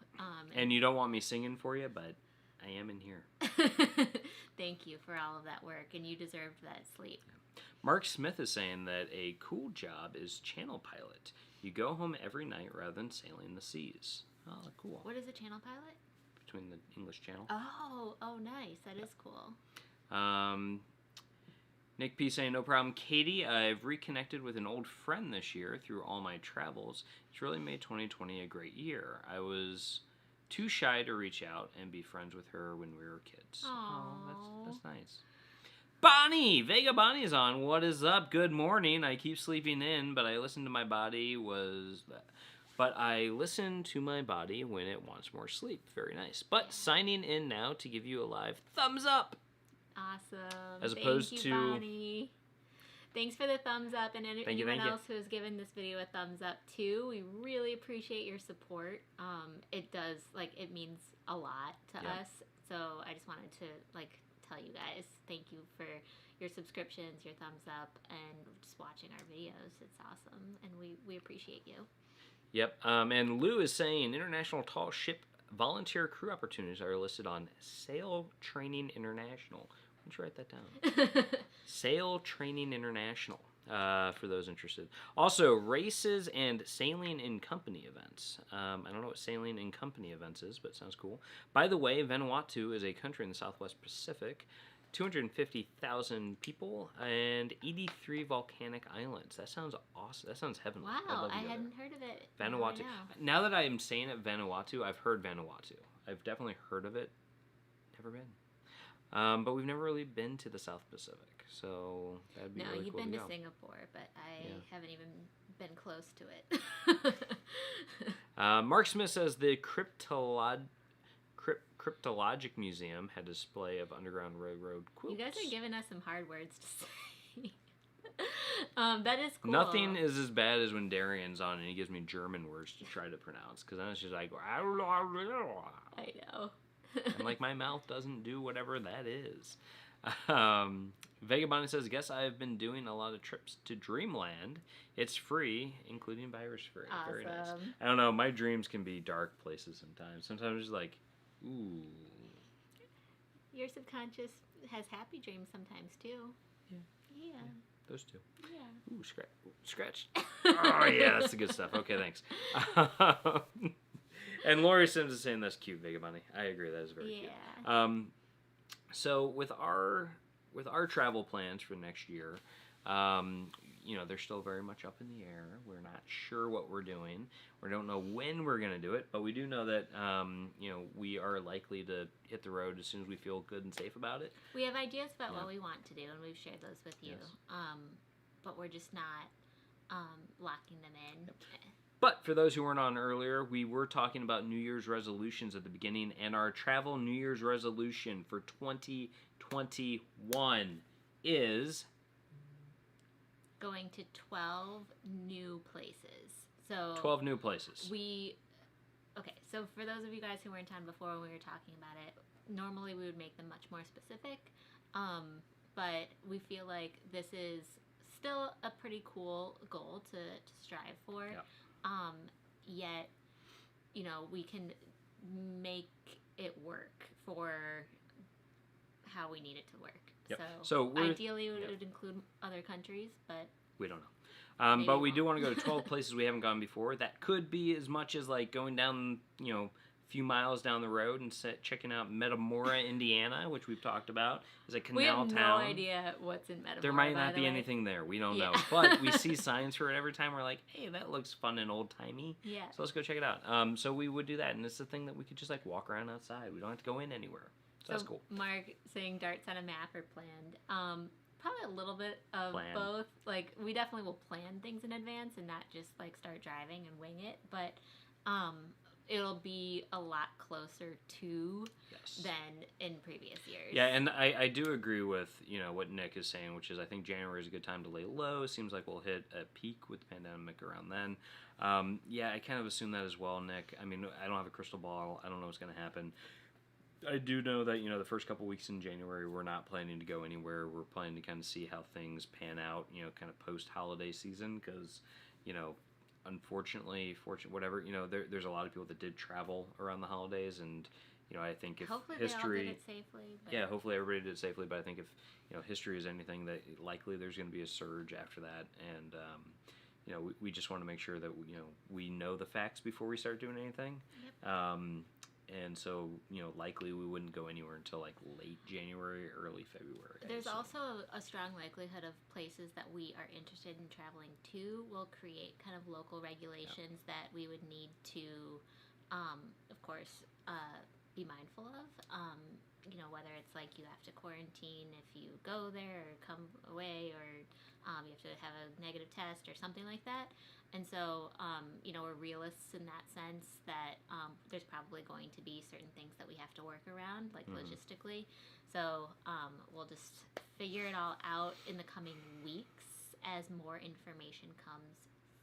and you don't want me singing for you, but I am in here. Thank you for all of that work, and you deserved that sleep. Mark Smith is saying that a cool job is channel pilot. You go home every night rather than sailing the seas. Oh, cool. What is a channel pilot? Between the English Channel. Oh, nice. That is cool. Nick P saying, no problem. Katie, I've reconnected with an old friend this year through all my travels. It's really made 2020 a great year. I was too shy to reach out and be friends with her when we were kids. Oh, that's nice. Bonnie! Vega Bonnie's on. What is up? Good morning. I keep sleeping in, but I listen to my body when it wants more sleep. Very nice. But signing in now to give you a live thumbs up. Awesome. As opposed Thank you, to Bonnie. Thanks for the thumbs up, and anyone else who has given this video a thumbs up too. We really appreciate your support. It does, it means a lot to us. So I just wanted to tell you guys thank you for your subscriptions, your thumbs up, and just watching our videos. It's awesome, and we appreciate you. Yep. And Lou is saying international tall ship volunteer crew opportunities are listed on Sail Training International. Why don't you write that down? Sail Training International, for those interested. Also, races and sailing in company events. I don't know what sailing in company events is, but it sounds cool. By the way, Vanuatu is a country in the Southwest Pacific. 250,000 people and 83 volcanic islands. That sounds awesome. That sounds heavenly. Wow, I hadn't heard of it. Vanuatu. Now that I am saying it, Vanuatu, I've heard Vanuatu. I've definitely heard of it. Never been. But we've never really been to the South Pacific, so that'd be really cool. No, you've been to Singapore, but I haven't even been close to it. Mark Smith says the Cryptologic Museum had a display of Underground Railroad quilts. You guys are giving us some hard words to say. That is cool. Nothing is as bad as when Darian's on and he gives me German words to try to pronounce, because then it's just like, I know. I'm like, my mouth doesn't do whatever that is. Vega Bonnie says, guess I've been doing a lot of trips to Dreamland. It's free, including virus free. Awesome. Very nice. I don't know, my dreams can be dark places sometimes. Sometimes it's like, ooh. Your subconscious has happy dreams sometimes too. Yeah. Those two. Yeah. Ooh, scratch. Oh yeah, that's the good stuff. Okay, thanks. And Lori Sims is saying that's cute, Vega Bunny. I agree, that is very cute. So with our travel plans for next year, they're still very much up in the air. We're not sure what we're doing. We don't know when we're going to do it, but we do know that, we are likely to hit the road as soon as we feel good and safe about it. We have ideas about what we want to do, and we've shared those with you. Yes. But we're just not locking them in. Yep. But for those who weren't on earlier, we were talking about New Year's resolutions at the beginning, and our travel New Year's resolution for 2021 is going to 12 new places. So 12 new places. So for those of you guys who weren't on before when we were talking about it, normally we would make them much more specific, but we feel like this is still a pretty cool goal to strive for. Yet, we can make it work for how we need it to work. Yep. So ideally it would include other countries, but we don't know. But we do want to go to 12 places we haven't gone before. That could be as much as like going down, a few miles down the road and checking out Metamora, Indiana, which we've talked about. It's a canal town. We have no idea what's in Metamora. There might not be anything there. We don't know. But we see signs for it every time. We're like, hey, that looks fun and old-timey. Yeah. So let's go check it out. So we would do that. And it's a thing that we could just like walk around outside. We don't have to go in anywhere. So that's cool. Mark saying darts on a map are planned. Probably a little bit of both. Like, we definitely will plan things in advance and not just like start driving and wing it. But it'll be a lot closer to than in previous years. Yeah, and I do agree with, what Nick is saying, which is I think January is a good time to lay low. Seems like we'll hit a peak with the pandemic around then. I kind of assume that as well, Nick. I mean, I don't have a crystal ball. I don't know what's going to happen. I do know that, the first couple weeks in January, we're not planning to go anywhere. We're planning to kind of see how things pan out, kind of post-holiday season, because, unfortunately, whatever, there's a lot of people that did travel around the holidays, and, I think if hopefully history... they all did it safely. But... Yeah, hopefully everybody did it safely, but I think if, history is anything, that likely there's going to be a surge after that, and, we just want to make sure that, we know the facts before we start doing anything. Yep. And so, likely we wouldn't go anywhere until like late January, early February. There's also a strong likelihood of places that we are interested in traveling to will create kind of local regulations that we would need to, of course, be mindful of. Whether it's like you have to quarantine if you go there or come away, or you have to have a negative test or something like that. And so, we're realists in that sense that there's probably going to be certain things that we have to work around, like logistically. So we'll just figure it all out in the coming weeks as more information comes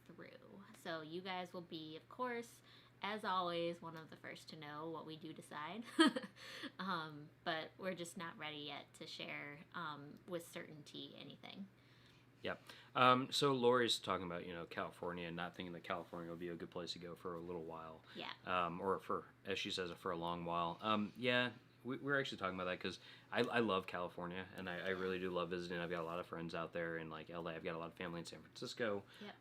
through. So you guys will be, of course, as always, one of the first to know what we do decide. But we're just not ready yet to share with certainty anything. Yep. So Lori's talking about, California, and not thinking that California would be a good place to go for a little while. Yeah. Or for, as she says, for a long while. We're actually talking about that because I love California, and I really do love visiting. I've got a lot of friends out there in like LA. I've got a lot of family in San Francisco. Yep.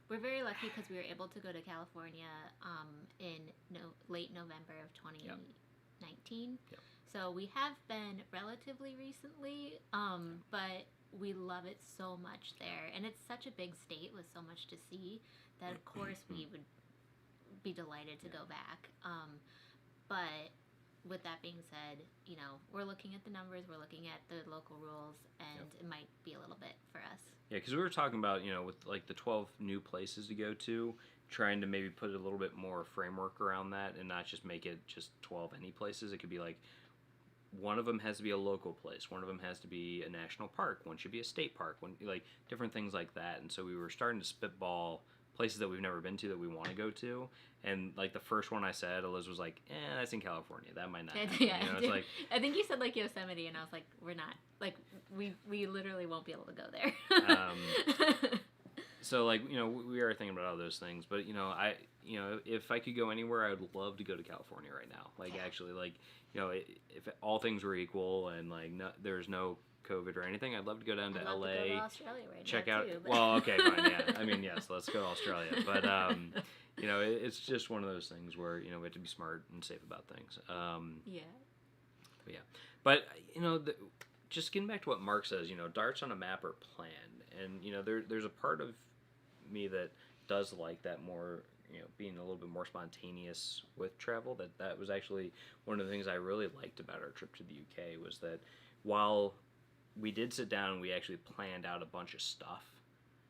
We're very lucky because we were able to go to California in late November of 2019. Yep. So we have been relatively recently, but we love it so much there. And it's such a big state with so much to see that, of course, we would be delighted to go back. But with that being said, we're looking at the numbers, we're looking at the local rules, and it might be a little bit for us. Yeah, because we were talking about, with like the 12 new places to go to, trying to maybe put a little bit more framework around that and not just make it just 12 any places. It could be like one of them has to be a local place, one of them has to be a national park, one should be a state park, one, like different things like that. And so we were starting to spitball places that we've never been to that we want to go to. And like the first one I said, Eliz was like, that's in California. That might not happen. Yeah, it's like, I think you said like Yosemite, and I was like, we're not. Like, we literally won't be able to go there. So like, we are thinking about all those things, but if I could go anywhere, I would love to go to California right now. Like actually, like, if all things were equal and like there's no COVID or anything, I'd love to go down to LA. To go to Australia right check now out. Too, but... Well, okay, fine, yeah. I mean, yes, let's go to Australia. But it's just one of those things where we have to be smart and safe about things. But just getting back to what Mark says, darts on a map are planned, and there's a part of me that does like that more. Being a little bit more spontaneous with travel. That was actually one of the things I really liked about our trip to the UK was that while we did sit down and we actually planned out a bunch of stuff.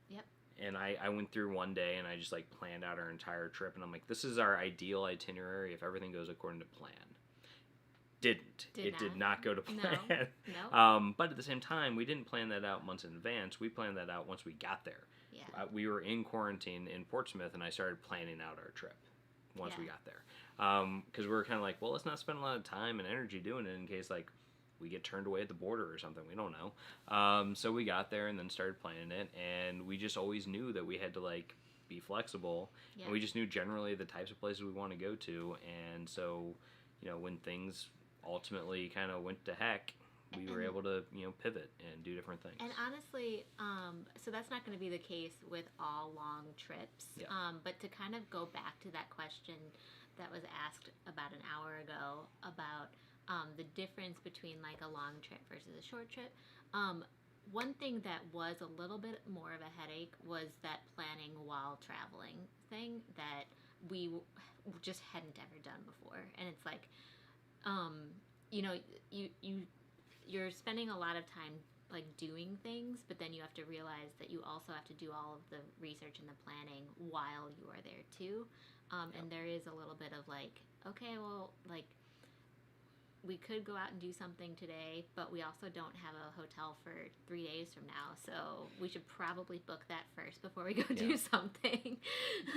Yep. And I went through one day and I just like planned out our entire trip, and I'm like, this is our ideal itinerary if everything goes according to plan. It did not go to plan. No. But at the same time, we didn't plan that out months in advance. We planned that out once we got there. Yeah. We were in quarantine in Portsmouth, and I started planning out our trip once we got there. Because we were kind of like, well, let's not spend a lot of time and energy doing it in case like we get turned away at the border or something. We don't know. So we got there and then started planning it, and we just always knew that we had to like be flexible, and we just knew generally the types of places we want to go to, and so when things ultimately kind of went to heck, we were able to pivot and do different things. And honestly, so that's not going to be the case with all long trips. Yeah. But to kind of go back to that question that was asked about an hour ago about the difference between like a long trip versus a short trip. One thing that was a little bit more of a headache was that planning while traveling thing that we just hadn't ever done before. And it's like, you're spending a lot of time like doing things, but then you have to realize that you also have to do all of the research and the planning while you are there too. And there is a little bit of like, okay, well, like we could go out and do something today, but we also don't have a hotel for 3 days from now, so we should probably book that first before we go do something.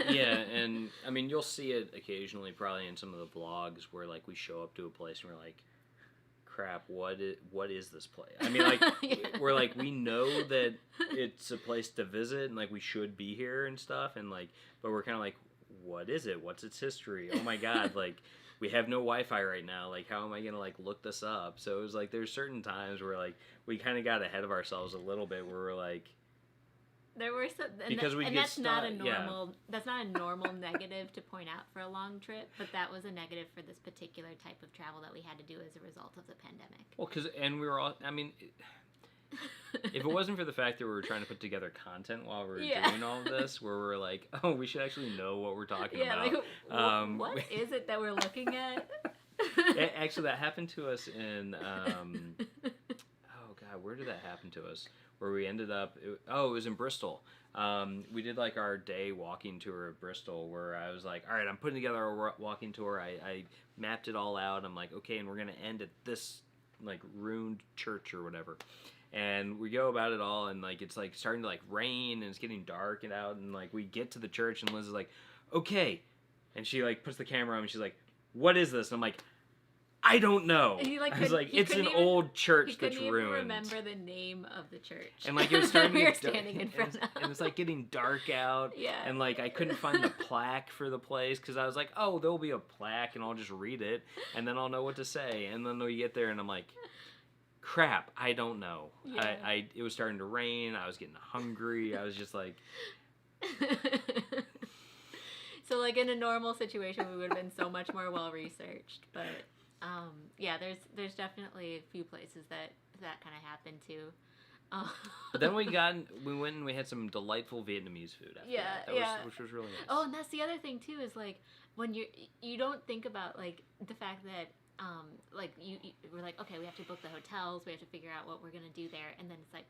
Yeah, and I mean, you'll see it occasionally probably in some of the vlogs where like we show up to a place and we're like, crap, what is this place? I mean, like, we're like, we know that it's a place to visit and like we should be here and stuff, and like, but we're kind of like, what is it? What's its history? Oh my god, like, we have no Wi-Fi right now. Like, how am I gonna like look this up? So it was like there's certain times where like we kind of got ahead of ourselves a little bit, where we're like, there were some, that's not a normal negative to point out for a long trip, but that was a negative for this particular type of travel that we had to do as a result of the pandemic. Well, and we were all, I mean, if it wasn't for the fact that we were trying to put together content while we were doing all of this, where we're like, oh, we should actually know what we're talking about. Like, what is it that we're looking at? Actually, that happened to us in, oh God, where did that happen to us? Where we ended up, it was in Bristol. We did like our day walking tour of Bristol, where I was like, all right, I'm putting together a walking tour. I mapped it all out. I'm like, okay, and we're going to end at this like ruined church or whatever. And we go about it all, and like it's like starting to like rain, and it's getting dark and out, and like we get to the church, and Liz is like, okay, and she like puts the camera on, and she's like, what is this? And I'm like, I don't know. I was like, it's an old church that's ruined. He couldn't even remember the name of the church. And like it was starting to get standing in front of. And it's like getting dark out. Yeah. And like I couldn't find the plaque for the place, because I was like, oh, there'll be a plaque, and I'll just read it, and then I'll know what to say. And then we get there, and I'm like, crap, I don't know. Yeah. It was starting to rain. I was getting hungry. I was just like. So like in a normal situation, we would have been so much more well researched, but. Yeah, there's definitely a few places that kind of happened to. But then we went and we had some delightful Vietnamese food after that. Which was really nice. Oh, and that's the other thing too, is like when you don't think about like the fact that like we're like, okay, we have to book the hotels, we have to figure out what we're gonna do there, and then it's like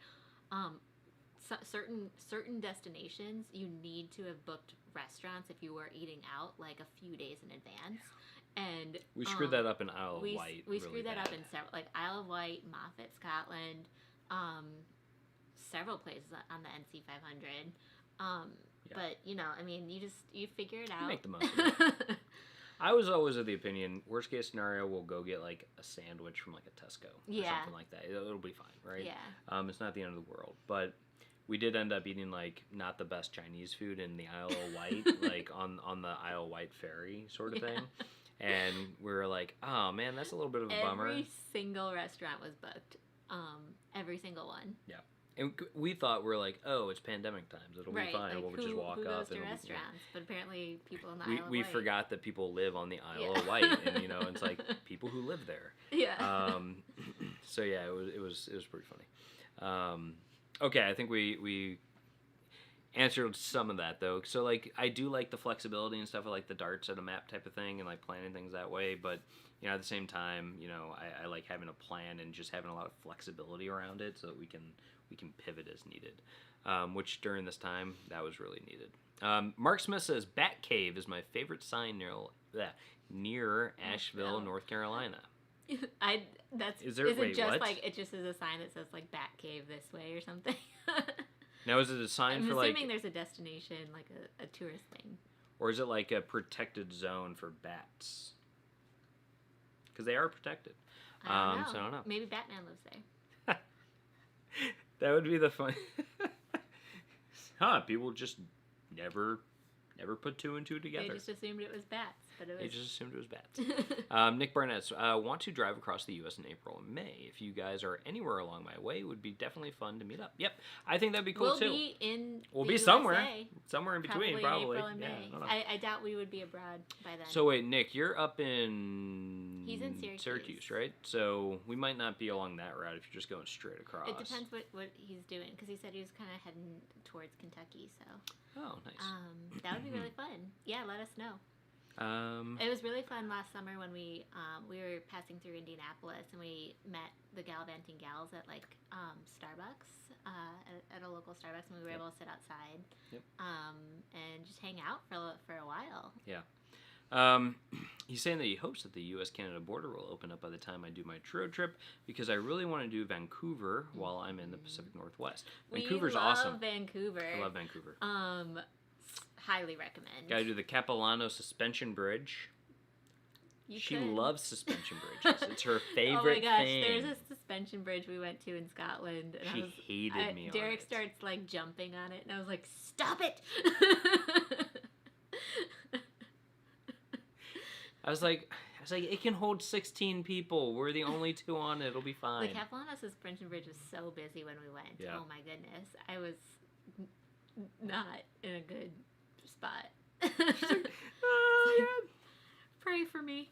certain destinations you need to have booked restaurants if you were eating out like a few days in advance. And we screwed that up in Isle of Wight. We screwed that up in several, like Isle of Wight, Moffat, Scotland, several places on the NC 500. But I mean, you figure it out. You make the most of it. I was always of the opinion, worst case scenario, we'll go get like a sandwich from like a Tesco or something like that. It'll be fine, right? Yeah. It's not the end of the world, but we did end up eating like not the best Chinese food in the Isle of Wight, like on the Isle of Wight ferry sort of thing. And we were like, oh man, that's a little bit of a bummer. Every single restaurant was booked. Every single one. Yeah. And we thought, we're like, oh, it's pandemic times. It'll be fine. Like we'll just walk who up. Goes to restaurants? But apparently people in the Isle of Wight. We forgot that people live on the Isle of Wight. And, it's like people who live there. Yeah. So, yeah, it was pretty funny. Okay, I think we answered some of that, though. So, like, I do like the flexibility and stuff. I like the darts at a map type of thing and, like, planning things that way. But, at the same time, I like having a plan and just having a lot of flexibility around it so that we can pivot as needed. Which, during this time, that was really needed. Mark Smith says, Bat Cave is my favorite sign near Asheville, North Carolina. Is it just as a sign that says, like, Bat Cave this way or something? Now, is it a sign I'm for, like... I'm assuming there's a destination, like a tourist thing. Or is it, like, a protected zone for bats? Because they are protected. I don't know. So I don't know. Maybe Batman lives there. That would be the fun. People just never put two and two together. They just assumed it was bats, but it was... They just assumed it was bats. Nick Barnett, want to drive across the U.S. in April and May. If you guys are anywhere along my way, it would be definitely fun to meet up. Yep, I think that'd be cool too. We'll be somewhere in between, probably. April and May. I doubt we would be abroad by then. So wait, Nick, you're up in... He's in Syracuse, right? So we might not be along that route if you're just going straight across. It depends what he's doing, because he said he was kind of heading towards Kentucky, so... Oh, nice. That would be really fun. Yeah, let us know. It was really fun last summer when we were passing through Indianapolis and we met the Gallivanting Gals at like Starbucks at a local Starbucks, and we were able to sit outside and just hang out for a while. Yeah. He's saying that he hopes that the U.S.-Canada border will open up by the time I do my road trip, because I really want to do Vancouver while I'm in the Pacific Northwest. Vancouver's awesome. Vancouver. I love Vancouver. Highly recommend. Gotta do the Capilano Suspension Bridge. She loves suspension bridges. It's her favorite thing. Oh my gosh, there's a suspension bridge we went to in Scotland. And she hated me on Derek it. starts like jumping on it, and I was like, stop it! I was like, it can hold 16 people. We're the only two on it. It'll be fine. The Capilano Suspension Bridge was so busy when we went. Yeah. Oh my goodness. I was not in a good spot. She's like, oh, yeah. Pray for me.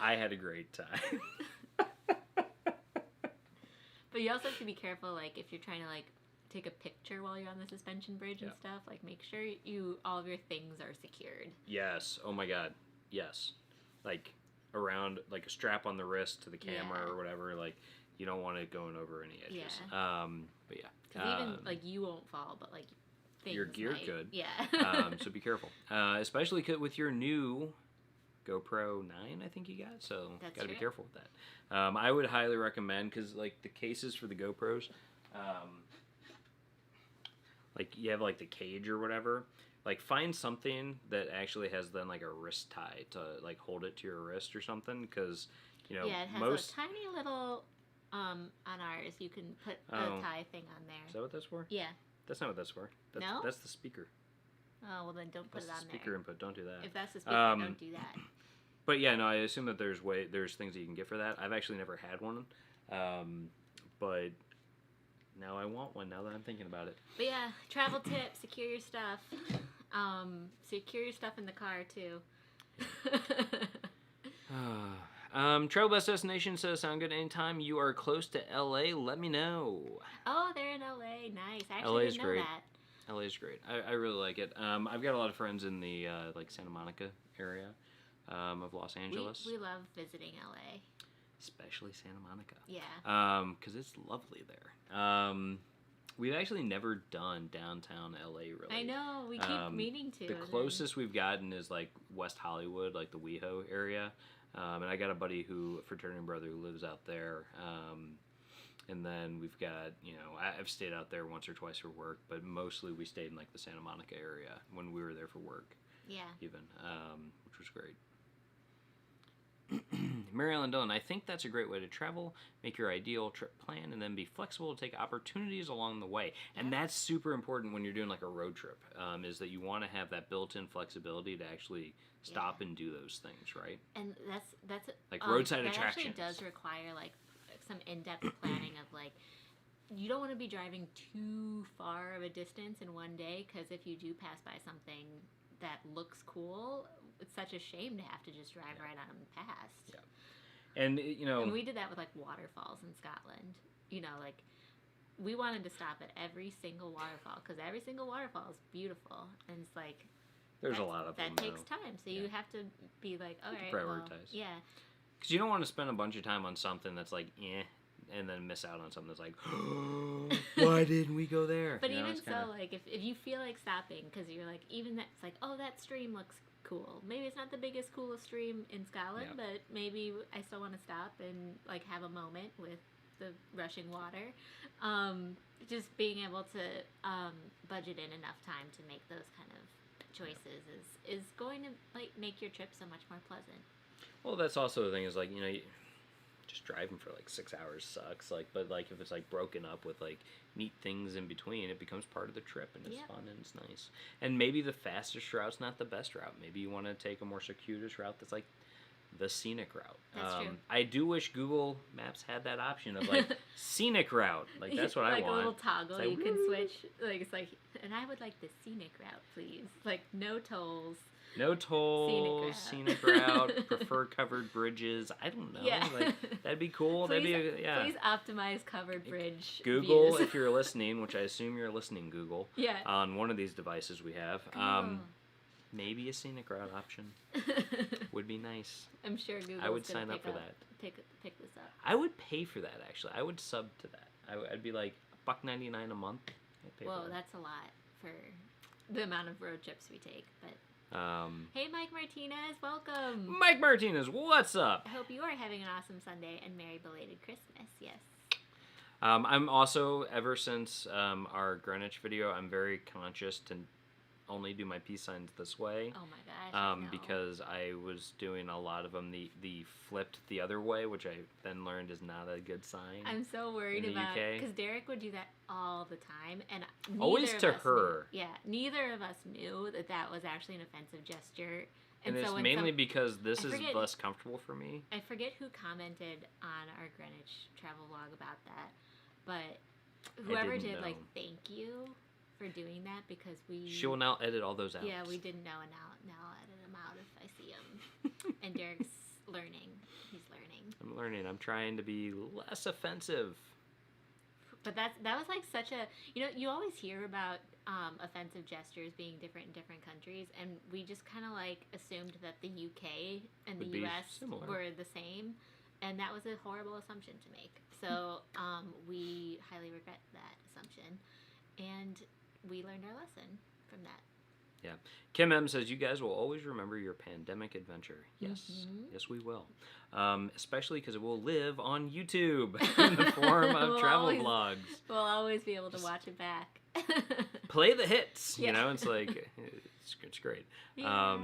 I had a great time. But you also have to be careful, like, if you're trying to, like, take a picture while you're on the suspension bridge and stuff. Like, make sure all of your things are secured. Yes. Oh my God. Yes. Like, around, like, a strap on the wrist to the camera or whatever. Like, you don't want it going over any edges. Yeah. But yeah. Because even, like, you won't fall, but, like, things your gear might. could. Yeah. So be careful. Especially with your new GoPro 9, I think you got. So got to be careful with that. I would highly recommend, because, like, the cases for the GoPros, like, you have, like, the cage or whatever. Like, find something that actually has then, like, a wrist tie to, like, hold it to your wrist or something. Because, you know, it has a tiny little, on ours, you can put a tie thing on there. Is that what that's for? Yeah. That's not what that's for. No? That's the speaker. Oh, well, then don't put it on there. Speaker input. Don't do that. If that's the speaker, don't do that. But yeah, no, I assume that there's things that you can get for that. I've actually never had one. But now I want one, now that I'm thinking about it. But yeah, travel tip, secure your stuff. Secure your stuff in the car, too. Travel Best Destination says, sound good anytime you are close to LA, let me know. Oh, they're in LA. Nice. I actually didn't know that. LA's great. I really like it. I've got a lot of friends in the like Santa Monica area of Los Angeles. We love visiting LA. Especially Santa Monica. Yeah. Because it's lovely there. We've actually never done downtown LA, really. I know. We keep meaning to. The closest we've gotten is like West Hollywood, like the WeHo area. And I got a buddy fraternity brother who lives out there. And then we've got, I've stayed out there once or twice for work, but mostly we stayed in like the Santa Monica area when we were there for work. Yeah. Even, which was great. Mary Ellen Dillon, I think that's a great way to travel, make your ideal trip plan, and then be flexible to take opportunities along the way. And that's super important when you're doing like a road trip, is that you want to have that built-in flexibility to actually stop and do those things, right? And that's like roadside attractions. That actually does require like some in-depth planning of like, you don't want to be driving too far of a distance in one day, because if you do pass by something that looks cool, it's such a shame to have to just drive right on past. Yeah. And, and we did that with, like, waterfalls in Scotland. Like, we wanted to stop at every single waterfall, because every single waterfall is beautiful. And it's like... There's a lot of them, that takes time, so you have to be like, all right, prioritize. Yeah. Because you don't want to spend a bunch of time on something that's like, and then miss out on something that's like, why didn't we go there? But even so, like, if you feel like stopping, because you're like, even that's like, oh, that stream looks cool. Maybe it's not the biggest, coolest stream in Scotland, but maybe I still want to stop and, like, have a moment with the rushing water. Just being able to budget in enough time to make those kind of choices is going to, like, make your trip so much more pleasant. Well, that's also the thing is, like, just driving for like 6 hours sucks. Like, but like if it's like broken up with like neat things in between, it becomes part of the trip and it's fun and it's nice. And maybe the fastest route's not the best route. Maybe you want to take a more circuitous route that's like the scenic route. That's true. I do wish Google Maps had that option of like scenic route. Like that's what I want. Like a little toggle like, you can switch. Like it's like, and I would like the scenic route, please. Like no tolls. No tolls, scenic route, prefer covered bridges. I don't know. Yeah. Like, that'd be cool. Please, yeah. Please optimize covered bridge Google, views. if you're listening, which I assume you're listening, Google. Yeah. On one of these devices we have. Google. Maybe a scenic route option would be nice. I'm sure Google's I would sign up for that. Pick this up. I would pay for that, actually. I would sub to that. I'd be like $1.99 a month. I'd pay Whoa, for that. that's a lot for the amount of road trips we take, but... Hey, Mike Martinez, welcome. Mike Martinez, what's up? I hope you are having an awesome Sunday and merry belated Christmas. Yes. I'm also, ever since our Greenwich video, I'm very conscious to only do my peace signs this way. Oh my gosh. No. Because I was doing a lot of them the flipped the other way, which I then learned is not a good sign. I'm so worried about because Derek would do that all the time, and always to her. Neither of us knew that was actually an offensive gesture. And so it's mainly because this is less comfortable for me. I forget who commented on our Greenwich travel vlog about that, but whoever did, like, thank you for doing that, because she will now edit all those out. Yeah, we didn't know, and now I'll edit them out if I see them. And Derek's learning. He's learning. I'm learning. I'm trying to be less offensive. But that was like such a, you always hear about offensive gestures being different in different countries, and we just kind of like assumed that the UK and the US were the same, and that was a horrible assumption to make. So we highly regret that assumption, and we learned our lesson from that. Yeah. Kim M says, you guys will always remember your pandemic adventure. Yes. Mm-hmm. Yes, we will. Especially because it will live on YouTube in the form of travel vlogs. We'll always be able to watch it back. Play the hits. Yeah. It's like, it's great. Yeah.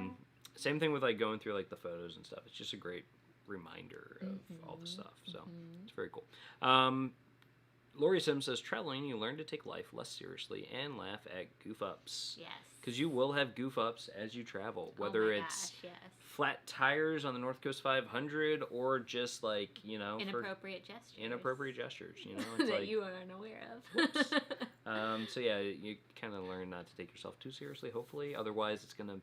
Same thing with like going through like the photos and stuff. It's just a great reminder of all the stuff. So it's very cool. Lori Sims says, traveling, you learn to take life less seriously and laugh at goof-ups. Yes. Because you will have goof-ups as you travel, whether it's flat tires on the North Coast 500 or just like, inappropriate gestures. Inappropriate gestures, It's that like, you are unaware of. So yeah, you kind of learn not to take yourself too seriously, hopefully. Otherwise, it's gonna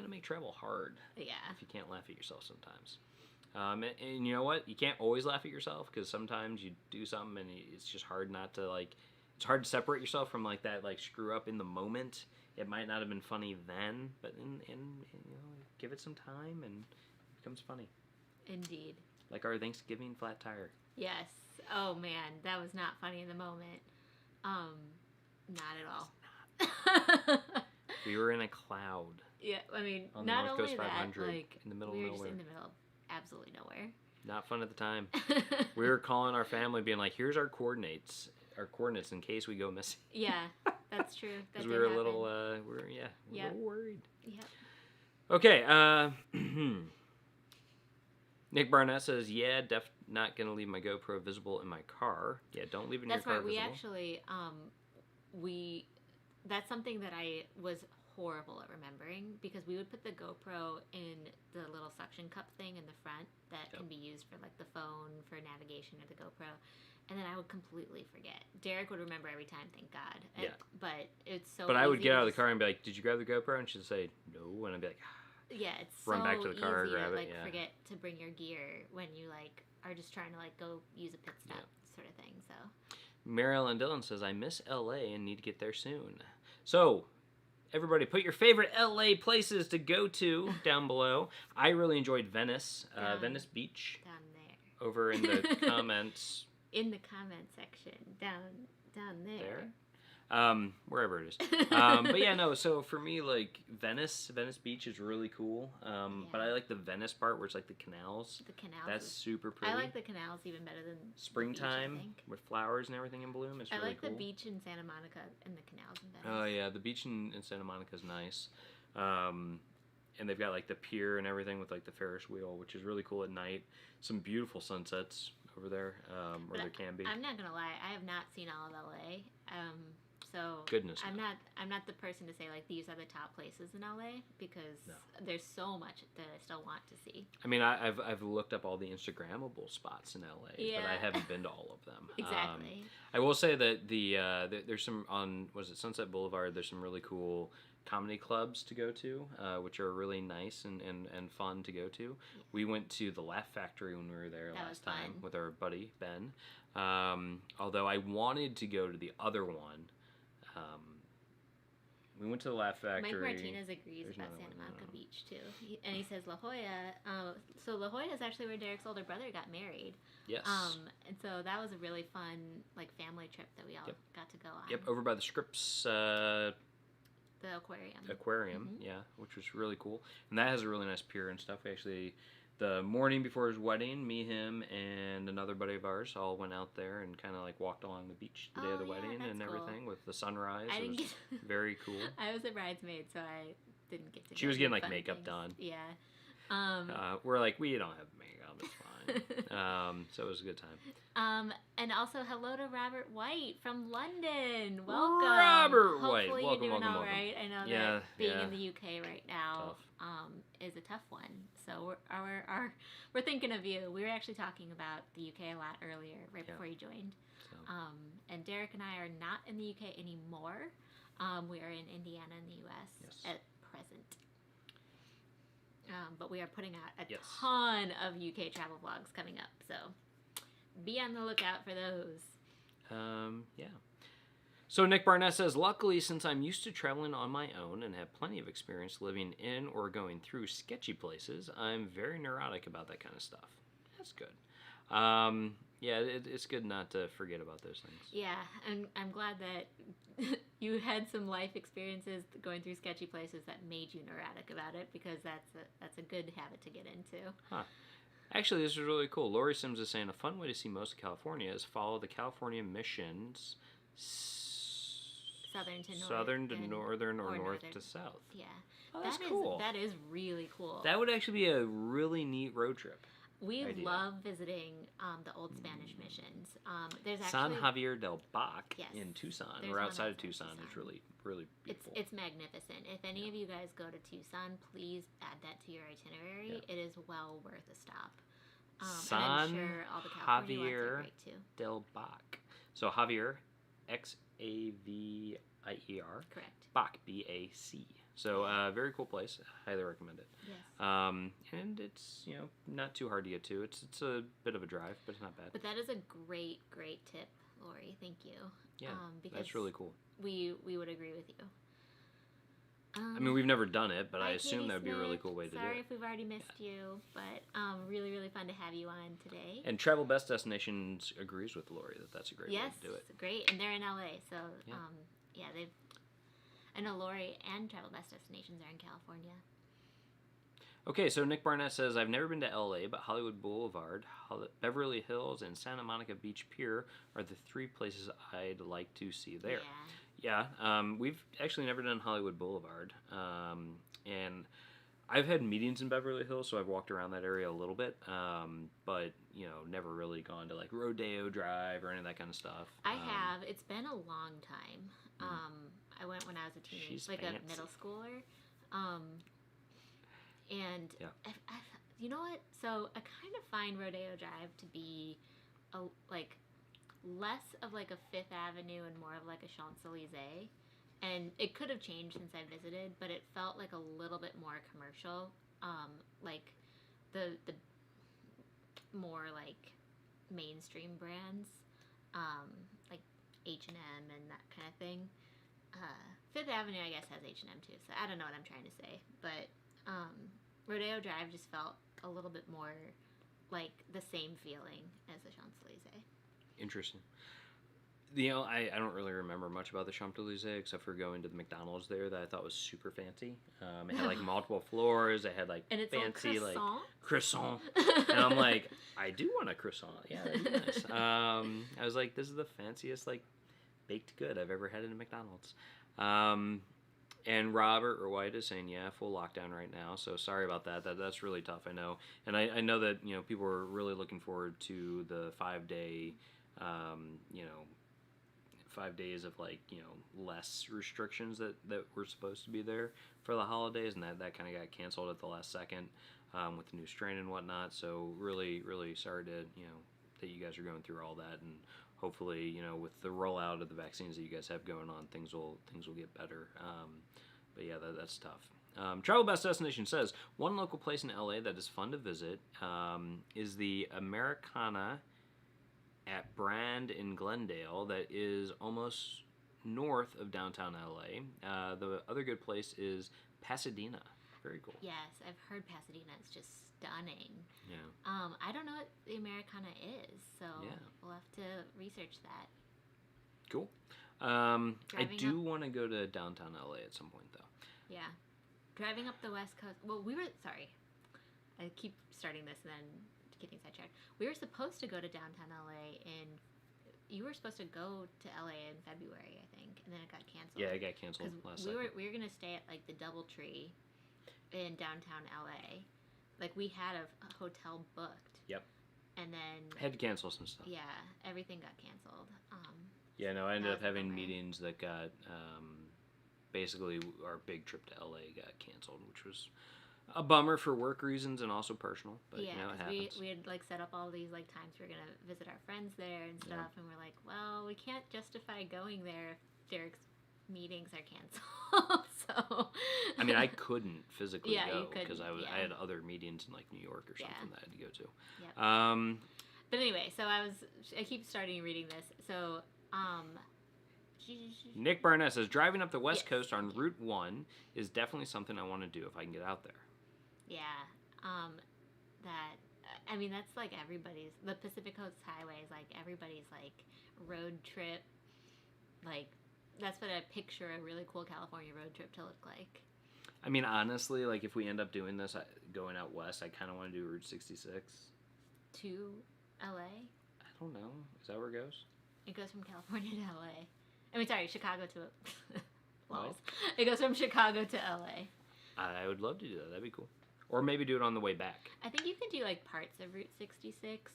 make travel hard. Yeah. If you can't laugh at yourself sometimes. And you know what? You can't always laugh at yourself, because sometimes you do something and it's just hard not to it's hard to separate yourself from like that screw up in the moment. It might not have been funny then, but give it some time and it becomes funny. Indeed. Like our Thanksgiving flat tire. Yes. Oh man, that was not funny in the moment. Not at all. We were in a cloud. Yeah, I mean, on not the North Coast 500, like in the middle of nowhere. Just in the middle of absolutely nowhere. Not fun at the time. We were calling our family, being like, "Here's our coordinates in case we go missing." Yeah, that's true. Because we were a little, we're a little worried. Yeah. Okay. Nick Barnett says, "Yeah, not gonna leave my GoPro visible in my car. Yeah, don't leave it in your car visible." That's right. We actually, that's something that I was horrible at remembering, because we would put the GoPro in the little suction cup thing in the front that can be used for like the phone for navigation or the GoPro, and then I would completely forget. Derek would remember every time, thank God. But it's so. But I would get out of the car and be like, "Did you grab the GoPro?" And she'd say, "No," and I'd be like, "Yeah, it's run back to the car, grab it." Forget to bring your gear when you are just trying to go use a pit stop sort of thing. So. Marilyn Dillon says, "I miss LA and need to get there soon." So. Everybody, put your favorite LA places to go to down below. I really enjoyed Venice, Venice Beach. Down there. Over in the comments. In the comment section, down there. Wherever it is. But yeah, no. So for me, like Venice Beach is really cool. But I like the Venice part where it's like the canals. The canals. That's super pretty. I like the canals even better than springtime the beach, with flowers and everything in bloom. It's really cool. I like the beach in Santa Monica and the canals in Venice. Oh yeah, the beach in Santa Monica is nice. and they've got like the pier and everything with like the Ferris wheel, which is really cool at night. Some beautiful sunsets over there, or there can be. I'm not gonna lie, I have not seen all of LA. So Goodness, I'm not the person to say like these are the top places in LA because there's so much that I still want to see. I mean, I've looked up all the Instagrammable spots in LA, but I haven't been to all of them. Exactly. I will say that there's some on Sunset Boulevard. There's some really cool comedy clubs to go to, which are really nice and fun to go to. We went to the Laugh Factory when we were there last time with our buddy Ben. Although I wanted to go to the other one. We went to the Laugh Factory. Mike Martinez agrees about Santa Monica Beach too, and he says La Jolla. So La Jolla is actually where Derek's older brother got married. Yes. And so that was a really fun like family trip that we all got to go on. Yep, over by the Scripps. The aquarium. Yeah, which was really cool, and that has a really nice pier and stuff. We actually, the morning before his wedding, me, him, and another buddy of ours all went out there and kind of like walked along the beach the day of the wedding and everything with the sunrise. It was very cool. I was a bridesmaid, so I didn't get to. She was getting like makeup done. Yeah. We're like, we don't have makeup. It's fine. So it was a good time. And also hello to Robert White from London. Welcome, Robert White. Hopefully Welcome, you're doing welcome, all right. I know that being in the UK right now is a tough one. So we're thinking of you. We were actually talking about the UK a lot earlier, right before you joined. So. And Derek and I are not in the UK anymore. We are in Indiana in the US at present. But we are putting out a ton of UK travel vlogs coming up, so be on the lookout for those. So Nick Barnett says, luckily, since I'm used to traveling on my own and have plenty of experience living in or going through sketchy places, I'm very neurotic about that kind of stuff. That's good. It's good not to forget about those things. Yeah, and I'm glad that you had some life experiences going through sketchy places that made you neurotic about it, because that's a good habit to get into. Huh. Actually, this is really cool. Lori Sims is saying a fun way to see most of California is follow the California missions southern to northern or north to south. Yeah. Oh, that's cool. That is really cool. That would actually be a really neat road trip. We love visiting the old Spanish missions. There's San actually Javier del Bac in Tucson. We're outside of Tucson. It's really, really beautiful. It's magnificent. If any of you guys go to Tucson, please add that to your itinerary. It is well worth a stop. San and I'm sure all the California ones are great too. del Bac. So Javier, Xavier. Correct. Bac, B-A-C. So very cool place. Highly recommend it. Yes. And it's not too hard to get to. It's a bit of a drive, but it's not bad. But that is a great tip, Lori. Thank you. Yeah, that's really cool. We would agree with you. I mean, we've never done it, but I assume that would be a really cool way to do it. Sorry if we've already missed you, but really, really fun to have you on today. And Travel Best Destinations agrees with Lori that that's a great way to do it. Yes, great. And they're in LA, so I know Lori and Travel Best Destinations are in California. Okay, so Nick Barnett says, I've never been to LA, but Hollywood Boulevard, Beverly Hills, and Santa Monica Beach Pier are the three places I'd like to see there. Yeah, we've actually never done Hollywood Boulevard. And I've had meetings in Beverly Hills, so I've walked around that area a little bit, but, never really gone to, like, Rodeo Drive or any of that kind of stuff. I have. It's been a long time. I went when I was a teenager, like a middle schooler. And you know what? So I kind of find Rodeo Drive to be less of like a Fifth Avenue and more of like a Champs-Élysées. And it could have changed since I visited, but it felt like a little bit more commercial. Like the more like mainstream brands, like H&M and that kind of thing. Fifth Avenue, I guess, has H&M too, so I don't know what I'm trying to say. But Rodeo Drive just felt a little bit more like the same feeling as the Champs-Élysées. Interesting. I don't really remember much about the Champs-Élysées except for going to the McDonald's there that I thought was super fancy. It had like multiple floors. It had like fancy like croissant. And I'm like, I do want a croissant. Yeah, that'd be nice. I was like, this is the fanciest like baked good I've ever had in a McDonald's. And Robert or White is saying, yeah, full lockdown right now. So sorry about that. That's really tough, I know. And I know that, people are really looking forward to the 5-day, 5 days of less restrictions that were supposed to be there for the holidays. And that kind of got canceled at the last second with the new strain and whatnot. So really, really sorry to, that you guys are going through all that. And hopefully, with the rollout of the vaccines that you guys have going on, things will get better. But yeah, that's tough. Travel Best Destination says, one local place in LA that is fun to visit is the Americana at Brand in Glendale that is almost north of downtown LA. The other good place is Pasadena. Very cool. Yes, I've heard Pasadena is just stunning. Yeah. I don't know what the Americana is, so Yeah. we'll have to research that. Cool. I do want to go to downtown LA at some point, though. Yeah. Driving up the West Coast. Well, sorry. I keep starting this and then getting sidetracked. We were supposed to go to downtown LA you were supposed to go to LA in February, I think, and then it got canceled. Yeah, it got canceled last second. We were going to stay at like the DoubleTree in downtown LA. Like we had a hotel booked. Yep. And then I had to cancel some stuff. Yeah, everything got canceled. Yeah, no, I ended up having meetings that got basically our big trip to LA got canceled, which was a bummer for work reasons and also personal. But yeah, it happens. we had like set up all these like times we were gonna visit our friends there and stuff, and we're like, well, we can't justify going there if Derek's meetings are canceled. So I mean, I couldn't physically go because I had other meetings in like New York or something that I had to go to. Yep. But anyway, so I keep starting reading this. So Nick Barnett says driving up the West Coast on Route 1 is definitely something I want to do if I can get out there. Yeah. That's like everybody's. The Pacific Coast Highway is like everybody's like road trip. Like that's what I picture a really cool California road trip to look like. I mean, honestly, like if we end up doing this, going out west, I kind of want to do Route 66 to LA. I don't know. Is that where it goes? It goes from California to LA. I mean, sorry, Chicago to. Lols. It goes from Chicago to LA. I would love to do that. That'd be cool. Or maybe do it on the way back. I think you can do like parts of Route 66.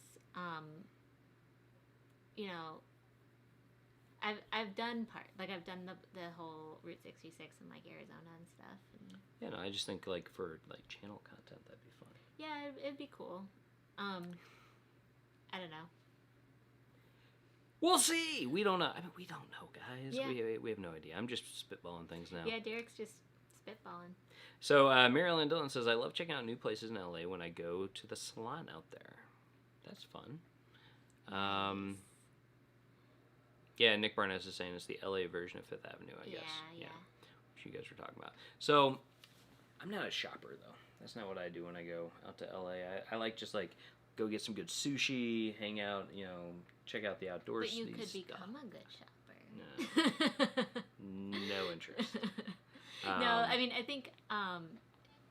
I've done I've done the whole Route 66 in like Arizona and stuff. And yeah, no, I just think like for like channel content that'd be fun. Yeah, it'd be cool. I don't know. We'll see. We don't know. I mean, we don't know, guys. Yeah. We have no idea. I'm just spitballing things now. Yeah, Derek's just spitballing. So, Marilyn Dillon says, I love checking out new places in LA when I go to the salon out there. That's fun. Nice. Yeah, Nick Barnes is saying it's the LA version of Fifth Avenue, I guess. Yeah. Which you guys were talking about. So, I'm not a shopper, though. That's not what I do when I go out to LA. I like just like go get some good sushi, hang out, check out the outdoors. But you could become a good shopper. No interest. No, I mean, I think,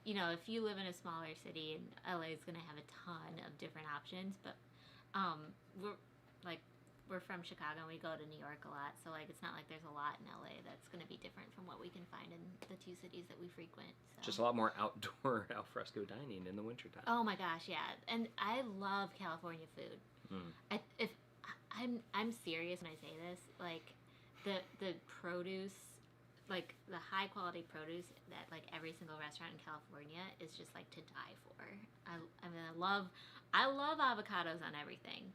if you live in a smaller city, and LA is going to have a ton of different options, but we're from Chicago and we go to New York a lot, so like it's not like there's a lot in LA that's going to be different from what we can find in the two cities that we frequent. So. Just a lot more outdoor alfresco dining in the wintertime. Oh my gosh, yeah. And I love California food. I'm serious when I say this. Like the produce, like the high quality produce that like every single restaurant in California is just like to die for. I love avocados on everything.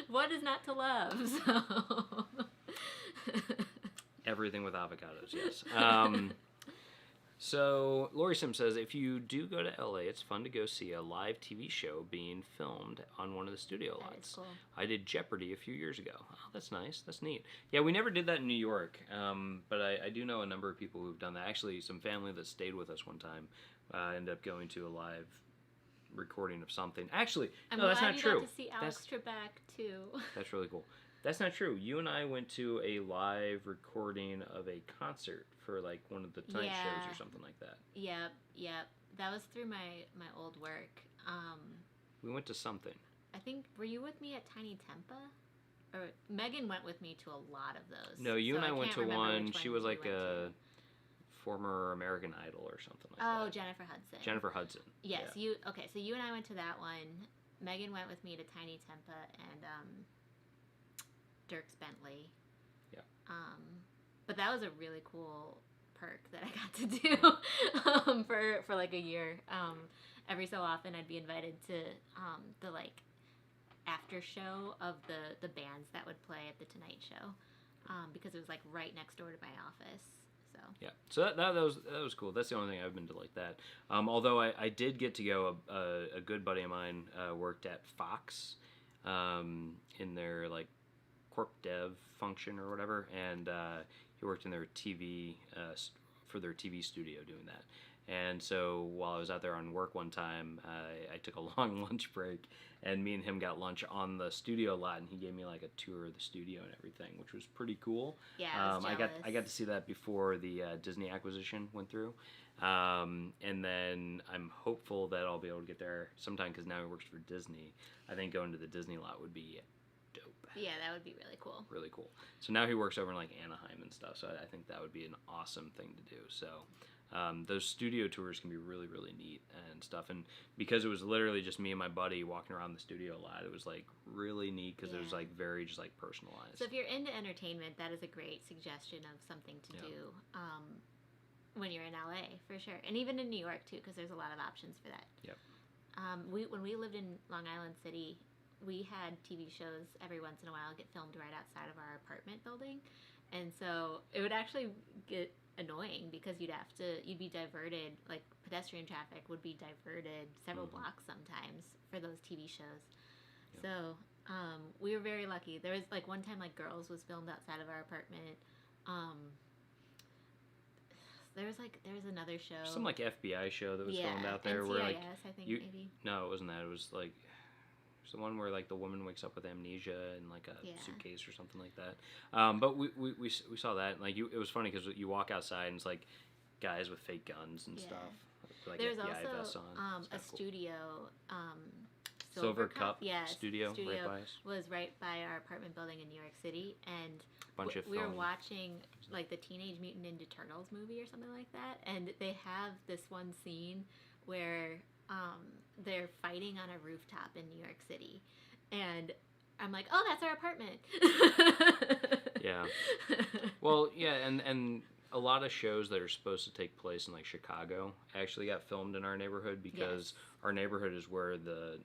What is not to love? So. Everything with avocados, yes. So Lori Sim says, if you do go to LA, it's fun to go see a live TV show being filmed on one of the studio lots. That is cool. I did Jeopardy a few years ago. Oh, that's nice. That's neat. Yeah, we never did that in New York, but I do know a number of people who've done that. Actually, some family that stayed with us one time ended up going to a live recording of something. Actually, no, that's not true. I'm glad you got to see Alex Trebek too. That's really cool. That's not true. You and I went to a live recording of a concert for like one of the Tonight shows or something like that. Yep. That was through my old work. We went to something. I think, were you with me at Tiny Tempa? or Megan went with me to a lot of those. No, you so and I went can't to remember one. which She one was you like went a to. former American Idol or something like Oh, that. Jennifer Hudson. Jennifer Hudson. Yes, Yeah. so you and I went to that one. Megan went with me to Tiny Tempa and Dierks Bentley. Yeah. But that was a really cool perk that I got to do for like a year. Every so often I'd be invited to the like after show of the bands that would play at the Tonight Show because it was like right next door to my office. So Yeah, so that was cool. That's the only thing I've been to like that. Although I did get to go. A good buddy of mine worked at Fox in their like corp dev function or whatever, and he worked in their TV for their TV studio doing that. And so while I was out there on work one time, I took a long lunch break, and me and him got lunch on the studio lot, and he gave me like a tour of the studio and everything, which was pretty cool. yeah, I was jealous. I got to see that before the Disney acquisition went through, and then I'm hopeful that I'll be able to get there sometime because now he works for Disney. I think going to the Disney lot would be dope. Yeah, that would be really cool. Really cool. So now he works over in like Anaheim and stuff. So I think that would be an awesome thing to do. So. Those studio tours can be really, really neat and stuff. And because it was literally just me and my buddy walking around the studio a lot, it was like really neat because it was like very just like personalized. So if you're into entertainment, that is a great suggestion of something to do when you're in LA for sure, and even in New York too, because there's a lot of options for that. Yep. When we lived in Long Island City, we had TV shows every once in a while get filmed right outside of our apartment building, and so it would actually get annoying because you'd be diverted, like pedestrian traffic would be diverted several blocks sometimes for those TV shows. Yep. So we were very lucky. There was like one time like Girls was filmed outside of our apartment. There was another show, some like FBI show that was filmed out there NCIS, where like I think maybe. No, it wasn't that. It was like the one where like the woman wakes up with amnesia in like a suitcase or something like that. But we saw that, and like it was funny because you walk outside and it's like guys with fake guns and stuff. Like there's FBI vests also on. a cool. studio. Silver Cup studio right by us. Was right by our apartment building in New York City, and we were watching like the Teenage Mutant Ninja Turtles movie or something like that, and they have this one scene where they're fighting on a rooftop in New York City, and I'm like, oh, that's our apartment. Yeah. Well, yeah, and a lot of shows that are supposed to take place in like Chicago actually got filmed in our neighborhood because our neighborhood is where the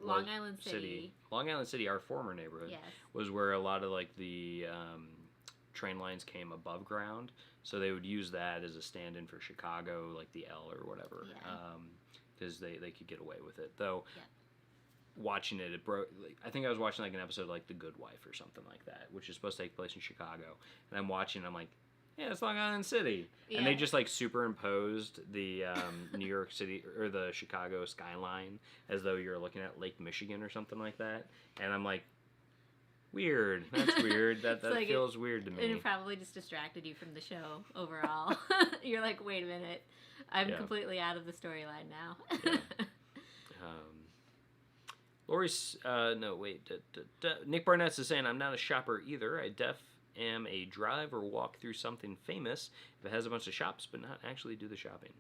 Long Island City. Long Island City, our former neighborhood, was where a lot of like the train lines came above ground. So they would use that as a stand-in for Chicago, like the L or whatever, because they could get away with it. Though watching it broke. Like, I think I was watching like an episode of like The Good Wife or something like that, which is supposed to take place in Chicago. And I'm watching, I'm like, yeah, it's Long Island City. Yeah. And they just like superimposed the New York City or the Chicago skyline as though you're looking at Lake Michigan or something like that. And I'm like, weird. That's weird. That like feels weird to me. And it probably just distracted you from the show overall. You're like, wait a minute. I'm completely out of the storyline now. Lori's, no, wait. Nick Barnett's is saying, I'm not a shopper either. I am a drive or walk through something famous if it has a bunch of shops, but not actually do the shopping.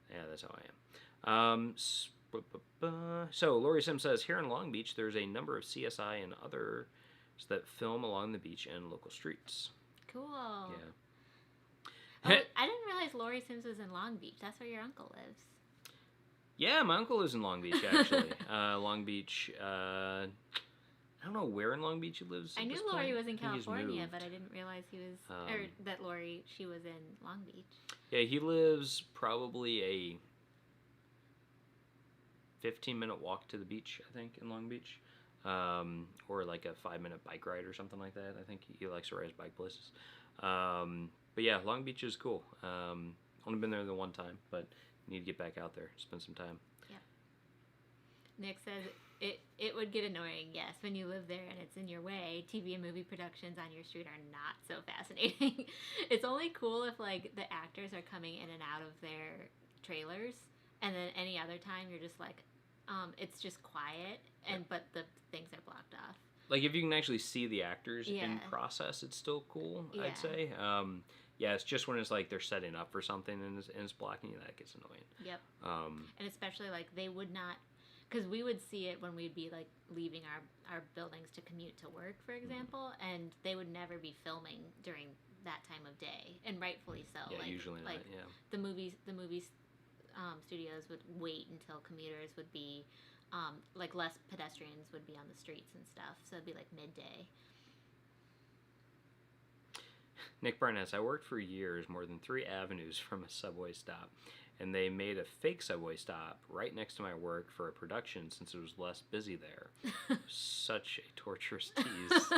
Yeah, that's how I am. So, Lori Sim says, here in Long Beach, there's a number of CSI and others that film along the beach and local streets. Cool. Yeah. Oh, I didn't realize Lori Sims was in Long Beach. That's where your uncle lives. Yeah, my uncle lives in Long Beach, actually. Long Beach, I don't know where in Long Beach he lives. I knew Lori was in California, but I didn't realize he was, or that she was in Long Beach. Yeah, he lives probably a 15-minute walk to the beach, I think, in Long Beach. Or like a 5-minute bike ride or something like that. I think he likes to ride his bike places. But yeah, Long Beach is cool. Only been there the one time, but need to get back out there, spend some time. Yeah. Nick says it would get annoying, yes, when you live there and it's in your way. TV and movie productions on your street are not so fascinating. It's only cool if like the actors are coming in and out of their trailers, and then any other time you're just like, it's just quiet, but the things are blocked off. like if you can actually see the actors in Yeah. process, it's still cool. Yeah. I'd say. Yeah, it's just when it's like they're setting up for something and it's blocking you that gets annoying. Yep. And especially like they would not, because we would see it when we'd be like leaving our buildings to commute to work, for example, and they would never be filming during that time of day, and rightfully so. Yeah, like, usually not. Like Yeah. the movies studios would wait until commuters would be like less pedestrians would be on the streets and stuff, so it'd be like midday. Nick Barnett, I worked for years, more than 3 avenues from a subway stop, and they made a fake subway stop right next to my work for a production since it was less busy there. Such a torturous tease.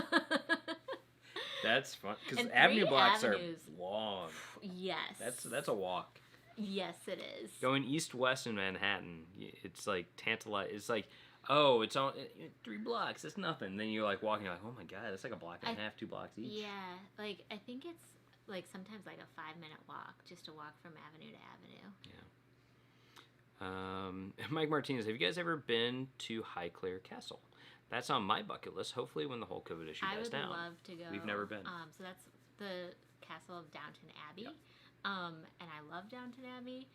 That's fun because avenue blocks avenues are long. Yes, that's a walk. Yes, it is. Going east-west in Manhattan, it's like tantalizing. It's like, oh, it's on 3 blocks. That's nothing. Then you're like walking, you're like, oh my god, that's like a block and a half, 2 blocks each. Yeah, like I think it's like sometimes like a 5-minute walk just to walk from avenue to avenue. Yeah. Mike Martinez, have you guys ever been to Highclere Castle? That's on my bucket list. Hopefully, when the whole COVID issue dies down. I would love to go. We've never been. So that's the castle of Downton Abbey. Yep. And I love Downton Abbey.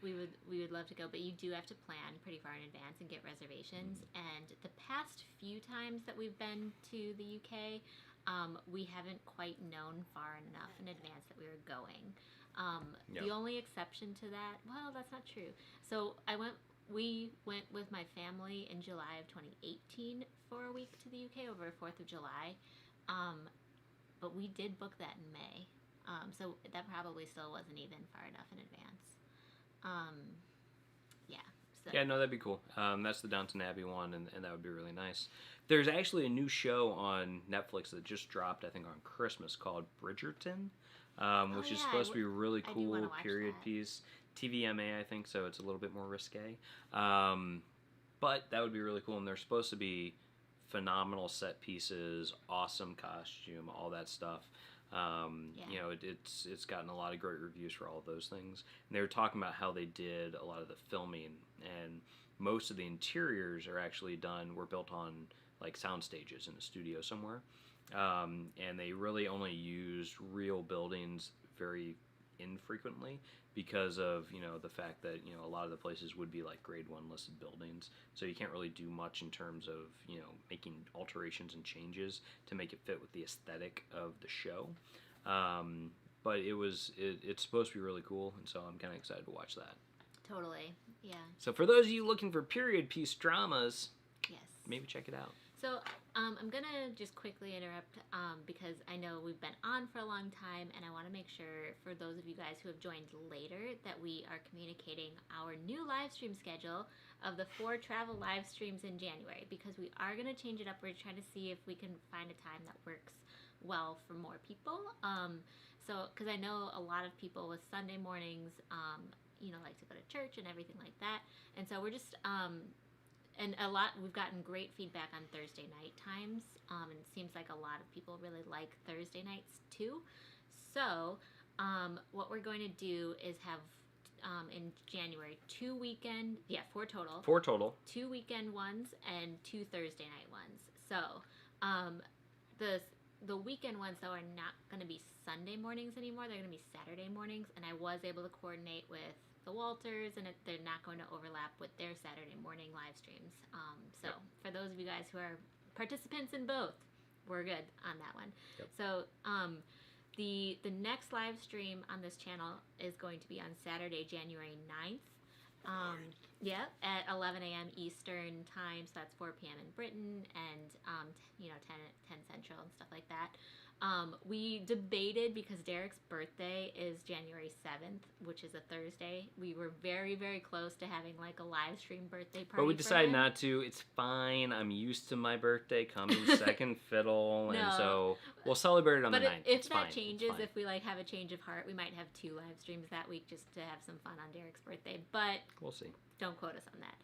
We would love to go, but you do have to plan pretty far in advance and get reservations. And the past few times that we've been to the UK, we haven't quite known far enough in advance that we were going. The only exception to that, well, that's not true. So we went with my family in July of 2018 for a week to the UK over 4th of July. But we did book that in May. So that probably still wasn't even far enough in advance. Yeah. So. Yeah, no, that'd be cool. That's the Downton Abbey one, and that would be really nice. There's actually a new show on Netflix that just dropped, I think, on Christmas called Bridgerton, which is supposed to be a really cool period piece. TVMA, I think, so it's a little bit more risque. But that would be really cool, and they're supposed to be phenomenal set pieces, awesome costume, all that stuff. You know, it's gotten a lot of great reviews for all of those things. And they were talking about how they did a lot of the filming, and most of the interiors were built on like sound stages in a studio somewhere. And they really only used real buildings very infrequently because of, you know, the fact that, you know, a lot of the places would be like grade 1 listed buildings, so you can't really do much in terms of, you know, making alterations and changes to make it fit with the aesthetic of the show. But it's supposed to be really cool, and so I'm kind of excited to watch that. Totally, yeah. So for those of you looking for period piece dramas, yes, maybe check it out. So I'm gonna just quickly interrupt because I know we've been on for a long time, and I want to make sure for those of you guys who have joined later that we are communicating our new live stream schedule of the 4 travel live streams in January, because we are gonna change it up. We're trying to see if we can find a time that works well for more people. So because I know a lot of people with Sunday mornings, you know, like to go to church and everything like that, and so we're just and we've gotten great feedback on Thursday night times, and it seems like a lot of people really like Thursday nights too. So what we're going to do is have in January 4 total. 4 total. 2 weekend ones and 2 Thursday night ones. So the weekend ones though are not going to be Sunday mornings anymore. They're going to be Saturday mornings, and I was able to coordinate with the Walters, and they're not going to overlap with their Saturday morning live streams. So for those of you guys who are participants in both, we're good on that one. Yep. So the next live stream on this channel is going to be on Saturday, January 9th. At 11 a.m. Eastern time, so that's 4 p.m. in Britain, and 10 Central and stuff like that. We debated, because Derek's birthday is January 7th, which is a Thursday. We were very, very close to having like a live stream birthday party. But we decided not to. It's fine. I'm used to my birthday coming second fiddle, and so we'll celebrate it on the 9th. But if that changes, if we like have a change of heart, we might have 2 live streams that week just to have some fun on Derek's birthday. But we'll see. Don't quote us on that.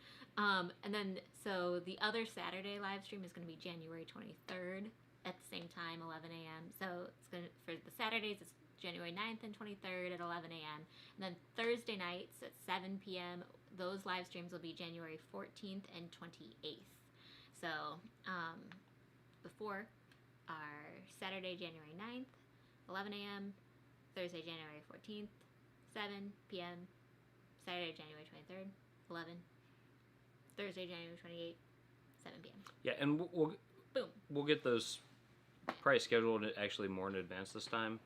And then so the other Saturday live stream is going to be January 23rd. At the same time, 11 a.m. So it's going to, for the Saturdays, it's January 9th and 23rd at 11 a.m. And then Thursday nights at 7 p.m., those live streams will be January 14th and 28th. So, before are Saturday, January 9th, 11 a.m., Thursday, January 14th, 7 p.m., Saturday, January 23rd, 11, Thursday, January 28th, 7 p.m. Yeah, and Boom. We'll get those probably scheduled actually more in advance this time.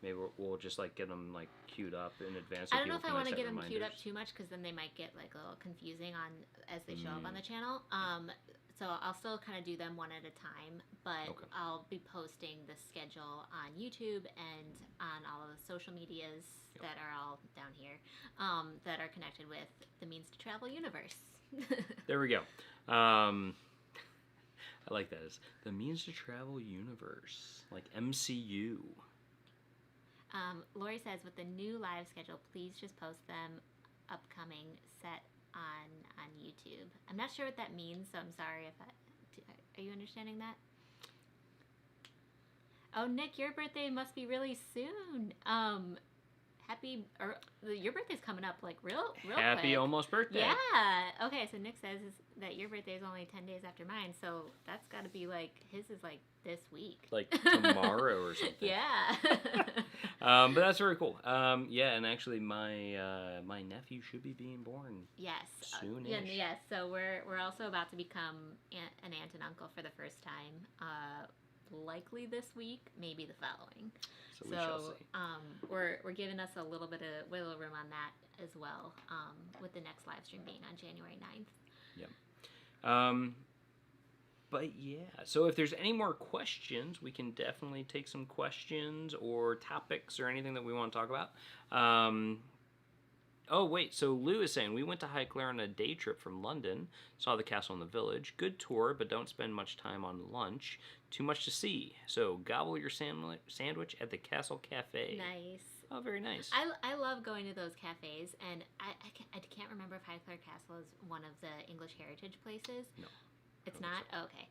Maybe we'll just like get them like queued up in advance. I don't know if I want to get them queued up too much because then they might get like a little confusing on as they show up on the channel. So I'll still kind of do them one at a time, but I'll be posting the schedule on YouTube and on all of the social medias that are all down here that are connected with the Means to Travel universe. There we go. I like that. It's the Means to Travel universe, like MCU. Lori says, with the new live schedule, please just post them upcoming set on YouTube. I'm not sure what that means, so I'm sorry if are you understanding that? Oh, Nick, your birthday must be really soon. Your birthday's coming up like real Happy quick. Almost birthday. Yeah. Okay, so Nick says that your birthday is only 10 days after mine, so that's got to be like his is like this week. Like tomorrow or something. Yeah. But that's very cool. Yeah, and actually my nephew should be being born. Yes. Soonish. Yes. So we're also about to become an aunt and uncle for the first time. Likely this week, maybe the following. So we shall see. We're giving us a little bit of wiggle room on that as well, with the next live stream being on January 9th. Yeah. But yeah, so if there's any more questions, we can definitely take some questions or topics or anything that we want to talk about. Oh, wait, so Lou is saying, we went to Highclere on a day trip from London, saw the castle and the village. Good tour, but don't spend much time on lunch. Too much to see. So gobble your sandwich at the Castle Cafe. Nice. Oh, very nice. I love going to those cafes, and I can't remember if Highclere Castle is one of the English heritage places. No. It's not? So. Okay.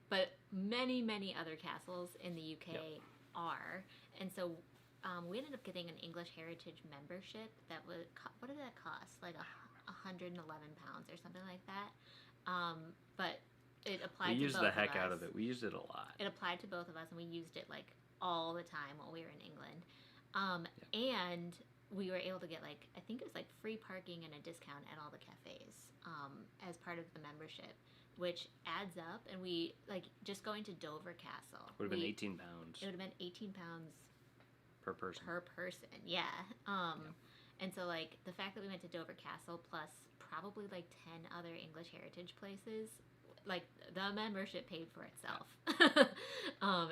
But many, many other castles in the UK are. And so we ended up getting an English heritage membership that was, what did that cost? Like £111 or something like that. But it applied to both of us. We used the heck out of it. We used it a lot. It applied to both of us, and we used it like all the time while we were in England. And we were able to get like, I think it was like free parking and a discount at all the cafes as part of the membership, which adds up. And we like just going to Dover Castle. Would have been £18. It would have been £18 per person. Per person, yeah. And so like the fact that we went to Dover Castle plus probably like 10 other English heritage places, like the membership paid for itself.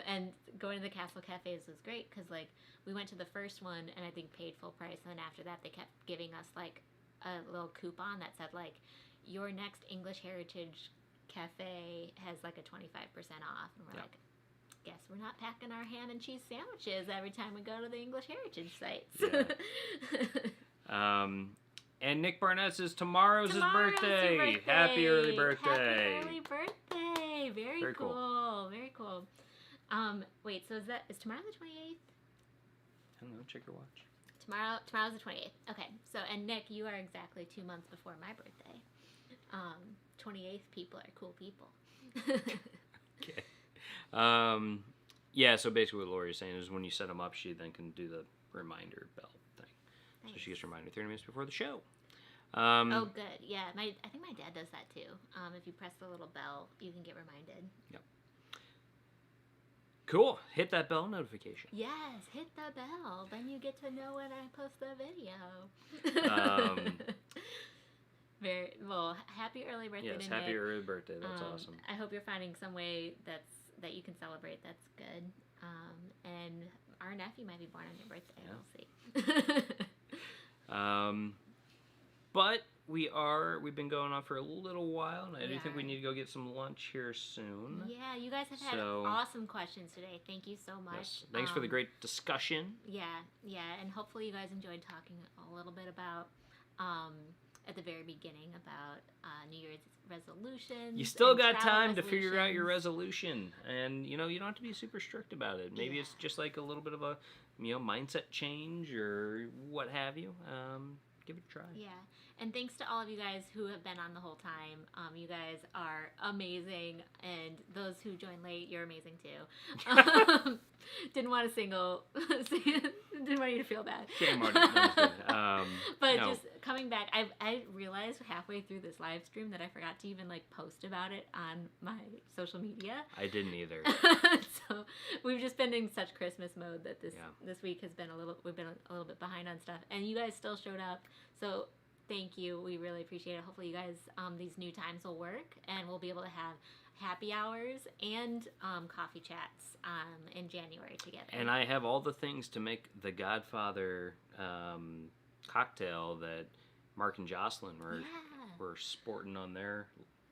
And going to the Castle Cafes was great because like we went to the first one and I think paid full price, and then after that they kept giving us like a little coupon that said like your next English heritage cafe has like a 25% off, and we're like, guess we're not packing our ham and cheese sandwiches every time we go to the English heritage sites. Yeah. And Nick Barnett says tomorrow's his birthday. Happy early birthday. Happy early birthday. Very cool. Very cool. Wait, so is tomorrow the 28th? I don't know, check your watch. Tomorrow's the 28th. Okay. So, and Nick, you are exactly 2 months before my birthday. 28th people are cool people. Okay. Yeah, so basically what Lori's saying is when you set them up, she then can do the reminder bell thing. Nice. So she gets reminded 30 minutes before the show. Oh, good. Yeah, I think my dad does that too. If you press the little bell, you can get reminded. Yep. Cool. Hit that bell notification. Yes, hit the bell. Then you get to know when I post the video. Very well. Happy early birthday! Yes, happy early birthday. That's awesome. I hope you're finding some way that you can celebrate. That's good. And our nephew might be born on your birthday. Yeah. We'll see. But we've been going on for a little while, and I do think we need to go get some lunch here soon. Yeah, you guys have had awesome questions today. Thank you so much. Yes. Thanks for the great discussion. Yeah, and hopefully you guys enjoyed talking a little bit about at the very beginning about New Year's resolutions. You still got time to figure out your resolution, and you don't have to be super strict about it. Maybe it's just like a little bit of a mindset change or what have you. give it a try. Yeah. And thanks to all of you guys who have been on the whole time. You guys are amazing. And those who joined late, you're amazing too. Didn't want to didn't want you to feel bad. Shame on it. But just coming back, I realized halfway through this live stream that I forgot to even like post about it on my social media. I didn't either. So we've just been in such Christmas mode that this week has been we've been a little bit behind on stuff, and you guys still showed up. So thank you. We really appreciate it. Hopefully you guys these new times will work, and we'll be able to have happy hours and coffee chats in January together. And I have all the things to make the Godfather cocktail that Mark and Jocelyn were sporting on their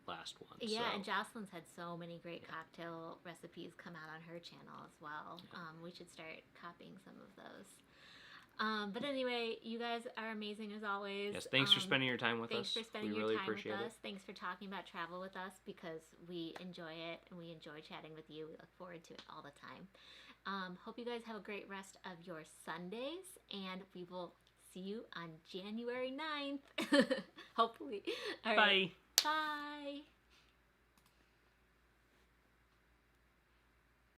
last one. Yeah, so. and Jocelyn's had so many great cocktail recipes come out on her channel as well. We should start copying some of those. But anyway, you guys are amazing as always. Yes, thanks for spending your time with us. Thanks for spending we your really time appreciate with it. us. Thanks for talking about travel with us because we enjoy it and we enjoy chatting with you. We look forward to it all the time. Hope you guys have a great rest of your Sundays, and we will see you on January 9th. Hopefully. All right. Bye. Bye.